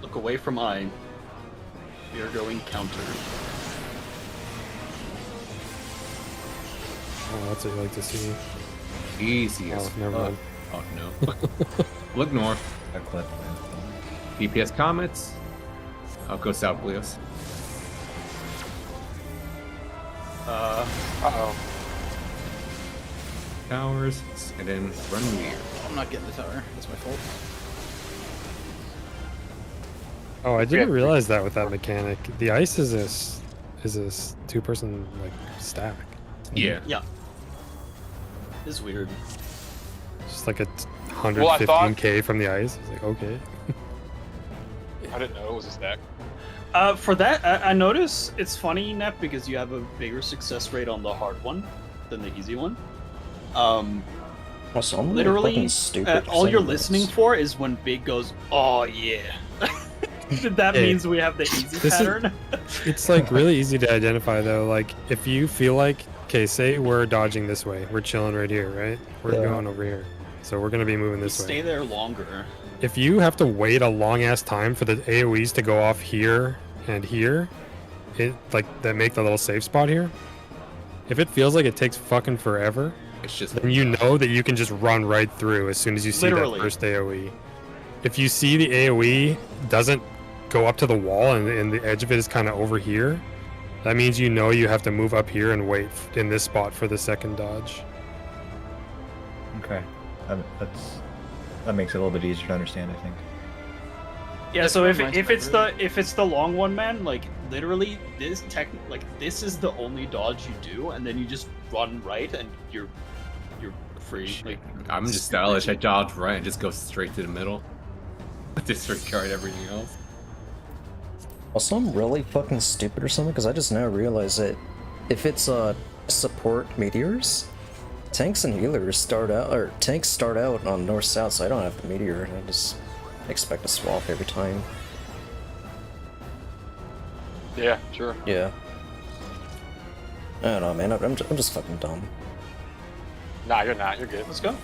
[SPEAKER 5] Look away from I. We are going counter.
[SPEAKER 9] Oh, that's what you like to see.
[SPEAKER 10] Easy as
[SPEAKER 9] Oh, never
[SPEAKER 10] fuck.
[SPEAKER 9] mind.
[SPEAKER 10] Oh no. Look north.
[SPEAKER 4] A clip.
[SPEAKER 10] DPS comets. I'll go south, Blios.
[SPEAKER 3] Uh-oh.
[SPEAKER 10] Towers, and then run near.
[SPEAKER 1] I'm not getting the tower. That's my fault.
[SPEAKER 9] Oh, I didn't
[SPEAKER 3] Yeah.
[SPEAKER 9] realize that with that mechanic. The ice is this two-person like stack.
[SPEAKER 10] Yeah.
[SPEAKER 5] Yeah. This is weird.
[SPEAKER 9] Just like a
[SPEAKER 3] Well, I thought-
[SPEAKER 9] 115k from the ice. It's like okay.
[SPEAKER 3] I didn't know it was a stack.
[SPEAKER 5] For that, I notice it's funny, Nep, because you have a bigger success rate on the hard one than the easy one.
[SPEAKER 6] Also, I'm really
[SPEAKER 5] Literally,
[SPEAKER 6] fucking stupid
[SPEAKER 5] all you're
[SPEAKER 6] saying
[SPEAKER 5] listening
[SPEAKER 6] this.
[SPEAKER 5] for is when Big goes, "Oh yeah." That
[SPEAKER 9] Hey,
[SPEAKER 5] means we have the easy
[SPEAKER 9] this is-
[SPEAKER 5] pattern.
[SPEAKER 9] It's like really easy to identify though. Like if you feel like, okay, say we're dodging this way, we're chilling right here, right? We're
[SPEAKER 6] Yeah.
[SPEAKER 9] going over here, so we're gonna be moving this
[SPEAKER 5] Stay
[SPEAKER 9] way.
[SPEAKER 5] there longer.
[SPEAKER 9] If you have to wait a long ass time for the AOE's to go off here and here, it like that make the little safe spot here. If it feels like it takes fucking forever,
[SPEAKER 10] It's just
[SPEAKER 9] then you know that you can just run right through as soon as you see
[SPEAKER 5] Literally.
[SPEAKER 9] that first AOE. If you see the AOE doesn't go up to the wall and the edge of it is kind of over here, that means you know you have to move up here and wait in this spot for the second dodge.
[SPEAKER 4] Okay. That makes it a little bit easier to understand, I think.
[SPEAKER 5] Yeah. So if
[SPEAKER 1] mine's
[SPEAKER 5] it's the long one, man, like literally this is the only dodge you do, and then you just run right, and you're free. Like
[SPEAKER 10] I'm just stylish. I dodge right and just go straight to the middle. Disregard everything else.
[SPEAKER 6] Also, I'm really fucking stupid or something because I just now realized that if it's support meteors, tanks and healers start out on north south, so I don't have the meteor, and I just expect to swap every time.
[SPEAKER 3] Yeah, sure.
[SPEAKER 6] Yeah. I don't know, man. I'm just fucking dumb.
[SPEAKER 3] Nah, you're not. You're good.
[SPEAKER 5] let's go.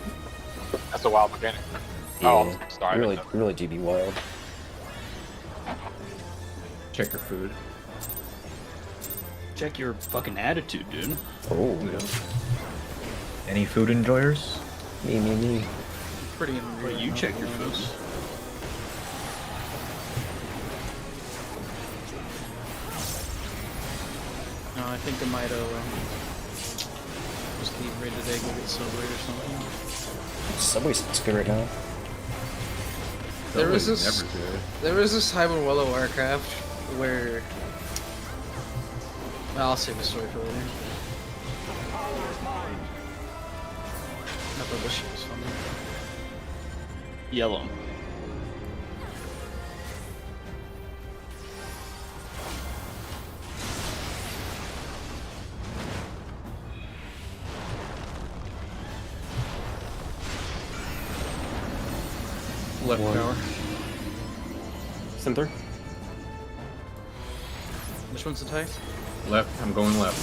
[SPEAKER 3] That's a wild mechanic.
[SPEAKER 6] Yeah,
[SPEAKER 3] Oh, I'm sorry. I
[SPEAKER 6] really,
[SPEAKER 3] didn't know.
[SPEAKER 6] really do be wild.
[SPEAKER 10] Check your food.
[SPEAKER 5] Check your fucking attitude, dude.
[SPEAKER 6] Oh,
[SPEAKER 10] Yeah.
[SPEAKER 4] Any food enjoyers?
[SPEAKER 6] me.
[SPEAKER 1] Pretty
[SPEAKER 5] Wait,
[SPEAKER 1] unreal.
[SPEAKER 5] you check your food.
[SPEAKER 1] No, I think I might have just leave right today, go get Subway or something.
[SPEAKER 6] Subway sounds good right now.
[SPEAKER 1] There was
[SPEAKER 10] Subway's
[SPEAKER 1] this-
[SPEAKER 10] never good.
[SPEAKER 1] There was this time in World of Warcraft where... Well, I'll save the story for later. I thought this shit was funny.
[SPEAKER 5] Yellow.
[SPEAKER 10] Left
[SPEAKER 9] One.
[SPEAKER 10] tower.
[SPEAKER 2] Center.
[SPEAKER 1] Which one's the tie?
[SPEAKER 10] Left. I'm going left.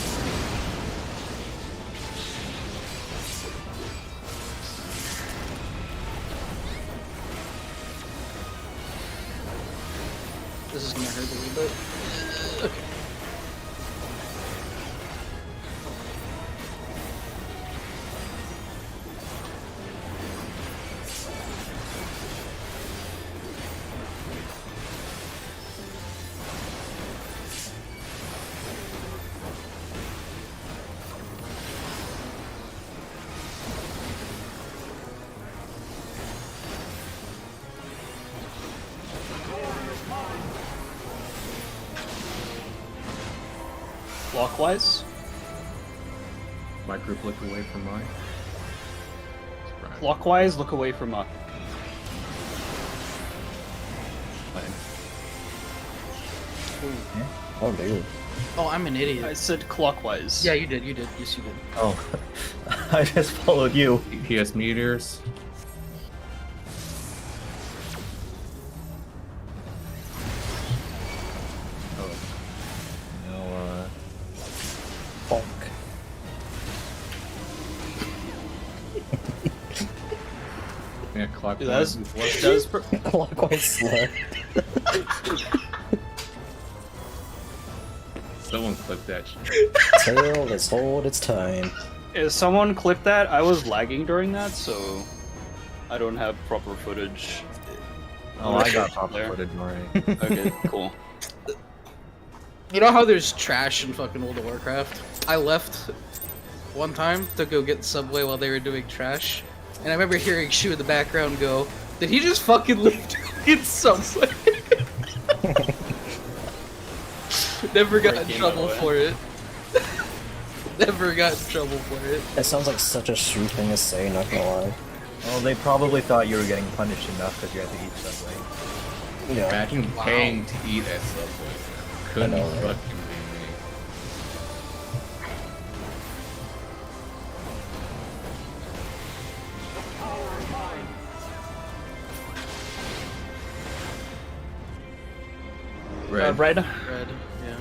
[SPEAKER 1] This is gonna hurt a little bit. Okay.
[SPEAKER 5] Clockwise.
[SPEAKER 10] My group look away from mine. Surprise.
[SPEAKER 5] Clockwise, look away from us.
[SPEAKER 6] Oh, dude.
[SPEAKER 1] Oh, I'm an
[SPEAKER 5] I
[SPEAKER 1] idiot.
[SPEAKER 5] said clockwise.
[SPEAKER 1] Yeah, you did. You did. Yes, you did.
[SPEAKER 4] Oh, I just followed you.
[SPEAKER 10] DPS meters. Oh,
[SPEAKER 4] No,
[SPEAKER 6] Fuck.
[SPEAKER 10] Yeah, clockwise.
[SPEAKER 5] That's
[SPEAKER 6] Clockwise sled.
[SPEAKER 10] Someone clip that.
[SPEAKER 6] Tail, let's hold its time.
[SPEAKER 5] If someone clipped that, I was lagging during that, so I don't have proper footage.
[SPEAKER 4] Oh, I got proper
[SPEAKER 5] There.
[SPEAKER 4] footage already.
[SPEAKER 5] Okay, cool.
[SPEAKER 1] You know how there's trash in fucking World of Warcraft? I left one time to go get Subway while they were doing trash, and I remember hearing Shu in the background go, "Did he just fucking leave to get Subway?" Never got in trouble for it. Never got in trouble for it.
[SPEAKER 6] That sounds like such a Shu thing to say, not gonna lie.
[SPEAKER 4] Well, they probably thought you were getting punished enough because you had to eat Subway.
[SPEAKER 6] Yeah.
[SPEAKER 10] Imagine paying to eat at Subway. Couldn't
[SPEAKER 6] I know, right?
[SPEAKER 10] fucking be me. Red.
[SPEAKER 5] Red.
[SPEAKER 1] Red, yeah.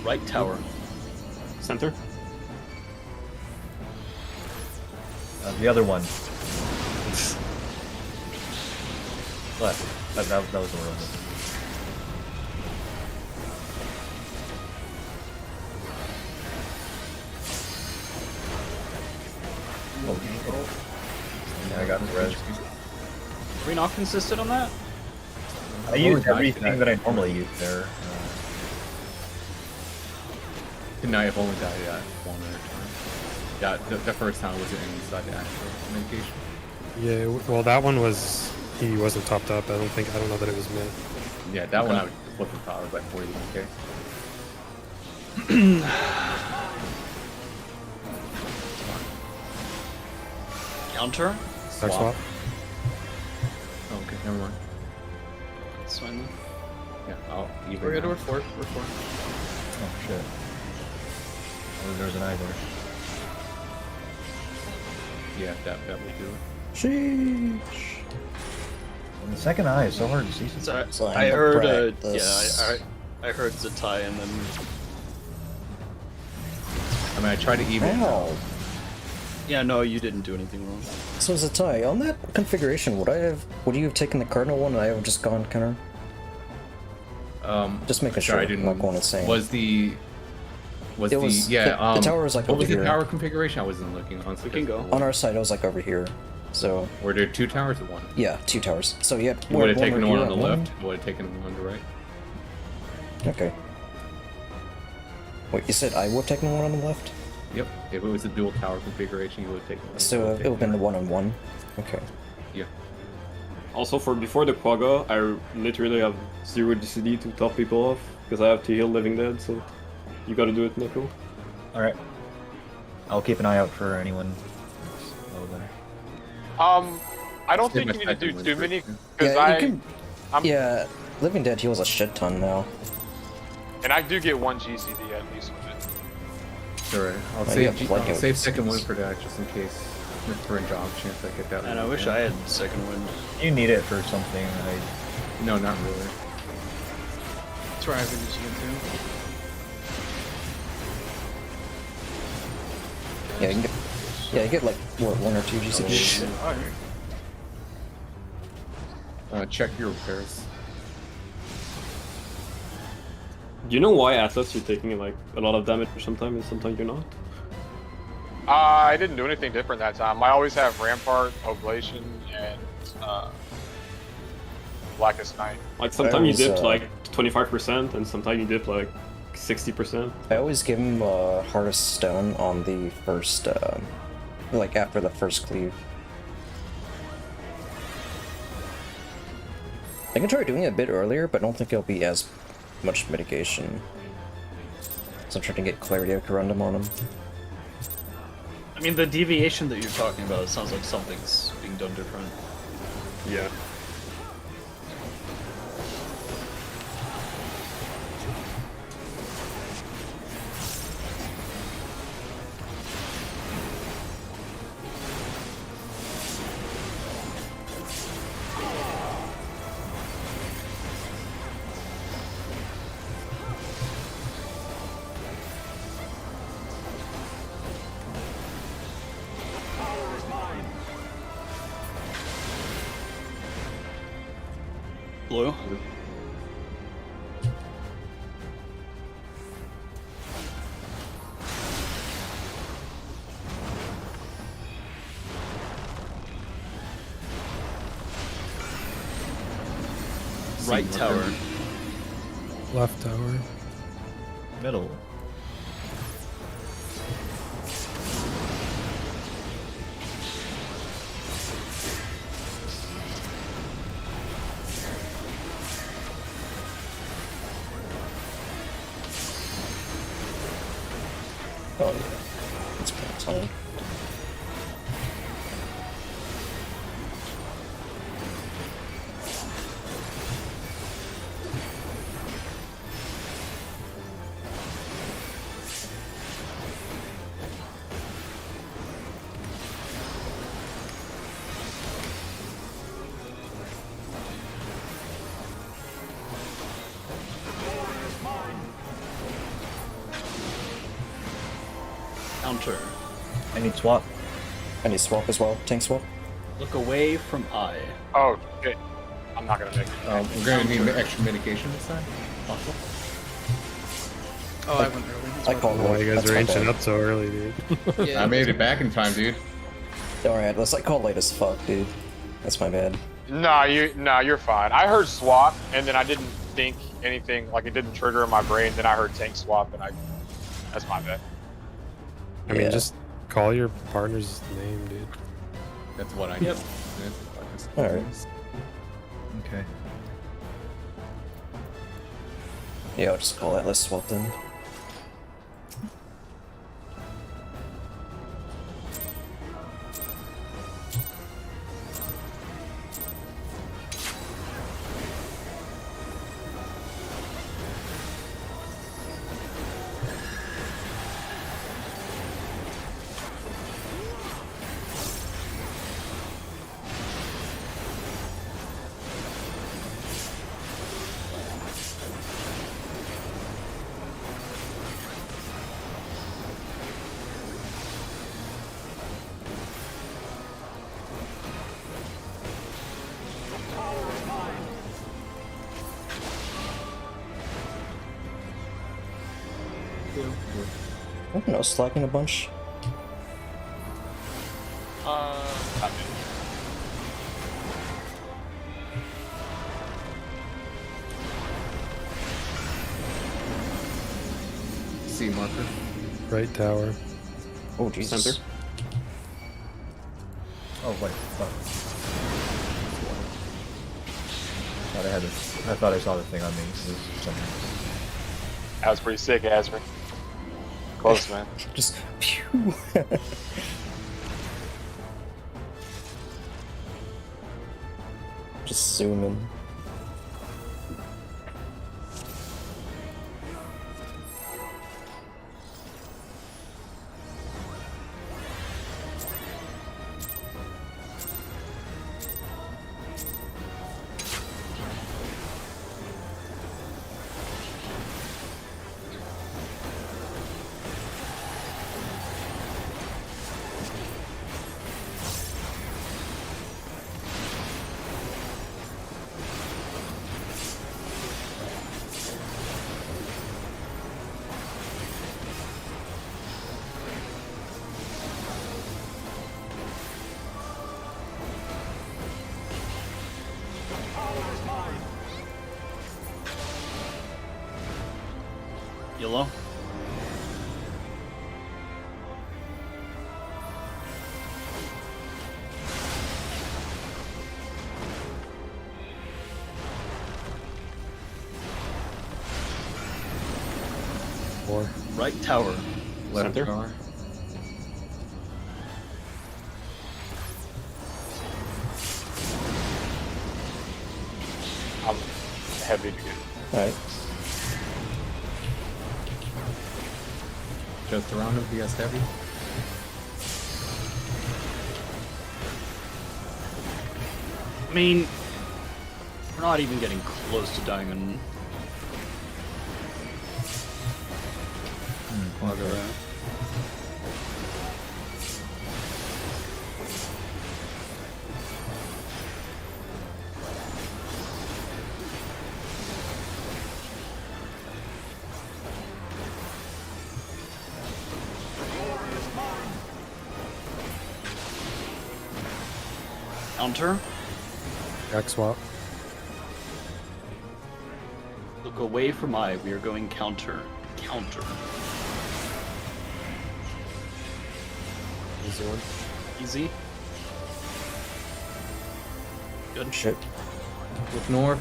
[SPEAKER 5] Right tower.
[SPEAKER 2] Center.
[SPEAKER 4] The other one. Left. That was the wrong one. Yeah, I got the res.
[SPEAKER 5] Are we not consistent on that?
[SPEAKER 4] I used everything that I normally use there.
[SPEAKER 10] No, I've only died one at a time. Yeah, the first time wasn't inside the actual medication.
[SPEAKER 9] Yeah, well, that one was he wasn't topped up. I don't know that it was mid.
[SPEAKER 10] Yeah, that one I would flip the power by 41k.
[SPEAKER 5] Counter?
[SPEAKER 9] Stack swap.
[SPEAKER 10] Oh, okay, never mind.
[SPEAKER 5] That's fine then.
[SPEAKER 10] Yeah, I'll even.
[SPEAKER 1] We're good,
[SPEAKER 10] out.
[SPEAKER 1] we're four. We're four.
[SPEAKER 4] Oh shit. Oh, there's an eye there.
[SPEAKER 10] Yeah, that will do it.
[SPEAKER 6] Sheesh.
[SPEAKER 4] And the second eye is so hard to see.
[SPEAKER 5] So
[SPEAKER 6] So
[SPEAKER 5] I
[SPEAKER 6] I'm
[SPEAKER 5] heard,
[SPEAKER 6] practice.
[SPEAKER 5] I heard Zatai and then
[SPEAKER 10] I mean, I tried to even.
[SPEAKER 6] Wow.
[SPEAKER 5] yeah, no, you didn't do anything wrong.
[SPEAKER 6] So Zatai, on that configuration, would you have taken the cardinal one and I have just gone counter? Just making sure
[SPEAKER 10] sorry, I
[SPEAKER 6] I'm
[SPEAKER 10] didn't.
[SPEAKER 6] not going insane.
[SPEAKER 10] Was the
[SPEAKER 6] It was-
[SPEAKER 10] yeah?
[SPEAKER 6] the tower was like
[SPEAKER 10] what
[SPEAKER 6] over
[SPEAKER 10] was
[SPEAKER 6] here.
[SPEAKER 10] the tower configuration? I wasn't looking on.
[SPEAKER 5] We can go.
[SPEAKER 6] On our side, I was like over here. So
[SPEAKER 10] Were there two towers or one?
[SPEAKER 6] yeah, 2 towers. So yeah,
[SPEAKER 10] You would have taken the one on
[SPEAKER 6] right
[SPEAKER 10] the
[SPEAKER 6] here
[SPEAKER 10] left. You would have taken the one on the right.
[SPEAKER 6] Okay. Wait, you said I would have taken the one on the left?
[SPEAKER 10] Yep. If it was a dual tower configuration, you would have taken.
[SPEAKER 6] So it would have been the 1-on-1. Okay.
[SPEAKER 10] Yeah.
[SPEAKER 2] Also, for before the Quagga, I literally have 0 DCD to top people off because I have to heal Living Dead. So you gotta do it, Nico.
[SPEAKER 4] All right. I'll keep an eye out for anyone. Over there.
[SPEAKER 3] I don't think
[SPEAKER 10] Save my
[SPEAKER 3] you need to do
[SPEAKER 10] second
[SPEAKER 3] too
[SPEAKER 10] win
[SPEAKER 3] many
[SPEAKER 10] first,
[SPEAKER 3] because
[SPEAKER 6] Yeah, you can.
[SPEAKER 3] I'm-
[SPEAKER 6] Yeah, Living Dead heals a shit ton now.
[SPEAKER 3] and I do get 1 GCD at least with it.
[SPEAKER 10] Alright. I'll
[SPEAKER 6] Maybe
[SPEAKER 10] save.
[SPEAKER 6] I'll plug
[SPEAKER 10] I'll
[SPEAKER 6] it
[SPEAKER 10] save
[SPEAKER 6] with
[SPEAKER 10] second one
[SPEAKER 6] skills.
[SPEAKER 10] for that just in case. For a job chance I get that.
[SPEAKER 5] And I
[SPEAKER 10] one.
[SPEAKER 5] wish I had second wind.
[SPEAKER 4] You need it for something.
[SPEAKER 10] No, not really.
[SPEAKER 1] That's where I've been using it too.
[SPEAKER 6] Yeah, you can get. Yeah, you get like what 1 or 2 GCDs.
[SPEAKER 10] Check your repairs.
[SPEAKER 2] Do you know why Atlas you're taking like a lot of damage sometimes and sometimes you're not?
[SPEAKER 3] I didn't do anything different that time. I always have Rampart, Oblation, and Blackest Night.
[SPEAKER 2] Like sometimes you
[SPEAKER 6] was,
[SPEAKER 2] dip like 25% and sometimes you dip like 60%.
[SPEAKER 6] I always give him hardest stone on the first, like after the first cleave. I can try doing it a bit earlier, but I don't think it'll be as much mitigation. So I'm trying to get clarity of Corundum on him.
[SPEAKER 5] I mean, the deviation that you're talking about, it sounds like something's being done different.
[SPEAKER 2] Yeah.
[SPEAKER 5] Blue. Right tower.
[SPEAKER 9] Left tower.
[SPEAKER 4] Middle.
[SPEAKER 6] Oh yeah. It's pretty tiny.
[SPEAKER 5] Counter.
[SPEAKER 4] I need swap.
[SPEAKER 6] I need swap as well. Tank swap.
[SPEAKER 5] Look away from eye.
[SPEAKER 3] Oh, shit. I'm not gonna make it.
[SPEAKER 7] We're gonna need extra medication this time. Possible.
[SPEAKER 1] Oh, I went early. That's
[SPEAKER 6] I
[SPEAKER 1] my
[SPEAKER 6] called
[SPEAKER 1] fault.
[SPEAKER 9] Why you guys
[SPEAKER 6] That's
[SPEAKER 9] are
[SPEAKER 6] my
[SPEAKER 9] inching
[SPEAKER 6] bad.
[SPEAKER 9] up so early, dude?
[SPEAKER 1] Yeah.
[SPEAKER 7] I made it back in time, dude.
[SPEAKER 6] Don't worry, I called late as fuck, dude. That's my bad.
[SPEAKER 3] Nah, you're fine. I heard swap, and then I didn't think anything, like it didn't trigger in my brain. Then I heard tank swap, and that's my bad.
[SPEAKER 9] I mean,
[SPEAKER 6] Yeah.
[SPEAKER 9] just call your partner's name, dude.
[SPEAKER 7] That's what I
[SPEAKER 5] Yep.
[SPEAKER 6] Alright.
[SPEAKER 4] Okay.
[SPEAKER 6] Yeah, I'll just call that. Let's swap then. I don't know, slacking a bunch.
[SPEAKER 3] Not me.
[SPEAKER 7] C marker.
[SPEAKER 9] Right tower.
[SPEAKER 6] Oh Jesus.
[SPEAKER 2] Center.
[SPEAKER 4] Oh wait, fuck. I thought I saw the thing on me. It was something.
[SPEAKER 3] That was pretty sick, Asmer. Close, man.
[SPEAKER 6] Just pew. Just zooming.
[SPEAKER 5] Yellow.
[SPEAKER 9] Four.
[SPEAKER 5] Right tower.
[SPEAKER 7] Left
[SPEAKER 2] Center.
[SPEAKER 7] tower.
[SPEAKER 3] I'm heavy to get.
[SPEAKER 6] Alright.
[SPEAKER 7] Just around him, BS heavy.
[SPEAKER 5] I mean, we're not even getting close to diamond. Look at that. Counter.
[SPEAKER 9] Back swap.
[SPEAKER 5] Look away from I. We are going counter. Counter.
[SPEAKER 9] Easy one.
[SPEAKER 5] Easy. Good.
[SPEAKER 4] Shit.
[SPEAKER 10] Look north.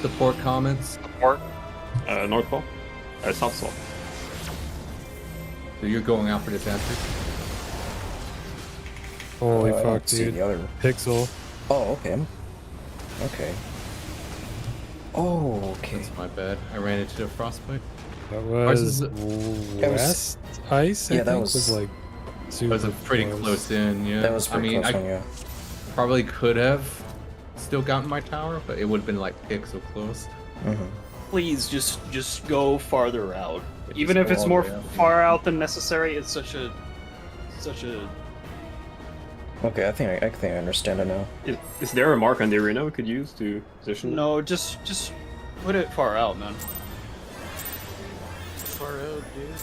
[SPEAKER 10] Support comments.
[SPEAKER 3] Support.
[SPEAKER 2] Northfall. Southfall.
[SPEAKER 10] So you're going out for this answer?
[SPEAKER 9] Holy
[SPEAKER 4] I
[SPEAKER 9] fuck,
[SPEAKER 4] don't see
[SPEAKER 9] dude.
[SPEAKER 4] the other.
[SPEAKER 9] Pixel.
[SPEAKER 4] Oh, okay. Okay. Oh, okay.
[SPEAKER 10] That's my bad. I ran into the frostbite.
[SPEAKER 9] That
[SPEAKER 10] Ours
[SPEAKER 9] was
[SPEAKER 10] is-
[SPEAKER 9] west ice. I
[SPEAKER 4] Yeah, that
[SPEAKER 9] think,
[SPEAKER 4] was-
[SPEAKER 9] like
[SPEAKER 10] That
[SPEAKER 9] super
[SPEAKER 10] was a pretty close in, yeah.
[SPEAKER 4] That was pretty
[SPEAKER 10] I
[SPEAKER 4] close one, yeah.
[SPEAKER 10] probably could have still gotten my tower, but it would have been like pixel close.
[SPEAKER 4] Mm-hmm.
[SPEAKER 5] Please just go farther out.
[SPEAKER 10] Just
[SPEAKER 5] Even if
[SPEAKER 10] go
[SPEAKER 5] it's
[SPEAKER 10] all
[SPEAKER 5] more
[SPEAKER 10] the way out.
[SPEAKER 5] far out than necessary, it's such a
[SPEAKER 4] Okay, I think I understand it now.
[SPEAKER 2] Is there a mark on the arena we could use to position?
[SPEAKER 5] no. Just put it far out, man.
[SPEAKER 1] Far out, dude.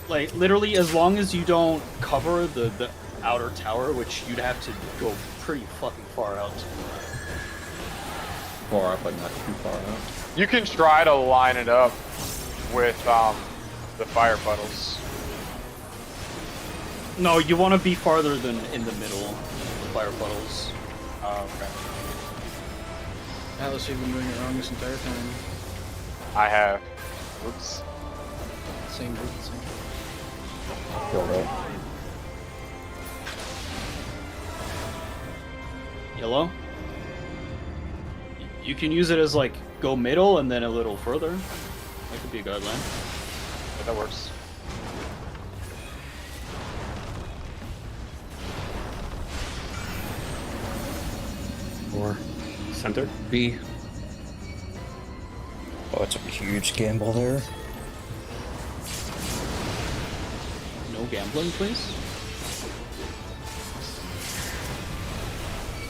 [SPEAKER 5] Like literally, as long as you don't cover the outer tower, which you'd have to go pretty fucking far out.
[SPEAKER 10] Far up, but not too far out.
[SPEAKER 3] You can try to line it up with the fire puddles.
[SPEAKER 5] No, you want to be farther than in the middle. The fire puddles.
[SPEAKER 3] Oh, okay.
[SPEAKER 1] Alice, you've been doing it wrong this entire time.
[SPEAKER 3] I have. Oops.
[SPEAKER 1] Same group, same.
[SPEAKER 4] Feel right.
[SPEAKER 5] Yellow. You can use it as like go middle and then a little further. That could be a guideline.
[SPEAKER 3] Yeah, that works.
[SPEAKER 9] Or
[SPEAKER 2] Center.
[SPEAKER 10] B.
[SPEAKER 4] Oh, it's a huge gamble there.
[SPEAKER 5] No gambling, please.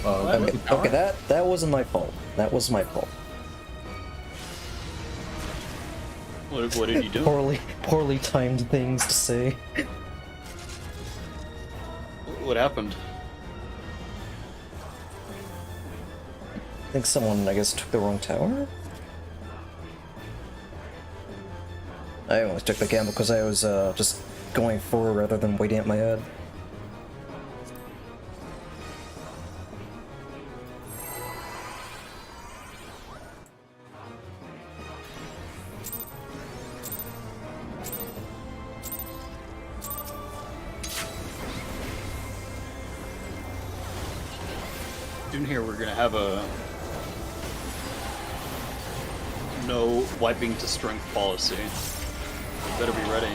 [SPEAKER 4] Okay, okay, that wasn't my fault. That was my fault.
[SPEAKER 5] What did you do?
[SPEAKER 4] Poorly timed things to say.
[SPEAKER 5] What happened?
[SPEAKER 4] I think someone, I guess, took the wrong tower? I almost took the gamble because I was just going forward rather than waiting at my head.
[SPEAKER 5] In here, we're gonna have a no wiping to strength policy. Better be ready.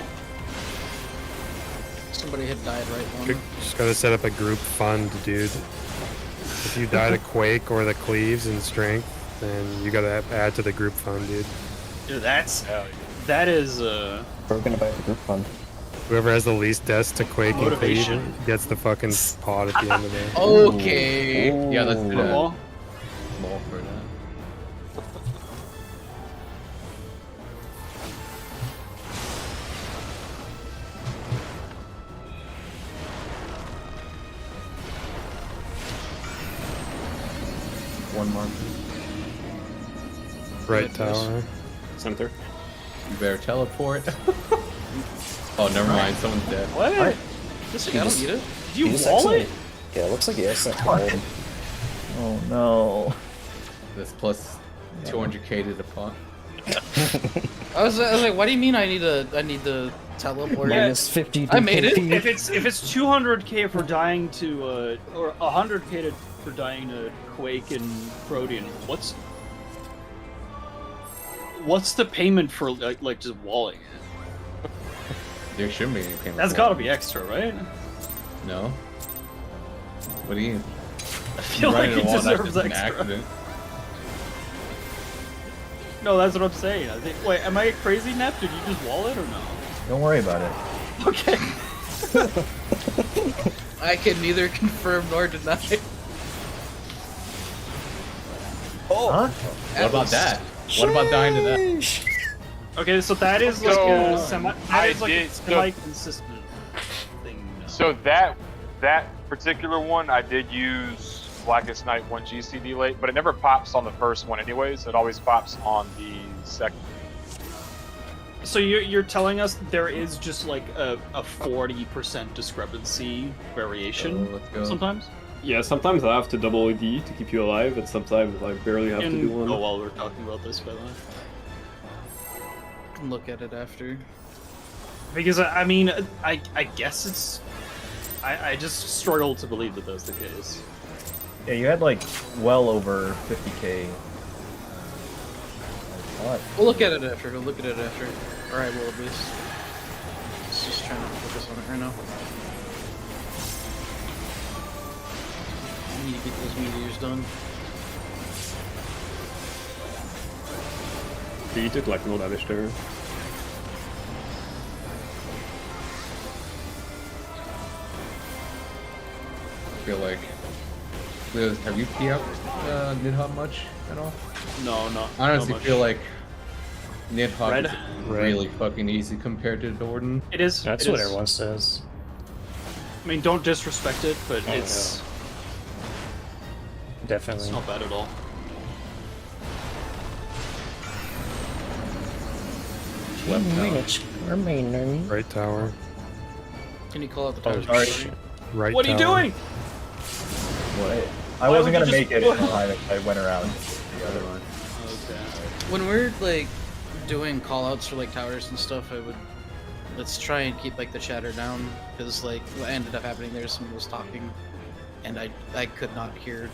[SPEAKER 1] Somebody had died right one.
[SPEAKER 9] just gotta set up a group fund, dude. If you die to Quake or the Cleaves in strength, then you gotta add to the group fund, dude.
[SPEAKER 5] Dude, that's
[SPEAKER 3] Hell yeah.
[SPEAKER 5] that is
[SPEAKER 4] We're gonna buy the group fund.
[SPEAKER 9] Whoever has the least deaths to Quake and Cleave
[SPEAKER 5] Motivation.
[SPEAKER 9] gets the fucking pot at the end of it.
[SPEAKER 1] Okay.
[SPEAKER 10] Yeah, let's do that.
[SPEAKER 5] well,
[SPEAKER 10] I'm all for that. One mark.
[SPEAKER 9] Right tower.
[SPEAKER 2] Center.
[SPEAKER 10] You better teleport. Oh, never mind. Someone's dead.
[SPEAKER 5] what?
[SPEAKER 1] This thing, I don't need it.
[SPEAKER 5] Did you
[SPEAKER 4] just
[SPEAKER 5] wall
[SPEAKER 4] accidentally-
[SPEAKER 5] it?
[SPEAKER 4] Yeah, it looks like you accidentally rolled. Oh no.
[SPEAKER 10] That's plus 200k to the pot.
[SPEAKER 1] I was like, what do you mean I need to teleport?
[SPEAKER 4] Minus 50
[SPEAKER 1] I made it.
[SPEAKER 5] If it's 200k for dying to or 100k for dying to Quake and Protean, what's the payment for like just walling it?
[SPEAKER 10] There shouldn't be any payment.
[SPEAKER 5] That's
[SPEAKER 10] for
[SPEAKER 5] got to
[SPEAKER 10] it.
[SPEAKER 5] be extra, right?
[SPEAKER 10] No. What do you?
[SPEAKER 5] I feel like it deserves extra.
[SPEAKER 10] Accident.
[SPEAKER 5] No, that's what I'm saying. I think. Wait, am I crazy, Nep? Did you just wall it or no?
[SPEAKER 4] Don't worry about it.
[SPEAKER 5] Okay.
[SPEAKER 1] I can neither confirm nor deny.
[SPEAKER 4] Oh! Huh?
[SPEAKER 10] What about that? What about dying to that?
[SPEAKER 5] Okay, so that is like
[SPEAKER 3] So,
[SPEAKER 5] a
[SPEAKER 3] I
[SPEAKER 5] semi
[SPEAKER 3] did-
[SPEAKER 5] consistent thing. now.
[SPEAKER 3] So that particular one, I did use Blackest Night 1 GCD late, but it never pops on the first one anyways. It always pops on the second.
[SPEAKER 5] So you're telling us there is just like a 40% discrepancy variation
[SPEAKER 10] let's go.
[SPEAKER 5] sometimes?
[SPEAKER 2] Yeah, sometimes I have to double AD to keep you alive, and sometimes I barely have to do one.
[SPEAKER 5] Oh, while we're talking about this, by the way.
[SPEAKER 1] Can look at it after.
[SPEAKER 5] Because I mean, I guess it's. I just struggle to believe that that's the case.
[SPEAKER 4] Yeah, you had like well over 50k.
[SPEAKER 1] We'll look at it after. We'll look at it after. Alright, well, at least. It's just trying to focus on it right now. I need to get those meteors done.
[SPEAKER 2] You took like no damage there.
[SPEAKER 10] I feel like. Liz, have you PF'd Nidhogg much at all?
[SPEAKER 5] No, not.
[SPEAKER 10] I honestly
[SPEAKER 5] not much.
[SPEAKER 10] feel like Nidhogg
[SPEAKER 5] Red?
[SPEAKER 10] is really fucking easy compared to Dorden.
[SPEAKER 5] It is.
[SPEAKER 6] That's
[SPEAKER 5] it
[SPEAKER 6] what
[SPEAKER 5] is.
[SPEAKER 6] everyone says.
[SPEAKER 5] I mean, don't disrespect it, but
[SPEAKER 6] Oh,
[SPEAKER 5] it's
[SPEAKER 6] Definitely.
[SPEAKER 5] not bad at all.
[SPEAKER 9] Right tower.
[SPEAKER 1] Can you call out the
[SPEAKER 6] Oh,
[SPEAKER 1] towers?
[SPEAKER 6] shit.
[SPEAKER 9] Right
[SPEAKER 5] What are you
[SPEAKER 9] tower.
[SPEAKER 5] doing?
[SPEAKER 4] What? I
[SPEAKER 5] Why
[SPEAKER 4] wasn't
[SPEAKER 5] would
[SPEAKER 4] gonna
[SPEAKER 5] you
[SPEAKER 4] make
[SPEAKER 5] just-
[SPEAKER 4] it in time. I went around the other one.
[SPEAKER 5] Okay.
[SPEAKER 1] When we're like doing callouts for like towers and stuff, let's try and keep like the chatter down, because like what ended up happening there, someone was talking, and I could not hear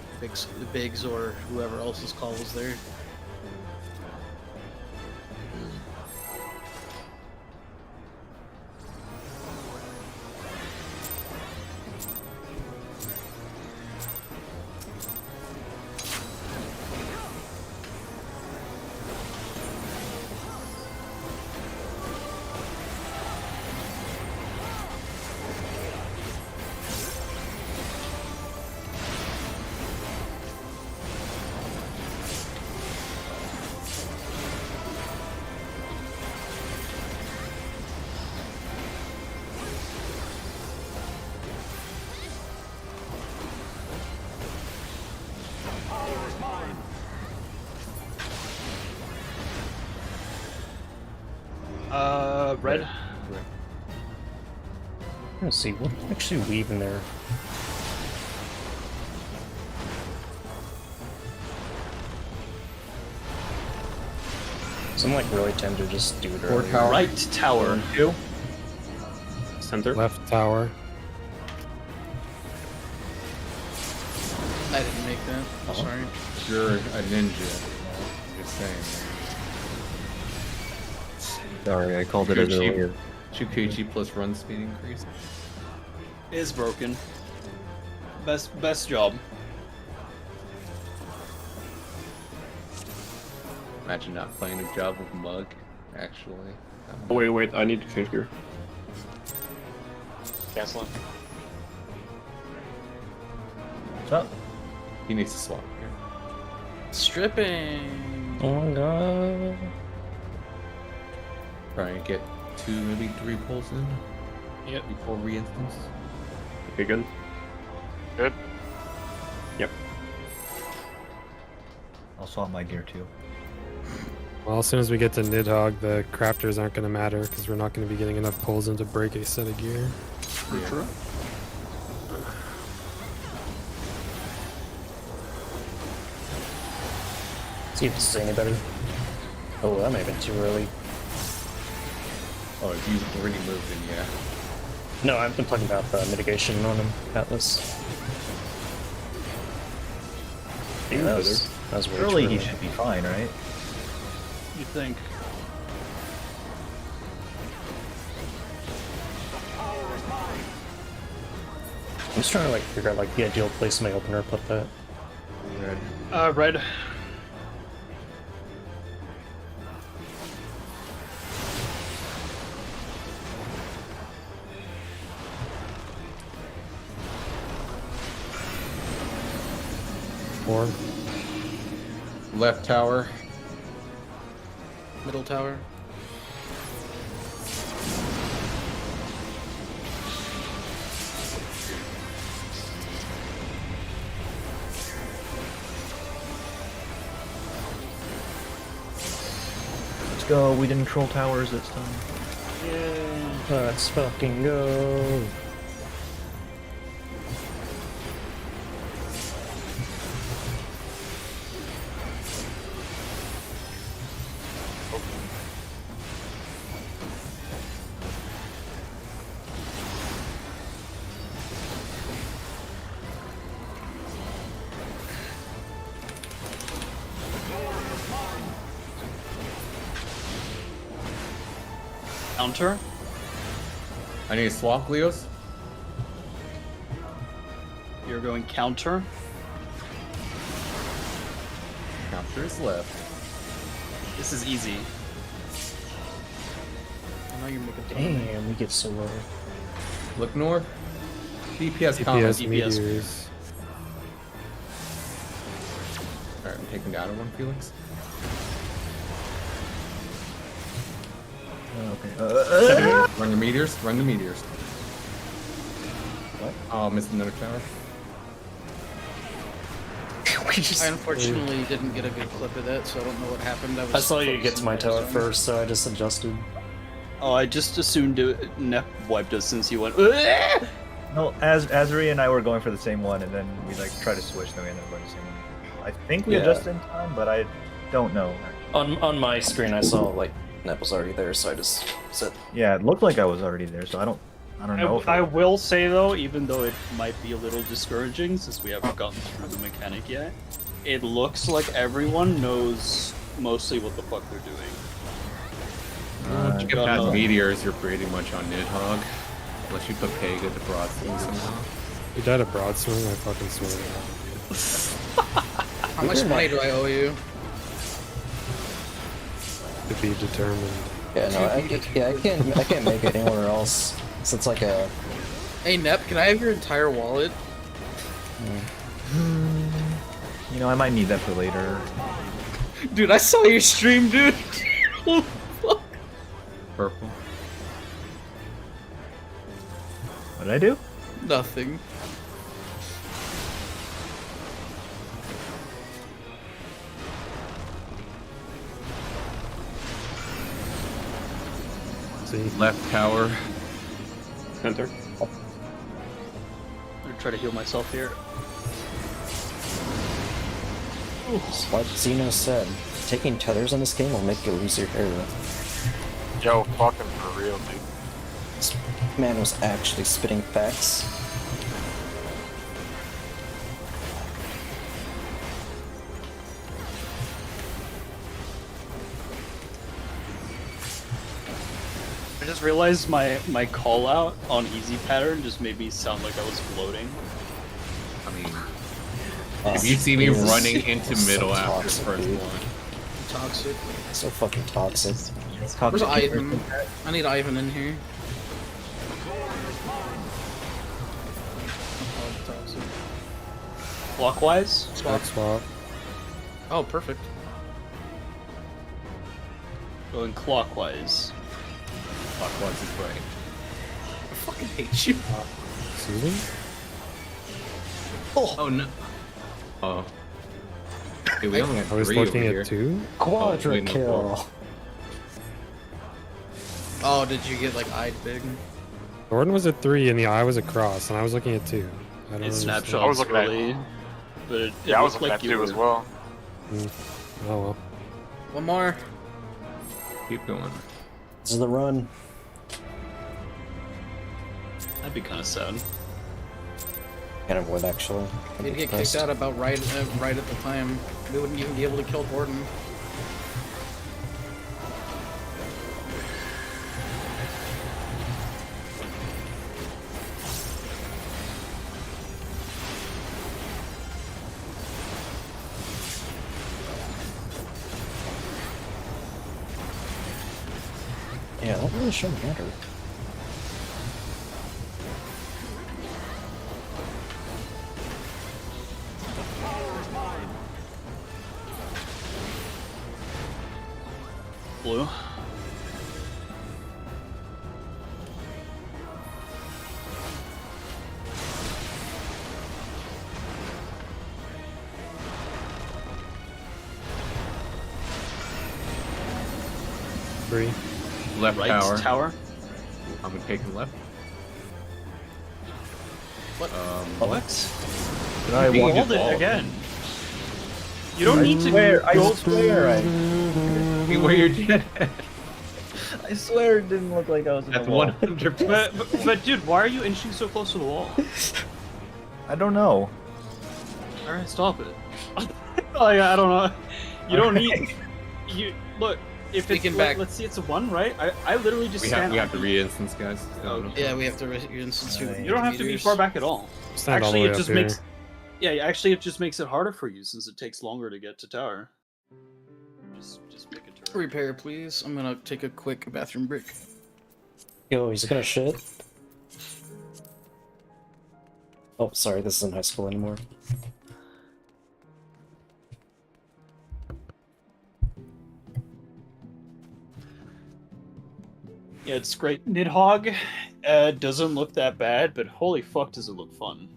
[SPEAKER 1] Biggs or whoever else's call was there.
[SPEAKER 5] Red.
[SPEAKER 6] Let's see, what actually weave in there? So I'm like really tempted to just do it
[SPEAKER 10] Or
[SPEAKER 6] earlier.
[SPEAKER 10] tower.
[SPEAKER 5] Right tower.
[SPEAKER 10] Two.
[SPEAKER 2] Center.
[SPEAKER 9] Left tower.
[SPEAKER 1] I didn't make that.
[SPEAKER 6] Oh.
[SPEAKER 1] Sorry.
[SPEAKER 10] You're a ninja. I'm just saying.
[SPEAKER 6] Sorry, I called it as
[SPEAKER 10] Gucci.
[SPEAKER 6] earlier.
[SPEAKER 10] 2 kg plus run speed increase.
[SPEAKER 5] Is broken. Best job.
[SPEAKER 10] Imagine not playing a job with Mug, actually.
[SPEAKER 2] Oh, wait, I need to change gear.
[SPEAKER 3] Canceling.
[SPEAKER 4] What's up?
[SPEAKER 10] He needs to swap here.
[SPEAKER 1] Stripping.
[SPEAKER 6] Oh my god.
[SPEAKER 10] Try and get 2, maybe 3 pulls in.
[SPEAKER 5] Yep.
[SPEAKER 10] Before re-instance.
[SPEAKER 2] Okay, good.
[SPEAKER 3] Good.
[SPEAKER 2] Yep.
[SPEAKER 4] I'll swap my gear too.
[SPEAKER 9] Well, as soon as we get to Nidhogg, the crafters aren't going to matter because we're not going to be getting enough pulls in to break a set of gear.
[SPEAKER 10] Yeah.
[SPEAKER 5] True.
[SPEAKER 6] See if this is any better. Oh, that may have been too early.
[SPEAKER 10] Oh, if you've already moved in, yeah.
[SPEAKER 6] No, I've been talking about the mitigation on him, Atlas. Yeah, that was way
[SPEAKER 4] Early,
[SPEAKER 6] too
[SPEAKER 4] he
[SPEAKER 6] early.
[SPEAKER 4] should be fine, right?
[SPEAKER 5] You think?
[SPEAKER 6] I'm just trying to like figure out like the ideal place in my opener to put that.
[SPEAKER 5] Red.
[SPEAKER 9] Four.
[SPEAKER 10] Left tower.
[SPEAKER 1] Middle tower.
[SPEAKER 4] go. We didn't troll towers this time.
[SPEAKER 6] Let's fucking go.
[SPEAKER 5] Counter.
[SPEAKER 7] I need to swap Leos.
[SPEAKER 5] You're going counter.
[SPEAKER 7] Counter is left.
[SPEAKER 5] This is easy.
[SPEAKER 1] I know you're making
[SPEAKER 6] Damn, we get so low.
[SPEAKER 7] Look north. DPS comment.
[SPEAKER 9] DPS
[SPEAKER 5] DPS.
[SPEAKER 9] meteors.
[SPEAKER 7] Alright, I'm taking down one, Felix.
[SPEAKER 4] Okay.
[SPEAKER 7] Run the meteors. Run the meteors. What? Oh, missed another tower.
[SPEAKER 1] I unfortunately didn't get a good clip of that, so I don't know what happened.
[SPEAKER 6] I saw you get to my
[SPEAKER 1] focusing
[SPEAKER 6] tower
[SPEAKER 1] on
[SPEAKER 6] first, so I just adjusted.
[SPEAKER 5] Oh, I just assumed Nep wiped us since you went.
[SPEAKER 4] No, Azri and I were going for the same one, and then we like tried to switch, then we ended up going the same one. I think we
[SPEAKER 6] Yeah.
[SPEAKER 4] adjusted in time, but I don't know.
[SPEAKER 6] On my screen, I saw like Nep was already there, so I just said.
[SPEAKER 4] Yeah, it looked like I was already there, so I don't know. If
[SPEAKER 5] I will say though, even though it might be a little discouraging since we haven't gotten through the mechanic yet, it looks like everyone knows mostly what the fuck they're doing.
[SPEAKER 7] Once you get
[SPEAKER 5] don't
[SPEAKER 7] past
[SPEAKER 5] know.
[SPEAKER 7] meteors, you're pretty much on Nidhogg. Unless you put Pega to Broadswing somehow.
[SPEAKER 9] You died a broadswing, I fucking swear to God.
[SPEAKER 1] How much money do I owe you?
[SPEAKER 9] To be determined.
[SPEAKER 6] Yeah, no, I can't make it anywhere else. So it's like a.
[SPEAKER 1] Hey Nep, can I have your entire wallet?
[SPEAKER 4] You know, I might need that for later.
[SPEAKER 1] Dude, I saw your stream, dude. Oh, fuck.
[SPEAKER 7] Purple.
[SPEAKER 4] What did I do?
[SPEAKER 1] Nothing.
[SPEAKER 9] See?
[SPEAKER 7] Left tower.
[SPEAKER 2] Center.
[SPEAKER 5] I'm gonna try to heal myself here.
[SPEAKER 6] Just like Zeno said, taking tethers in this game will make you lose your hair.
[SPEAKER 3] Yo, fucking for real, dude.
[SPEAKER 6] This man was actually spitting facts.
[SPEAKER 5] I just realized my call out on easy pattern just made me sound like I was floating.
[SPEAKER 7] I mean, if you see me
[SPEAKER 6] It is-
[SPEAKER 7] running into
[SPEAKER 6] it's so
[SPEAKER 7] middle after
[SPEAKER 6] toxic,
[SPEAKER 7] first
[SPEAKER 6] dude.
[SPEAKER 7] one,
[SPEAKER 1] Toxic.
[SPEAKER 6] So fucking toxic.
[SPEAKER 1] Where's Ivan? I need Ivan in here. Oh, toxic.
[SPEAKER 5] Clockwise?
[SPEAKER 9] Swap, swap.
[SPEAKER 1] Oh, perfect.
[SPEAKER 5] Going clockwise.
[SPEAKER 7] clockwise is right.
[SPEAKER 1] I fucking hate you.
[SPEAKER 9] Excuse me?
[SPEAKER 7] Oh no. Oh. Okay, we only have
[SPEAKER 9] I was
[SPEAKER 7] 3 over
[SPEAKER 9] looking
[SPEAKER 7] here.
[SPEAKER 9] at 2?
[SPEAKER 6] Quadra
[SPEAKER 7] wait, no,
[SPEAKER 6] kill.
[SPEAKER 1] Oh, did you get like eyed big?
[SPEAKER 9] Gordon was at 3 and the eye was across, and I was looking at 2. I don't
[SPEAKER 5] It
[SPEAKER 9] understand.
[SPEAKER 5] snapshots
[SPEAKER 3] I was looking at-
[SPEAKER 5] early, but it
[SPEAKER 3] Yeah, I was
[SPEAKER 5] looked
[SPEAKER 3] looking
[SPEAKER 5] like
[SPEAKER 3] at
[SPEAKER 5] you
[SPEAKER 3] 2
[SPEAKER 5] were...
[SPEAKER 3] as well.
[SPEAKER 9] Oh well.
[SPEAKER 1] One more.
[SPEAKER 7] Keep going.
[SPEAKER 6] This is the run.
[SPEAKER 5] That'd be kind of sad.
[SPEAKER 6] Kind of would actually. I'd
[SPEAKER 1] He'd
[SPEAKER 6] be
[SPEAKER 1] get
[SPEAKER 6] pissed.
[SPEAKER 1] kicked out about right at the time. We wouldn't even be able to kill Gordon.
[SPEAKER 6] Yeah, that really shouldn't matter.
[SPEAKER 5] Blue.
[SPEAKER 9] 3.
[SPEAKER 10] Left
[SPEAKER 5] Right
[SPEAKER 10] tower.
[SPEAKER 5] tower.
[SPEAKER 10] I'm gonna take the left.
[SPEAKER 1] What?
[SPEAKER 5] What?
[SPEAKER 4] Can I
[SPEAKER 10] You
[SPEAKER 4] walk
[SPEAKER 5] Hold
[SPEAKER 10] just
[SPEAKER 5] it
[SPEAKER 10] fall.
[SPEAKER 5] again. You don't need to
[SPEAKER 4] I
[SPEAKER 5] go.
[SPEAKER 4] swear,
[SPEAKER 10] Where you're dead.
[SPEAKER 4] I swear it didn't look like I was in
[SPEAKER 10] That's
[SPEAKER 4] the wall.
[SPEAKER 10] 100%.
[SPEAKER 5] But dude, why are you inching so close to the wall?
[SPEAKER 4] I don't know.
[SPEAKER 5] All right, stop it. Like, I don't know. You don't need. You look. If it's
[SPEAKER 1] Speaking back-
[SPEAKER 5] let's see, it's a 1, right? I literally just
[SPEAKER 10] We
[SPEAKER 5] stand.
[SPEAKER 10] have to re-instance, guys.
[SPEAKER 1] Yeah, we have to instance you.
[SPEAKER 5] You don't have to be far back at all.
[SPEAKER 9] Stand all the
[SPEAKER 5] Actually,
[SPEAKER 9] way
[SPEAKER 5] it
[SPEAKER 9] up
[SPEAKER 5] just
[SPEAKER 9] here.
[SPEAKER 5] makes. Yeah, actually, it just makes it harder for you since it takes longer to get to tower. Just pick a turret.
[SPEAKER 1] Repair, please. I'm gonna take a quick bathroom break.
[SPEAKER 6] Yo, he's gonna shit. Oh, sorry, this isn't high school anymore.
[SPEAKER 5] Yeah, it's great. Nidhogg doesn't look that bad, but holy fuck, does it look fun.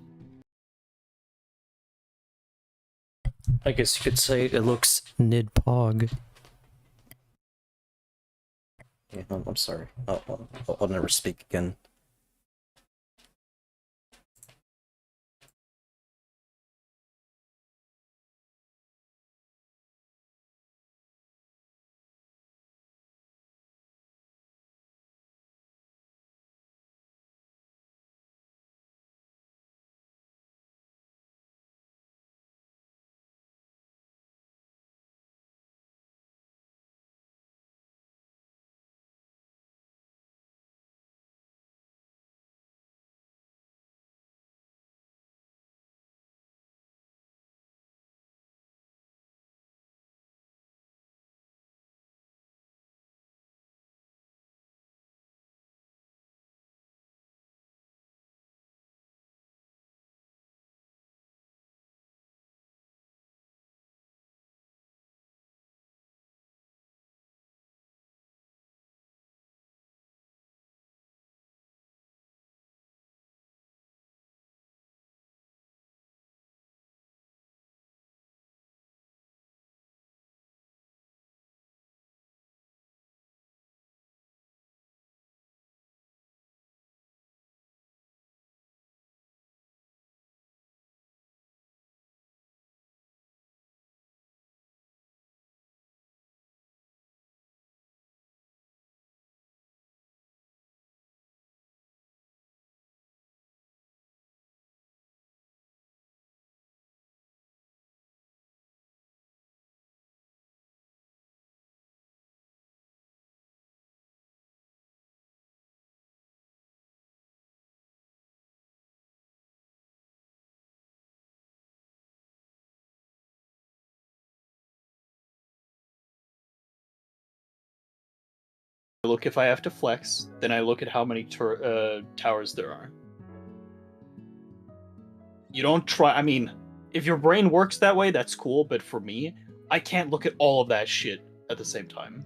[SPEAKER 6] I guess you could say it looks nid-pog. Yeah, I'm sorry. I'll never speak again.
[SPEAKER 5] I look if I have to flex, then I look at how many towers there are. You don't try. I mean, if your brain works that way, that's cool. But for me, I can't look at all of that shit at the same time.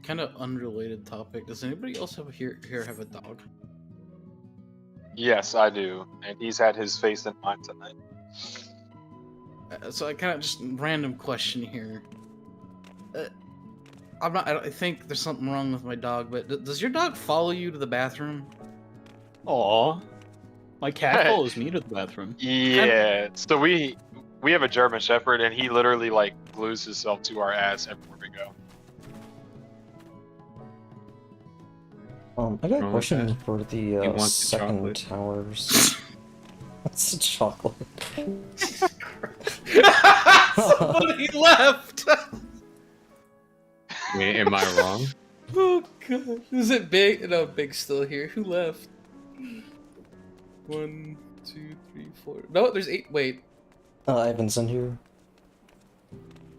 [SPEAKER 1] Kind of unrelated topic. Does anybody else here have a dog?
[SPEAKER 3] Yes, I do, and he's had his face in mine tonight.
[SPEAKER 1] So I kind of just random question here. I think there's something wrong with my dog, but does your dog follow you to the bathroom?
[SPEAKER 5] Aw, my cat follows me to the bathroom.
[SPEAKER 3] Yeah, so we have a German Shepherd, and he literally like glues himself to our ass everywhere we go.
[SPEAKER 6] I got a
[SPEAKER 10] Oh,
[SPEAKER 6] question
[SPEAKER 10] okay.
[SPEAKER 6] for
[SPEAKER 10] He
[SPEAKER 6] the
[SPEAKER 10] wants the
[SPEAKER 6] second
[SPEAKER 10] chocolate.
[SPEAKER 6] towers. What's the chocolate?
[SPEAKER 1] Somebody left!
[SPEAKER 10] Wait, am I wrong?
[SPEAKER 1] Oh god. Is it Big? No, Big's still here. Who left? 1, 2, 3, 4. No, there's 8. Wait.
[SPEAKER 6] Ivan's in here.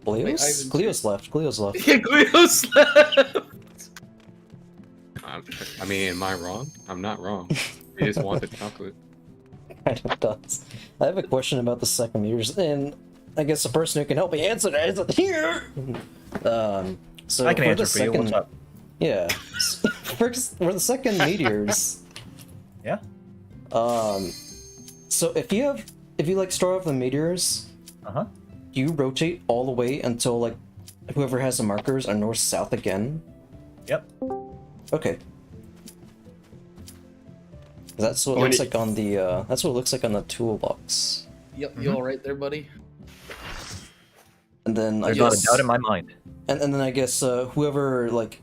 [SPEAKER 1] Wait,
[SPEAKER 6] Cleo's?
[SPEAKER 1] Ivan's
[SPEAKER 6] Cleo's left. Cleo's left.
[SPEAKER 1] Yeah, Guido's left!
[SPEAKER 10] I mean, am I wrong? I'm not wrong. I just want the chocolate.
[SPEAKER 6] Kind of does. I have a question about the second meters, and I guess the person who can help me answer that isn't here. So
[SPEAKER 4] I can
[SPEAKER 6] for
[SPEAKER 4] answer
[SPEAKER 6] the
[SPEAKER 4] for you.
[SPEAKER 6] second,
[SPEAKER 4] What's up?
[SPEAKER 6] Yeah, for the second meteors.
[SPEAKER 4] Yeah.
[SPEAKER 6] So if you like start off the meteors,
[SPEAKER 4] Uh huh.
[SPEAKER 6] do you rotate all the way until like whoever has the markers are north-south again?
[SPEAKER 4] Yep.
[SPEAKER 6] Okay. That's what it looks like on the, that's what it looks like on the toolbox.
[SPEAKER 1] Yep, you all right there, buddy?
[SPEAKER 6] And then I
[SPEAKER 4] There's not a
[SPEAKER 6] guess...
[SPEAKER 4] doubt in my mind.
[SPEAKER 6] And then I guess, whoever's like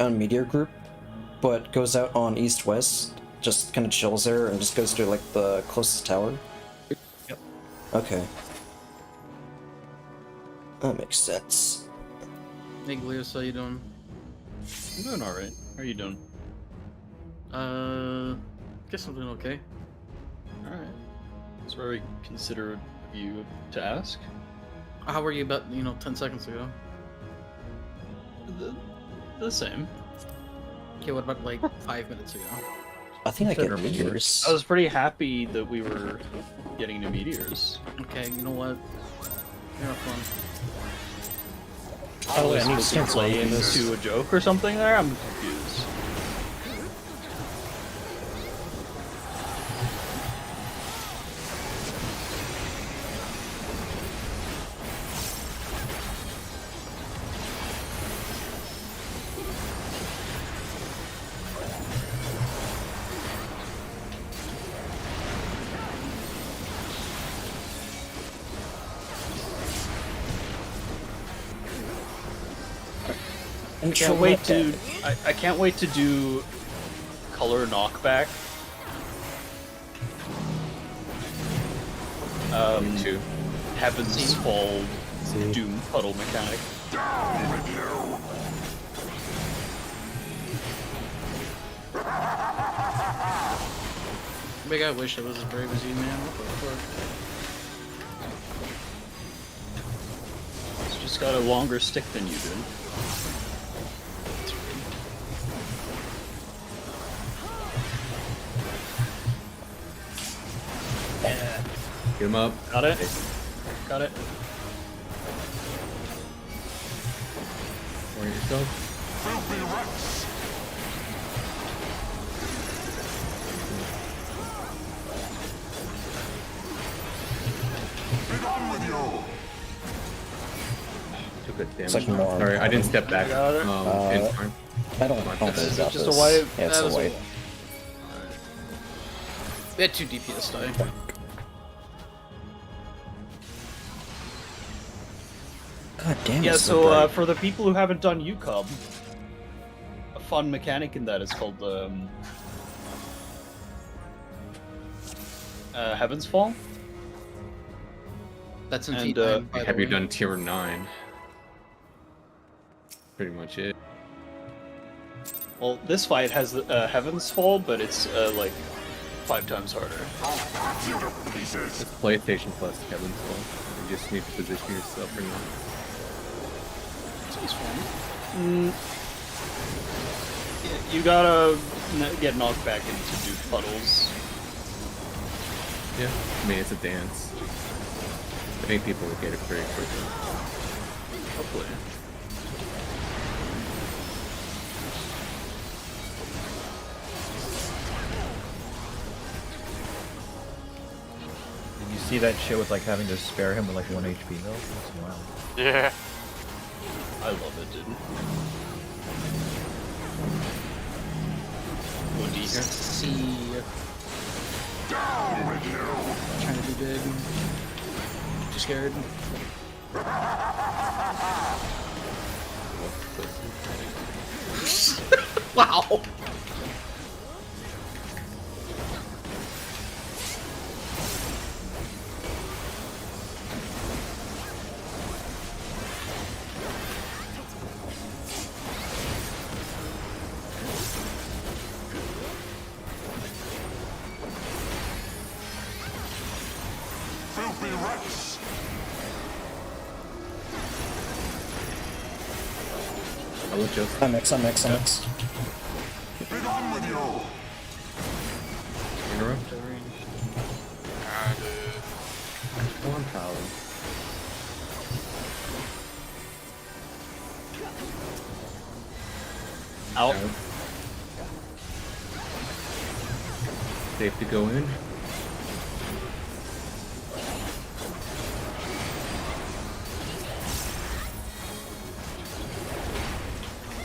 [SPEAKER 6] on meteor group, but goes out on east-west, just kind of chills there and just goes to, like, the closest tower?
[SPEAKER 4] Yep.
[SPEAKER 6] Okay. That makes sense.
[SPEAKER 1] Hey, Glios, how you doing?
[SPEAKER 5] I'm doing alright. How are you doing?
[SPEAKER 1] Guess I'm doing okay.
[SPEAKER 5] Alright. It's very considerate of you to ask.
[SPEAKER 1] How were you about, 10 seconds ago?
[SPEAKER 5] The same.
[SPEAKER 1] Okay, what about, like, 5 minutes ago?
[SPEAKER 6] I think I get meteors.
[SPEAKER 5] I was pretty happy that we were getting to meteors.
[SPEAKER 1] Okay, you know what? You're not fun.
[SPEAKER 6] Oh, wait, I need to
[SPEAKER 5] Supposed to
[SPEAKER 6] cancel
[SPEAKER 5] play
[SPEAKER 6] this.
[SPEAKER 5] into a joke or something there? I'm confused. I can't wait to. I can't wait to do color knockback.
[SPEAKER 10] Me too.
[SPEAKER 5] Heaven's Fall
[SPEAKER 6] See.
[SPEAKER 5] Doom puddle mechanic.
[SPEAKER 8] Down with you!
[SPEAKER 1] Big, I wish I was as brave as you, man. What the fuck?
[SPEAKER 5] It's just got a longer stick than you did.
[SPEAKER 10] Get him up.
[SPEAKER 5] Got it? Got it.
[SPEAKER 10] Orient yourself.
[SPEAKER 8] Filthy rats! Be done with you!
[SPEAKER 10] Took a damage.
[SPEAKER 6] It's like more-
[SPEAKER 10] Sorry, I didn't step back.
[SPEAKER 5] Got it.
[SPEAKER 10] In time.
[SPEAKER 6] I don't think
[SPEAKER 5] Is
[SPEAKER 6] it's
[SPEAKER 5] it
[SPEAKER 6] about
[SPEAKER 5] just
[SPEAKER 6] this.
[SPEAKER 5] a wipe?
[SPEAKER 6] Yeah, it's
[SPEAKER 1] That
[SPEAKER 6] a
[SPEAKER 1] was
[SPEAKER 6] wipe.
[SPEAKER 1] They had 2 DPS die.
[SPEAKER 6] God damn it.
[SPEAKER 5] Yeah,
[SPEAKER 6] it's
[SPEAKER 5] so
[SPEAKER 6] bright.
[SPEAKER 5] for the people who haven't done UCub, a fun mechanic in that is called Heaven's Fall.
[SPEAKER 1] That's in
[SPEAKER 5] And,
[SPEAKER 1] T9, by the
[SPEAKER 10] Have you
[SPEAKER 1] way.
[SPEAKER 10] done tier 9? Pretty much it.
[SPEAKER 5] Well, this fight has Heaven's Fall, but it's like 5 times harder.
[SPEAKER 8] I'll cut you to pieces!
[SPEAKER 10] It's PlayStation Plus Kevin's Fall. You just need to position yourself or not.
[SPEAKER 5] It's fun. You gotta get knocked back into do puddles.
[SPEAKER 10] Yeah. I mean, it's a dance. I think people will get it pretty quickly.
[SPEAKER 5] Hopefully.
[SPEAKER 4] Did you see that shit with like having to spare him with like 1 HP though? That's wild.
[SPEAKER 3] Yeah.
[SPEAKER 5] I love it, dude. Go D here.
[SPEAKER 1] See.
[SPEAKER 8] Down with you!
[SPEAKER 1] Trying to be big. Too scared. Wow.
[SPEAKER 8] Filthy rats!
[SPEAKER 10] I'll let Joseph.
[SPEAKER 6] I'm X.
[SPEAKER 8] Be done with you!
[SPEAKER 10] Interrupt. Come on, Paolo.
[SPEAKER 5] Out.
[SPEAKER 10] Safe to go in.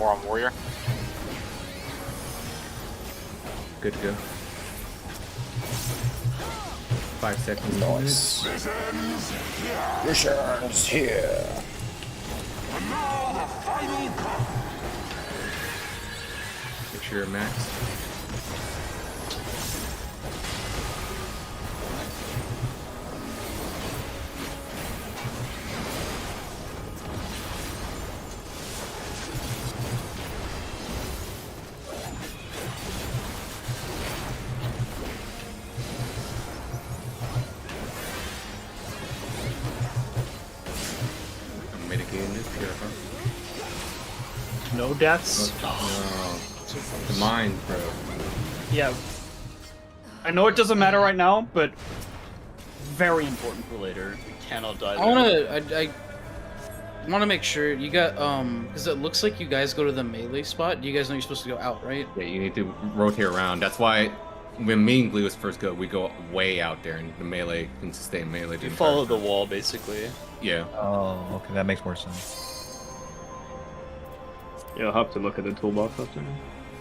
[SPEAKER 3] more on warrior.
[SPEAKER 10] Good to go. 5 seconds.
[SPEAKER 6] Nice. Returns here.
[SPEAKER 8] And now the final cut.
[SPEAKER 10] Make sure you're max. I'm mitigating this here, huh?
[SPEAKER 5] No deaths.
[SPEAKER 10] No. The mind, bro.
[SPEAKER 5] Yeah. I know it doesn't matter right now, but very important for later. You cannot die there.
[SPEAKER 1] I wanna make sure you got because it looks like you guys go to the melee spot. You guys know you're supposed to go out, right?
[SPEAKER 10] Yeah, you need to rotate around. That's why when me and Gleeus first go, we go way out there, and the melee can sustain melee.
[SPEAKER 5] You follow the wall, basically.
[SPEAKER 10] Yeah.
[SPEAKER 4] Oh, okay, that makes more sense.
[SPEAKER 2] Yeah, I'll have to look at the toolbox after.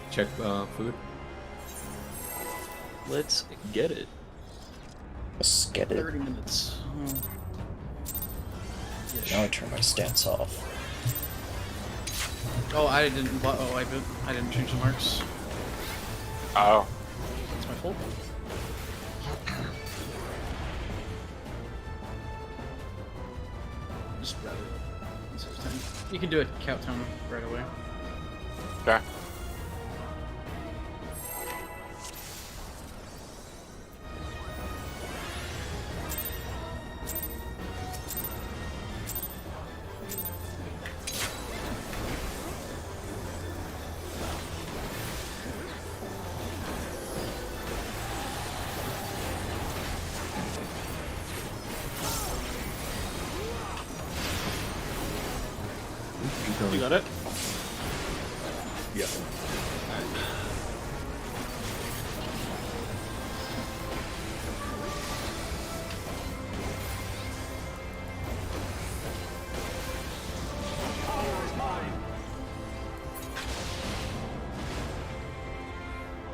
[SPEAKER 10] Check food.
[SPEAKER 5] Let's get it.
[SPEAKER 6] Let's get it.
[SPEAKER 1] 30 minutes.
[SPEAKER 6] Now I turn my stats off.
[SPEAKER 1] Oh, I didn't. Oh, I didn't change the marks.
[SPEAKER 3] Oh.
[SPEAKER 1] That's my fault. Just rather. You can do a countdown right away.
[SPEAKER 3] Okay.
[SPEAKER 5] You got it?
[SPEAKER 7] Yeah.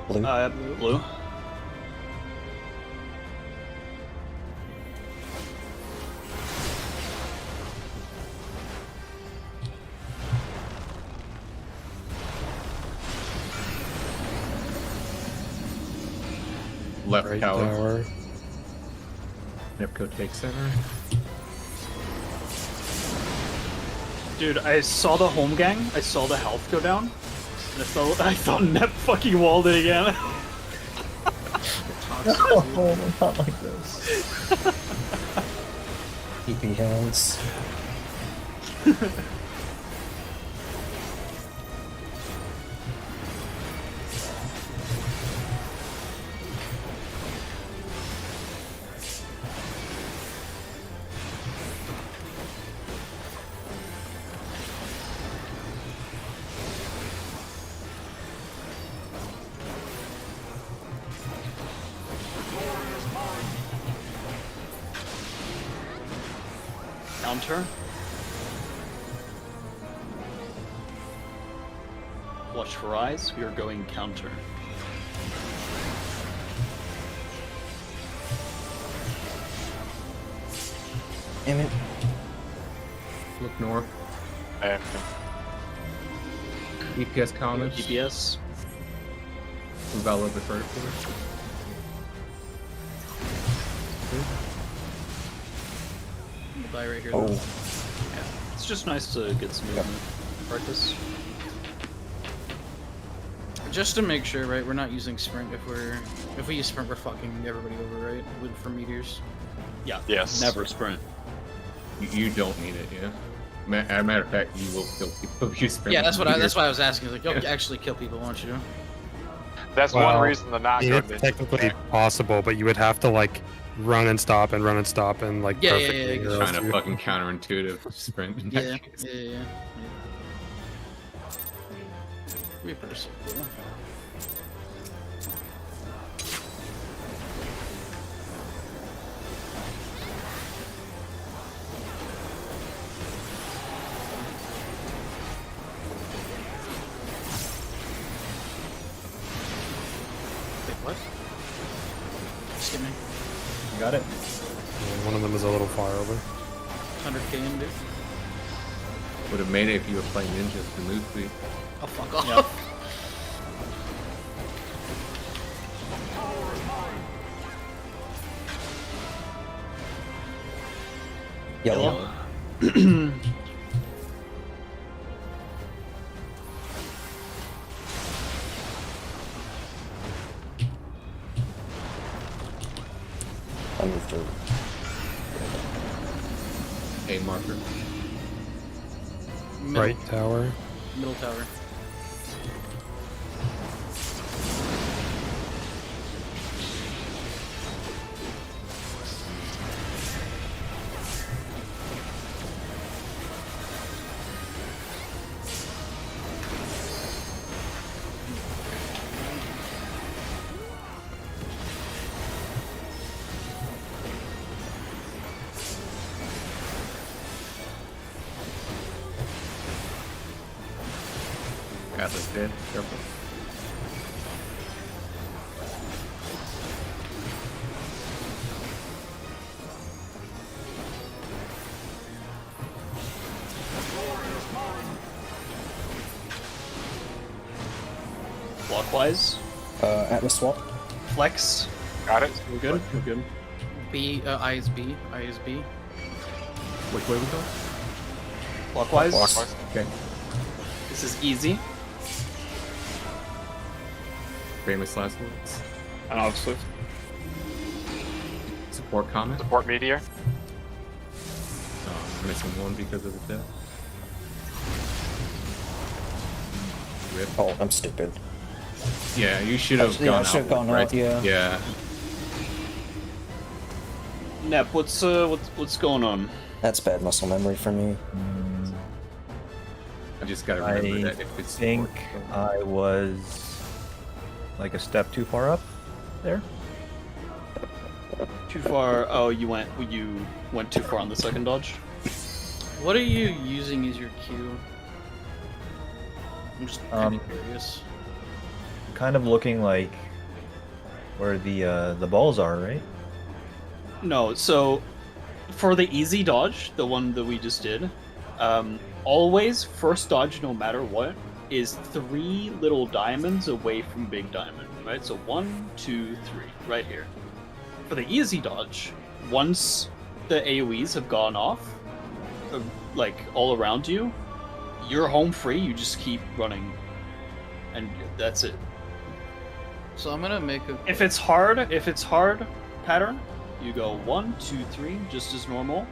[SPEAKER 6] Blue.
[SPEAKER 5] Blue.
[SPEAKER 10] Left
[SPEAKER 9] Right
[SPEAKER 10] tower.
[SPEAKER 9] tower.
[SPEAKER 10] Nepco takes center.
[SPEAKER 5] Dude, I saw the home gang. I saw the health go down. And I thought Nep fucking walled it again.
[SPEAKER 4] Oh, not like this.
[SPEAKER 6] TP hands.
[SPEAKER 5] Counter. Watch for eyes. We are going counter.
[SPEAKER 6] Damn it.
[SPEAKER 10] Look north.
[SPEAKER 3] Okay.
[SPEAKER 10] EPS comments.
[SPEAKER 5] DPS.
[SPEAKER 10] Vela the third floor.
[SPEAKER 1] We'll die right here.
[SPEAKER 6] Oh.
[SPEAKER 1] Though.
[SPEAKER 5] It's just nice to get some movement practice.
[SPEAKER 1] Just to make sure, right? We're not using sprint. If we use sprint, we're fucking everybody over, right? For meteors.
[SPEAKER 5] Yeah.
[SPEAKER 3] Yes.
[SPEAKER 5] Never sprint.
[SPEAKER 10] You don't need it, yeah. As a matter of fact, you will kill people if you spend.
[SPEAKER 1] Yeah, that's why I was asking. Like, you'll actually kill people, won't you?
[SPEAKER 3] That's
[SPEAKER 9] Well,
[SPEAKER 3] one reason to not go
[SPEAKER 9] It's
[SPEAKER 3] to
[SPEAKER 9] technically possible, but you would have to like run and stop and like
[SPEAKER 1] Yeah,
[SPEAKER 9] perfectly.
[SPEAKER 1] yeah,
[SPEAKER 9] or else
[SPEAKER 10] Kind of
[SPEAKER 9] you-
[SPEAKER 10] fucking counterintuitive sprint. in that
[SPEAKER 1] Yeah,
[SPEAKER 10] case.
[SPEAKER 1] yeah. Reapers, cool. Just kidding.
[SPEAKER 4] You got it.
[SPEAKER 9] Yeah, one of them is a little far over.
[SPEAKER 1] 100k in, dude.
[SPEAKER 10] Would have made it if you were playing ninjas to move speed.
[SPEAKER 1] Oh, fuck off.
[SPEAKER 6] Yellow.
[SPEAKER 11] I moved through.
[SPEAKER 10] A marker.
[SPEAKER 1] Middle,
[SPEAKER 9] Right tower.
[SPEAKER 1] middle tower.
[SPEAKER 10] Atlas dead. Careful.
[SPEAKER 5] Clockwise.
[SPEAKER 11] Atlas swap.
[SPEAKER 5] Flex.
[SPEAKER 3] Got it.
[SPEAKER 5] We're good. We're good.
[SPEAKER 1] B, I is B. I is B.
[SPEAKER 10] Which way we go?
[SPEAKER 5] Clockwise.
[SPEAKER 3] Clockwise.
[SPEAKER 10] Okay.
[SPEAKER 5] This is easy.
[SPEAKER 10] Famous last words.
[SPEAKER 2] Swift.
[SPEAKER 10] Support comment.
[SPEAKER 3] Support meteor.
[SPEAKER 10] I'm missing one because of the death. Rip.
[SPEAKER 11] Oh, I'm stupid.
[SPEAKER 10] Yeah, you should have
[SPEAKER 11] Yeah,
[SPEAKER 10] gone
[SPEAKER 11] I
[SPEAKER 10] out.
[SPEAKER 11] should have gone
[SPEAKER 10] right?
[SPEAKER 11] out, yeah.
[SPEAKER 10] Yeah.
[SPEAKER 5] Nep, what's going on?
[SPEAKER 11] That's bad muscle memory for me.
[SPEAKER 10] I just gotta remember
[SPEAKER 4] I
[SPEAKER 10] that if it's
[SPEAKER 4] think
[SPEAKER 10] support.
[SPEAKER 4] I was like a step too far up there.
[SPEAKER 5] Too far. Oh, you went too far on the second dodge.
[SPEAKER 1] What are you using as your Q? I'm just kind of curious.
[SPEAKER 4] Kind of looking like where the balls are, right?
[SPEAKER 5] No, so for the easy dodge, the one that we just did, always first dodge, no matter what, is 3 little diamonds away from big diamond, right? So 1, 2, 3, right here. For the easy dodge, once the AoEs have gone off, like all around you, you're home free. You just keep running, and that's it.
[SPEAKER 1] So I'm gonna make a.
[SPEAKER 5] If it's hard pattern, you go 1, 2, 3, just as normal,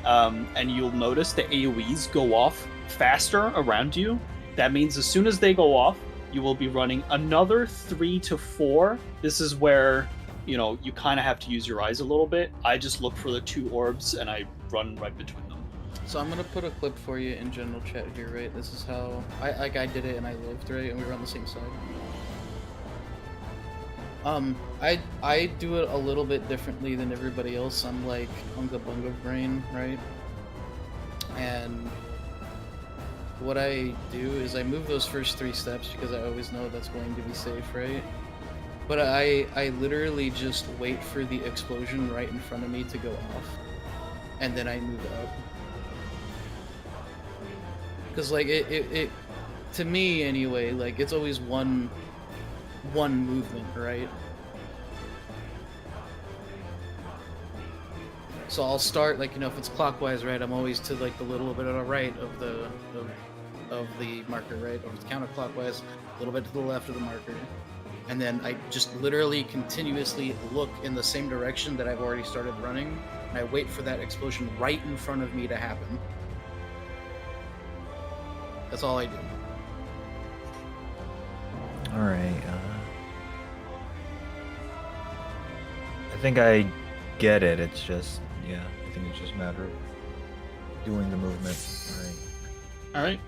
[SPEAKER 5] and you'll notice the AoEs go off faster around you. That means as soon as they go off, you will be running another 3 to 4. This is where, you know, you kind of have to use your eyes a little bit. I just look for the 2 orbs and I run right between them.
[SPEAKER 1] So I'm gonna put a clip for you in general chat here, right? This is how I did it and I lived, right? And we were on the same side. I do it a little bit differently than everybody else. I'm like Unga Bunga brain, right? And what I do is I move those first 3 steps because I always know that's going to be safe, right? But I literally just wait for the explosion right in front of me to go off, and then I move up. Because like it to me anyway, like it's always one movement, right? So I'll start, like, you know, if it's clockwise, right, I'm always to like the little bit on the right of the marker, right? Or if it's counterclockwise, a little bit to the left of the marker. And then I just literally continuously look in the same direction that I've already started running, and I wait for that explosion right in front of me to happen. That's all I do.
[SPEAKER 4] All right. I think I get it. It's just, yeah, I think it's just a matter of doing the movement. All right.
[SPEAKER 5] All right.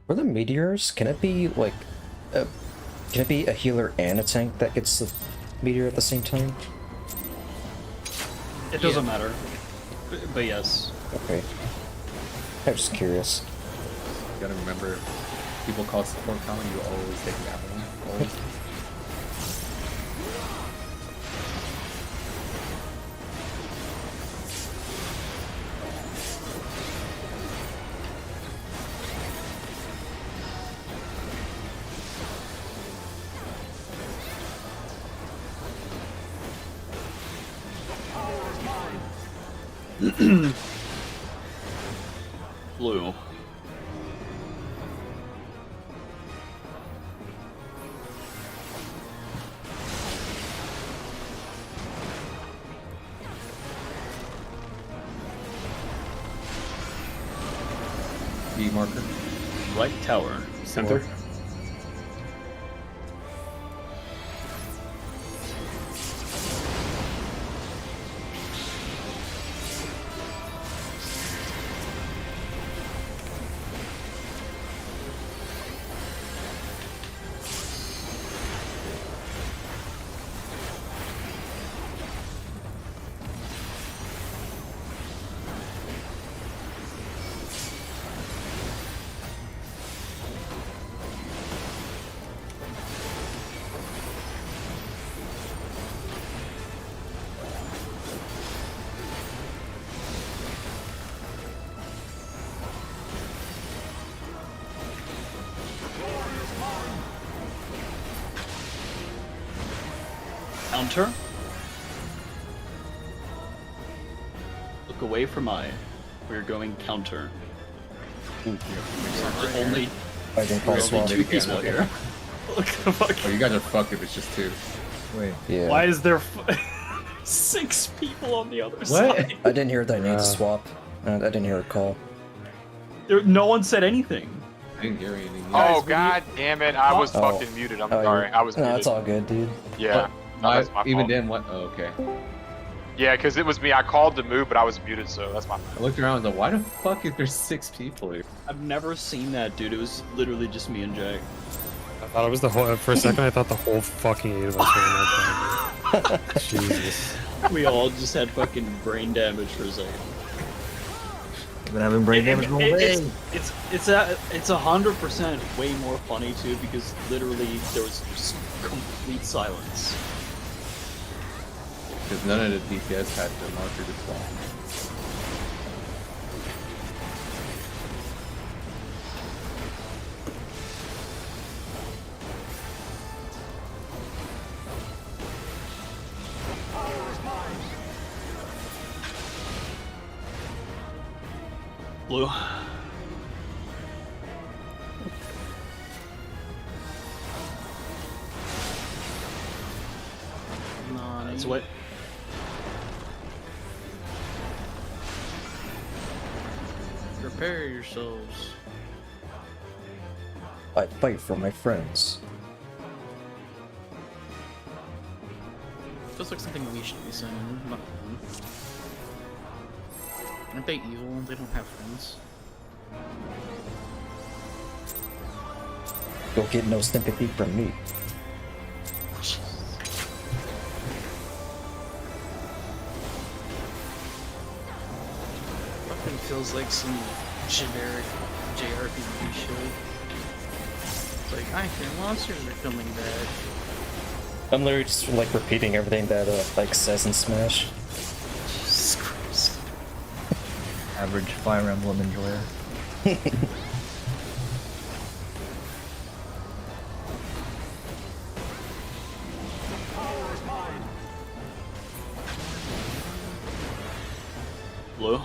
[SPEAKER 6] For the meteors, can it be like can it be a healer and a tank that gets the meteor at the same time?
[SPEAKER 5] It doesn't matter. But yes.
[SPEAKER 6] Okay. I'm just curious.
[SPEAKER 10] You gotta remember
[SPEAKER 7] people call support counter, you always take that one. Always.
[SPEAKER 5] Blue.
[SPEAKER 7] B marker.
[SPEAKER 5] Right tower.
[SPEAKER 2] Center.
[SPEAKER 5] Counter. Look away from I. We're going counter. Only
[SPEAKER 11] I can call
[SPEAKER 5] only
[SPEAKER 11] swap.
[SPEAKER 5] two people here. Look the fuck.
[SPEAKER 7] Oh, you guys are fucked if it's just two.
[SPEAKER 4] Wait.
[SPEAKER 11] Yeah.
[SPEAKER 5] Why is there 6 people on the other side?
[SPEAKER 11] I didn't hear that I need to swap. I didn't hear a call.
[SPEAKER 5] No one said anything.
[SPEAKER 7] I didn't hear anything.
[SPEAKER 3] Oh god damn it! I was
[SPEAKER 11] Oh.
[SPEAKER 3] fucking muted. I'm
[SPEAKER 11] Oh,
[SPEAKER 3] sorry.
[SPEAKER 11] you're-
[SPEAKER 3] I was
[SPEAKER 11] No,
[SPEAKER 3] muted.
[SPEAKER 11] it's all good, dude.
[SPEAKER 3] Yeah. No, that's my
[SPEAKER 7] Even
[SPEAKER 3] fault.
[SPEAKER 7] then, what? Oh, okay.
[SPEAKER 3] Yeah, because it was me. I called to move, but I was muted, so that's my fault.
[SPEAKER 7] I looked around and was like, why the fuck is there 6 people here?
[SPEAKER 5] I've never seen that, dude. It was literally just me and Jack.
[SPEAKER 9] I thought it was the whole. For a second, I thought the whole fucking 8 of us were in that thing. Jesus.
[SPEAKER 5] We all just had fucking brain damage for a second.
[SPEAKER 4] I've been having brain damage all day.
[SPEAKER 5] It's 100% way more funny too because literally there was just complete silence.
[SPEAKER 7] Because none of the DPS had the marker to swap.
[SPEAKER 5] Blue. That's what.
[SPEAKER 1] Prepare yourselves.
[SPEAKER 11] I fight for my friends.
[SPEAKER 1] Feels like something we should be saying, not them. Aren't they evil? They don't have friends.
[SPEAKER 11] You'll get no sympathy from me.
[SPEAKER 1] Fucking feels like some generic JRPG shit. It's like, I hear monsters are coming back.
[SPEAKER 6] I'm literally just like repeating everything that like says in Smash.
[SPEAKER 1] Jesus Christ.
[SPEAKER 4] Average Fire Emblem enjoyer.
[SPEAKER 5] Blue.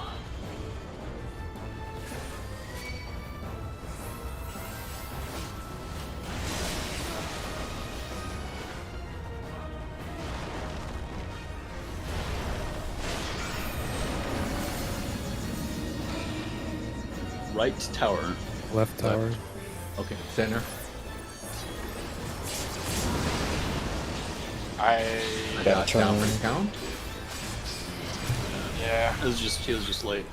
[SPEAKER 5] Right tower.
[SPEAKER 9] Left tower.
[SPEAKER 7] Okay, center.
[SPEAKER 3] I
[SPEAKER 7] Got
[SPEAKER 11] turn.
[SPEAKER 7] down for the count.
[SPEAKER 3] yeah.
[SPEAKER 5] He was just late.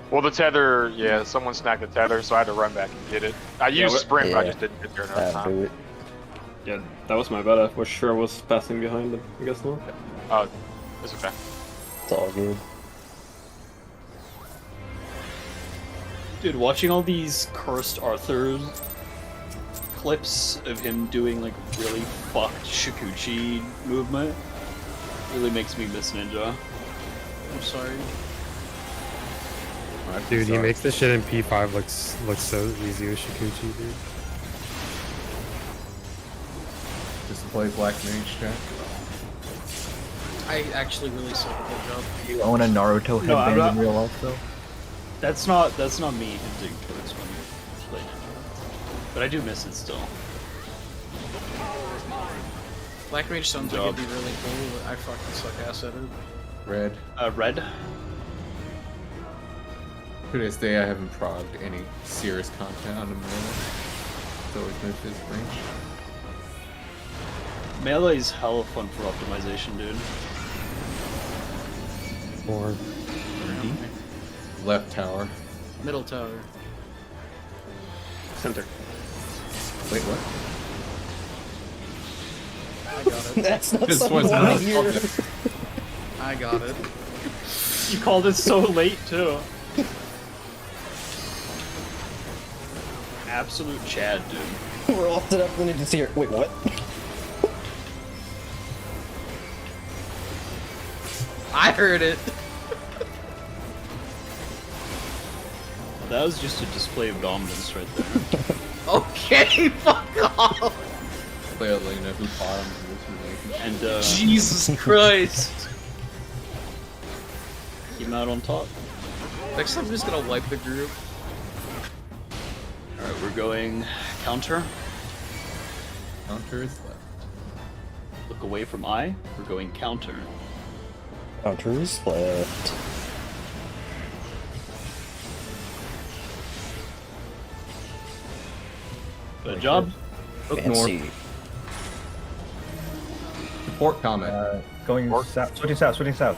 [SPEAKER 3] Well, the tether, yeah, someone snagged the tether, so I had to run back and get it. I used
[SPEAKER 2] what-
[SPEAKER 3] sprint, but I
[SPEAKER 11] Yeah.
[SPEAKER 3] just didn't get there enough
[SPEAKER 11] That'll
[SPEAKER 3] time.
[SPEAKER 11] do it.
[SPEAKER 2] Yeah, that was my bad. I was sure I was passing behind them. I guess not.
[SPEAKER 3] Oh, it's okay.
[SPEAKER 11] It's all good.
[SPEAKER 5] Dude, watching all these cursed Arthur clips of him doing like really fucked Shikuchi movement really makes me miss Ninja. I'm sorry.
[SPEAKER 9] Dude, he makes this shit in P5 looks so easy with Shikuchi, dude.
[SPEAKER 7] Display Black Mage, Jack.
[SPEAKER 1] I actually really suck at that job.
[SPEAKER 4] Do you own a Naruto
[SPEAKER 5] No, I'm
[SPEAKER 4] headband
[SPEAKER 5] not-
[SPEAKER 4] in real life though?
[SPEAKER 5] That's not me hinting towards when you play Ninja. But I do miss it still.
[SPEAKER 1] Black Mage sounds like it'd be really cool, but I fucking suck ass at it.
[SPEAKER 7] Red.
[SPEAKER 5] Red.
[SPEAKER 7] To this day, I haven't progged any serious content on the melee. It's always been fifth range.
[SPEAKER 5] Melee's hella fun for optimization, dude.
[SPEAKER 9] Or
[SPEAKER 7] Left tower.
[SPEAKER 1] Middle tower.
[SPEAKER 2] Center.
[SPEAKER 7] Wait, what?
[SPEAKER 1] I got it.
[SPEAKER 11] That's not
[SPEAKER 7] This
[SPEAKER 11] something
[SPEAKER 7] was
[SPEAKER 11] I
[SPEAKER 7] not
[SPEAKER 11] hear.
[SPEAKER 1] I got it.
[SPEAKER 5] You called it so late too. Absolute Chad, dude.
[SPEAKER 11] We're all set up and just hear. Wait, what?
[SPEAKER 1] I heard it.
[SPEAKER 5] That was just a display of dominance right there.
[SPEAKER 1] Okay, fuck off.
[SPEAKER 7] Play Elena who bottoms in this relationship.
[SPEAKER 5] And
[SPEAKER 1] Jesus Christ.
[SPEAKER 5] came out on top.
[SPEAKER 1] Next time I'm just gonna wipe the group.
[SPEAKER 5] Alright, we're going counter.
[SPEAKER 7] Counter is left.
[SPEAKER 5] Look away from I. We're going counter.
[SPEAKER 11] Counter is left.
[SPEAKER 5] Good job.
[SPEAKER 7] Look
[SPEAKER 11] Fancy.
[SPEAKER 7] north. Support comment.
[SPEAKER 4] Going south, switching south, switching south.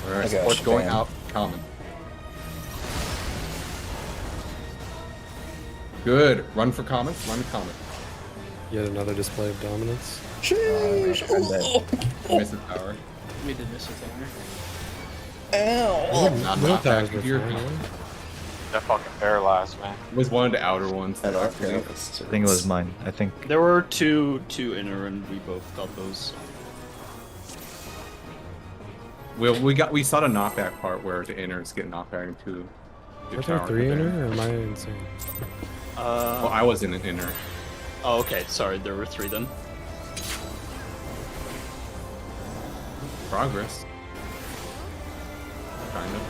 [SPEAKER 7] Alright,
[SPEAKER 11] I got
[SPEAKER 7] support
[SPEAKER 11] you,
[SPEAKER 7] going
[SPEAKER 11] fam.
[SPEAKER 7] out. Common. Good. Run for comments. Run to comment.
[SPEAKER 9] yet another display of dominance.
[SPEAKER 11] Sheesh.
[SPEAKER 7] Miss the tower.
[SPEAKER 1] We did miss a tower.
[SPEAKER 11] Ow.
[SPEAKER 7] Not
[SPEAKER 9] Middle
[SPEAKER 7] back
[SPEAKER 9] towers
[SPEAKER 7] into
[SPEAKER 9] were
[SPEAKER 7] your
[SPEAKER 9] fine,
[SPEAKER 7] comment.
[SPEAKER 3] That fucking paralyzed, man.
[SPEAKER 7] It was one of the outer ones. That I believe.
[SPEAKER 4] I think it was mine. I think.
[SPEAKER 5] There were two inner, and we both got those.
[SPEAKER 7] We saw the knockback part where the inners get knocked back into the
[SPEAKER 9] Were there
[SPEAKER 7] tower.
[SPEAKER 9] 3 in
[SPEAKER 7] then-
[SPEAKER 9] her, or am I insane?
[SPEAKER 7] Well, I was in an inner.
[SPEAKER 5] Oh, okay. Sorry, there were 3 then.
[SPEAKER 7] Progress. Kind of.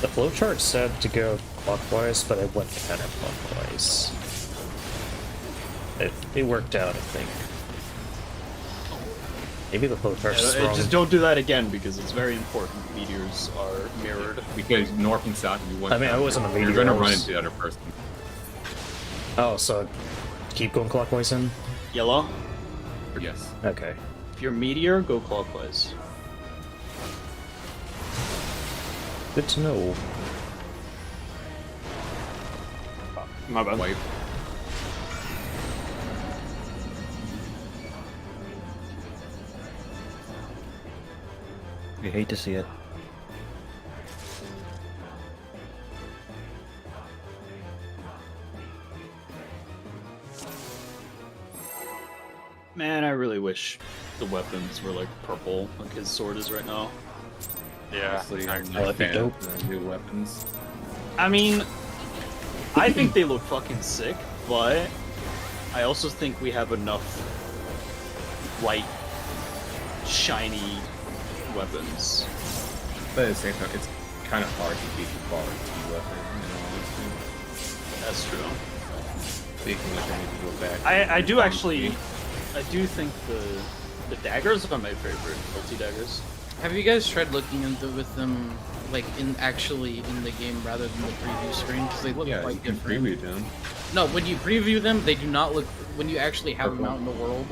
[SPEAKER 6] The flowchart said to go clockwise, but I went counterclockwise. It worked out, I think. Maybe the flowchart's wrong.
[SPEAKER 5] Just don't do that again because it's very important. Meteors are mirrored.
[SPEAKER 7] Because north and south, if you want.
[SPEAKER 6] I mean, I wasn't a
[SPEAKER 7] You're
[SPEAKER 6] meteor,
[SPEAKER 7] gonna
[SPEAKER 6] I
[SPEAKER 7] run
[SPEAKER 6] was-
[SPEAKER 7] into the other person.
[SPEAKER 6] Oh, so keep going clockwise then?
[SPEAKER 5] Yellow.
[SPEAKER 7] Yes.
[SPEAKER 6] Okay.
[SPEAKER 5] If you're meteor, go clockwise.
[SPEAKER 6] Good to know.
[SPEAKER 2] My bad.
[SPEAKER 7] Wipe.
[SPEAKER 4] You hate to see it.
[SPEAKER 5] Man, I really wish the weapons were like purple, like his sword is right now.
[SPEAKER 3] Yeah.
[SPEAKER 7] Honestly, I'm
[SPEAKER 6] that'd
[SPEAKER 7] not a
[SPEAKER 6] be
[SPEAKER 7] fan
[SPEAKER 6] dope.
[SPEAKER 7] of the new weapons.
[SPEAKER 5] I mean, I think they look fucking sick, but I also think we have enough white, shiny weapons.
[SPEAKER 7] But at the same time, it's kind of hard to beat the bar T weapon, in all honesty.
[SPEAKER 5] That's true.
[SPEAKER 7] Speaking of, I need to go back.
[SPEAKER 5] I do actually, I do think the daggers are my favorite multi daggers.
[SPEAKER 1] Have you guys tried looking into with them, like actually in the game rather than the preview screen? Because they look
[SPEAKER 7] Yeah, you
[SPEAKER 1] quite
[SPEAKER 7] can
[SPEAKER 1] different.
[SPEAKER 7] preview them.
[SPEAKER 1] No, when you preview them, they do not look. When you actually have them out in the world,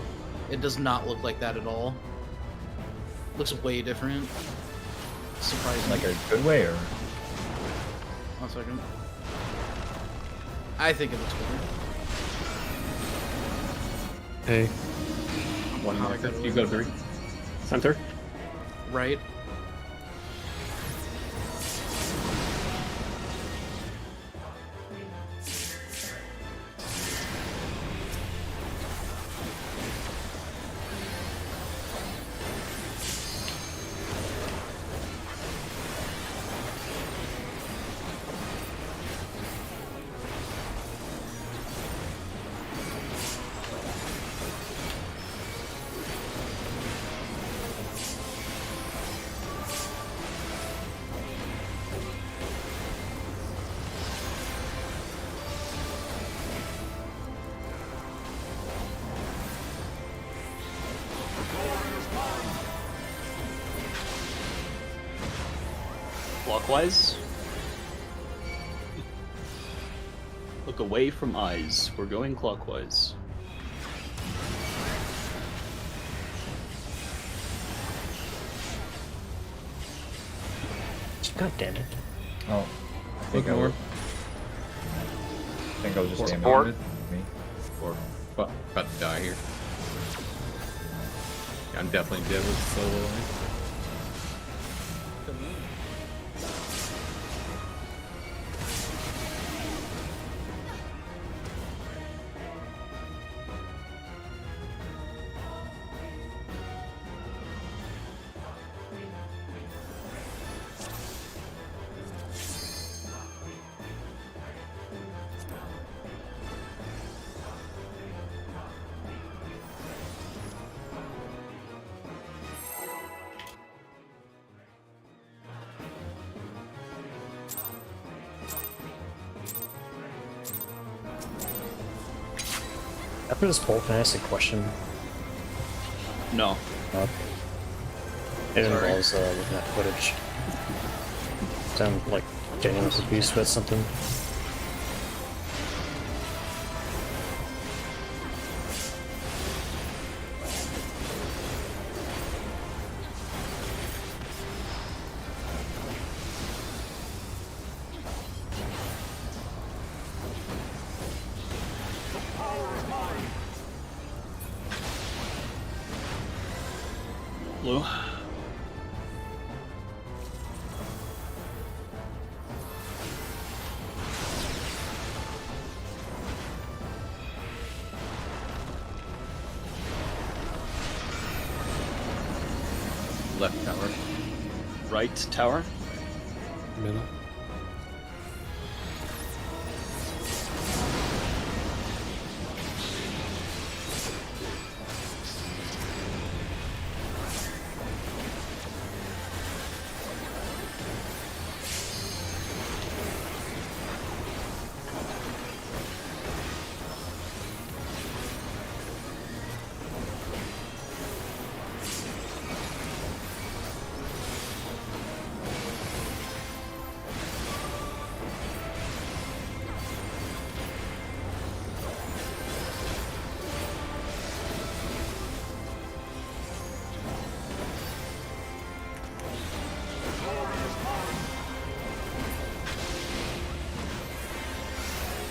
[SPEAKER 1] it does not look like that at all. Looks way different. Surprising.
[SPEAKER 4] Like a good way, or
[SPEAKER 1] 1 second. I think it looks better.
[SPEAKER 9] Hey,
[SPEAKER 7] One
[SPEAKER 1] How
[SPEAKER 7] minute.
[SPEAKER 1] good
[SPEAKER 7] You go 3.
[SPEAKER 2] Center.
[SPEAKER 1] Right.
[SPEAKER 5] Clockwise. Look away from eyes. We're going clockwise.
[SPEAKER 6] God damn it.
[SPEAKER 4] Oh. I think I was just
[SPEAKER 10] Or
[SPEAKER 4] aiming
[SPEAKER 3] support.
[SPEAKER 4] at me.
[SPEAKER 10] Or well, about to die here. Yeah, I'm definitely dead with solo line.
[SPEAKER 6] After this poll, can I ask a question?
[SPEAKER 5] No.
[SPEAKER 6] It
[SPEAKER 5] Sorry.
[SPEAKER 6] involves looking at footage. I'm like getting confused with something.
[SPEAKER 5] Blue.
[SPEAKER 10] Left tower.
[SPEAKER 5] Right tower.
[SPEAKER 9] Middle.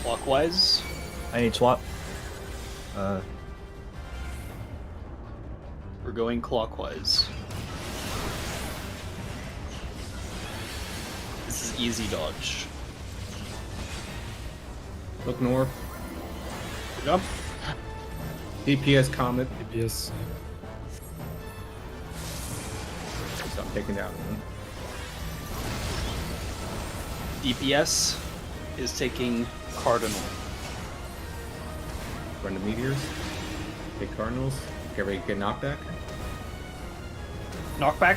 [SPEAKER 5] Clockwise.
[SPEAKER 4] I need swap.
[SPEAKER 5] We're going clockwise. This is easy dodge.
[SPEAKER 10] Look north.
[SPEAKER 5] Jump.
[SPEAKER 10] DPS comet.
[SPEAKER 9] DPS.
[SPEAKER 10] So I'm taking down one.
[SPEAKER 5] DPS is taking Cardinal.
[SPEAKER 10] Run the meteors. Take Cardinals. Get ready to get knockback.
[SPEAKER 5] Knockback.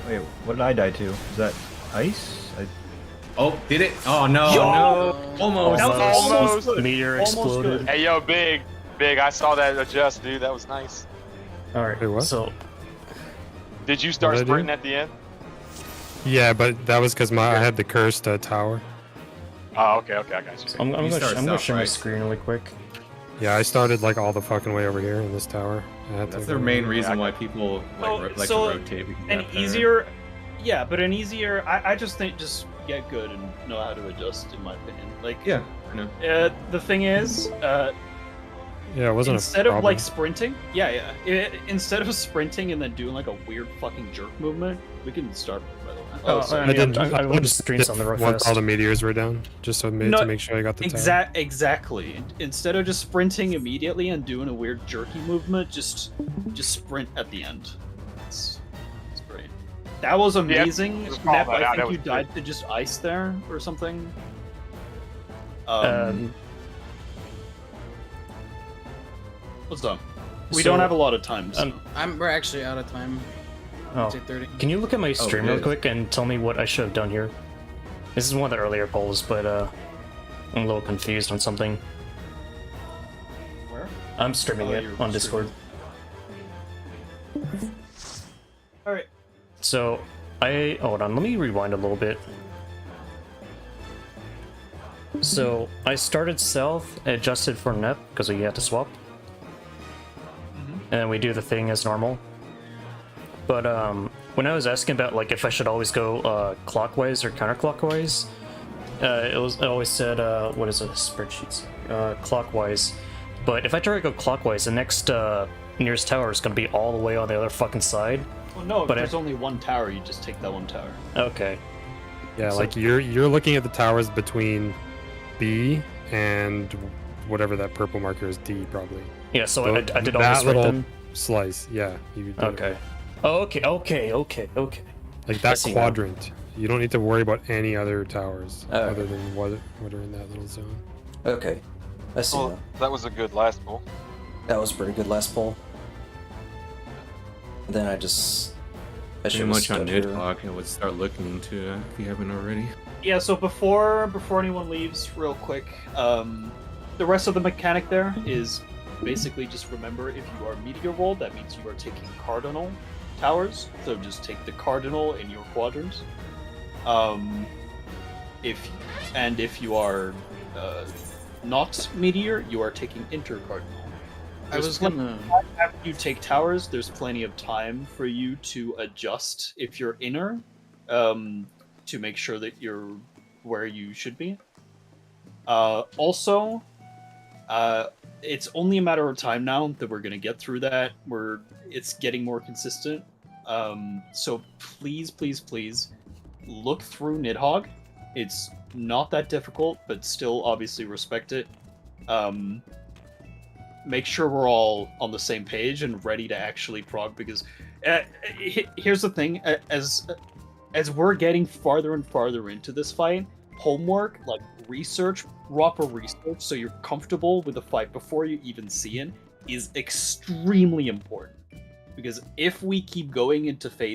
[SPEAKER 4] Wait, what did I die to? Is that ice?
[SPEAKER 10] Oh, did it? Oh no,
[SPEAKER 5] Yo!
[SPEAKER 10] no. Almost.
[SPEAKER 5] That was almost good.
[SPEAKER 6] Meteor
[SPEAKER 5] Almost
[SPEAKER 6] exploded.
[SPEAKER 5] good.
[SPEAKER 3] Hey, yo, big. I saw that adjust, dude. That was nice.
[SPEAKER 6] Alright,
[SPEAKER 9] Wait, what?
[SPEAKER 6] so
[SPEAKER 3] Did you start
[SPEAKER 9] What did I do?
[SPEAKER 3] sprinting at the end?
[SPEAKER 9] Yeah, but that was because I had the cursed tower.
[SPEAKER 3] Oh, okay, I got you.
[SPEAKER 6] I'm
[SPEAKER 10] You
[SPEAKER 6] gonna
[SPEAKER 10] start
[SPEAKER 6] share my
[SPEAKER 10] south,
[SPEAKER 6] screen really quick.
[SPEAKER 9] Yeah, I started like all the fucking way over here in this tower. I had
[SPEAKER 10] That's
[SPEAKER 9] to
[SPEAKER 10] the
[SPEAKER 9] go-
[SPEAKER 10] main reason
[SPEAKER 3] I
[SPEAKER 10] why people like
[SPEAKER 5] So,
[SPEAKER 10] to rotate. because
[SPEAKER 5] An
[SPEAKER 10] that
[SPEAKER 5] easier, yeah, but an easier. I just think just get good and know how to adjust. In my opinion, like
[SPEAKER 10] Yeah, I know.
[SPEAKER 5] the thing is,
[SPEAKER 9] Yeah, it wasn't
[SPEAKER 5] instead
[SPEAKER 9] a
[SPEAKER 5] of
[SPEAKER 9] problem.
[SPEAKER 5] like sprinting, instead of sprinting and then doing like a weird fucking jerk movement, we can start. By the way.
[SPEAKER 6] I would just screen something real
[SPEAKER 9] once
[SPEAKER 6] fast.
[SPEAKER 9] all the meteors were down, just to make sure I got the tower.
[SPEAKER 5] Exactly. Instead of just sprinting immediately and doing a weird jerky movement, just sprint at the end. It's great. That was amazing.
[SPEAKER 3] just call
[SPEAKER 5] Nep,
[SPEAKER 3] that
[SPEAKER 5] I
[SPEAKER 3] out.
[SPEAKER 5] think
[SPEAKER 3] That
[SPEAKER 5] you
[SPEAKER 3] was
[SPEAKER 5] died to just ice there or something. What's up? We don't have a lot of time. So.
[SPEAKER 1] We're actually out of time.
[SPEAKER 6] Oh.
[SPEAKER 1] It's 8:30.
[SPEAKER 6] Can you look at my stream real
[SPEAKER 7] is.
[SPEAKER 6] quick and tell me what I should have done here? This is one of the earlier polls, but I'm a little confused on something.
[SPEAKER 5] Where?
[SPEAKER 6] I'm streaming it
[SPEAKER 5] you're
[SPEAKER 6] on Discord.
[SPEAKER 5] All right.
[SPEAKER 6] So, hold on, let me rewind a little bit. So, I started south, adjusted for Nep, because we had to swap. And then we do the thing as normal. But, when I was asking about, like, if I should always go, clockwise or counterclockwise, it always said, what is it, spreadsheets? Clockwise. But if I try to go clockwise, the next, nearest tower is gonna be all the way on the other fucking side.
[SPEAKER 5] Well, no, if
[SPEAKER 6] But
[SPEAKER 5] there's only one tower, you just take that one tower.
[SPEAKER 6] Okay.
[SPEAKER 9] Yeah,
[SPEAKER 6] So-
[SPEAKER 9] like you're looking at the towers between B and whatever that purple marker is, D probably.
[SPEAKER 6] Yeah, so I did all
[SPEAKER 9] that
[SPEAKER 6] this right
[SPEAKER 9] little
[SPEAKER 6] then?
[SPEAKER 9] slice. Yeah, you did it.
[SPEAKER 6] Okay. Okay.
[SPEAKER 9] Like
[SPEAKER 6] I
[SPEAKER 9] that
[SPEAKER 6] see now.
[SPEAKER 9] quadrant. You don't need to worry about any other towers
[SPEAKER 11] Oh.
[SPEAKER 9] other than what are in that little zone.
[SPEAKER 11] Okay. I see
[SPEAKER 3] Well,
[SPEAKER 11] now.
[SPEAKER 3] that was a good last poll.
[SPEAKER 11] That was a pretty good last poll. Then I should
[SPEAKER 10] Pretty
[SPEAKER 11] have
[SPEAKER 10] much on
[SPEAKER 11] stood here.
[SPEAKER 10] Nidhogg, I would start looking into that if you haven't already.
[SPEAKER 5] Yeah, so before anyone leaves, real quick, the rest of the mechanic there is basically just remember if you are meteor rolled, that means you are taking cardinal towers. So just take the cardinal in your quadrant. If you are not meteor, you are taking intercardinal.
[SPEAKER 1] I was gonna.
[SPEAKER 5] After you take towers, there's plenty of time for you to adjust if you're inner, to make sure that you're where you should be. Also, it's only a matter of time now that we're gonna get through that. It's getting more consistent. So please, look through Nidhogg. It's not that difficult, but still obviously respect it. Make sure we're all on the same page and ready to actually prog, because here's the thing, as we're getting farther and farther into this fight, homework, like research, proper research, so you're comfortable with the fight before you even see it, is extremely important. Because if we keep going into phase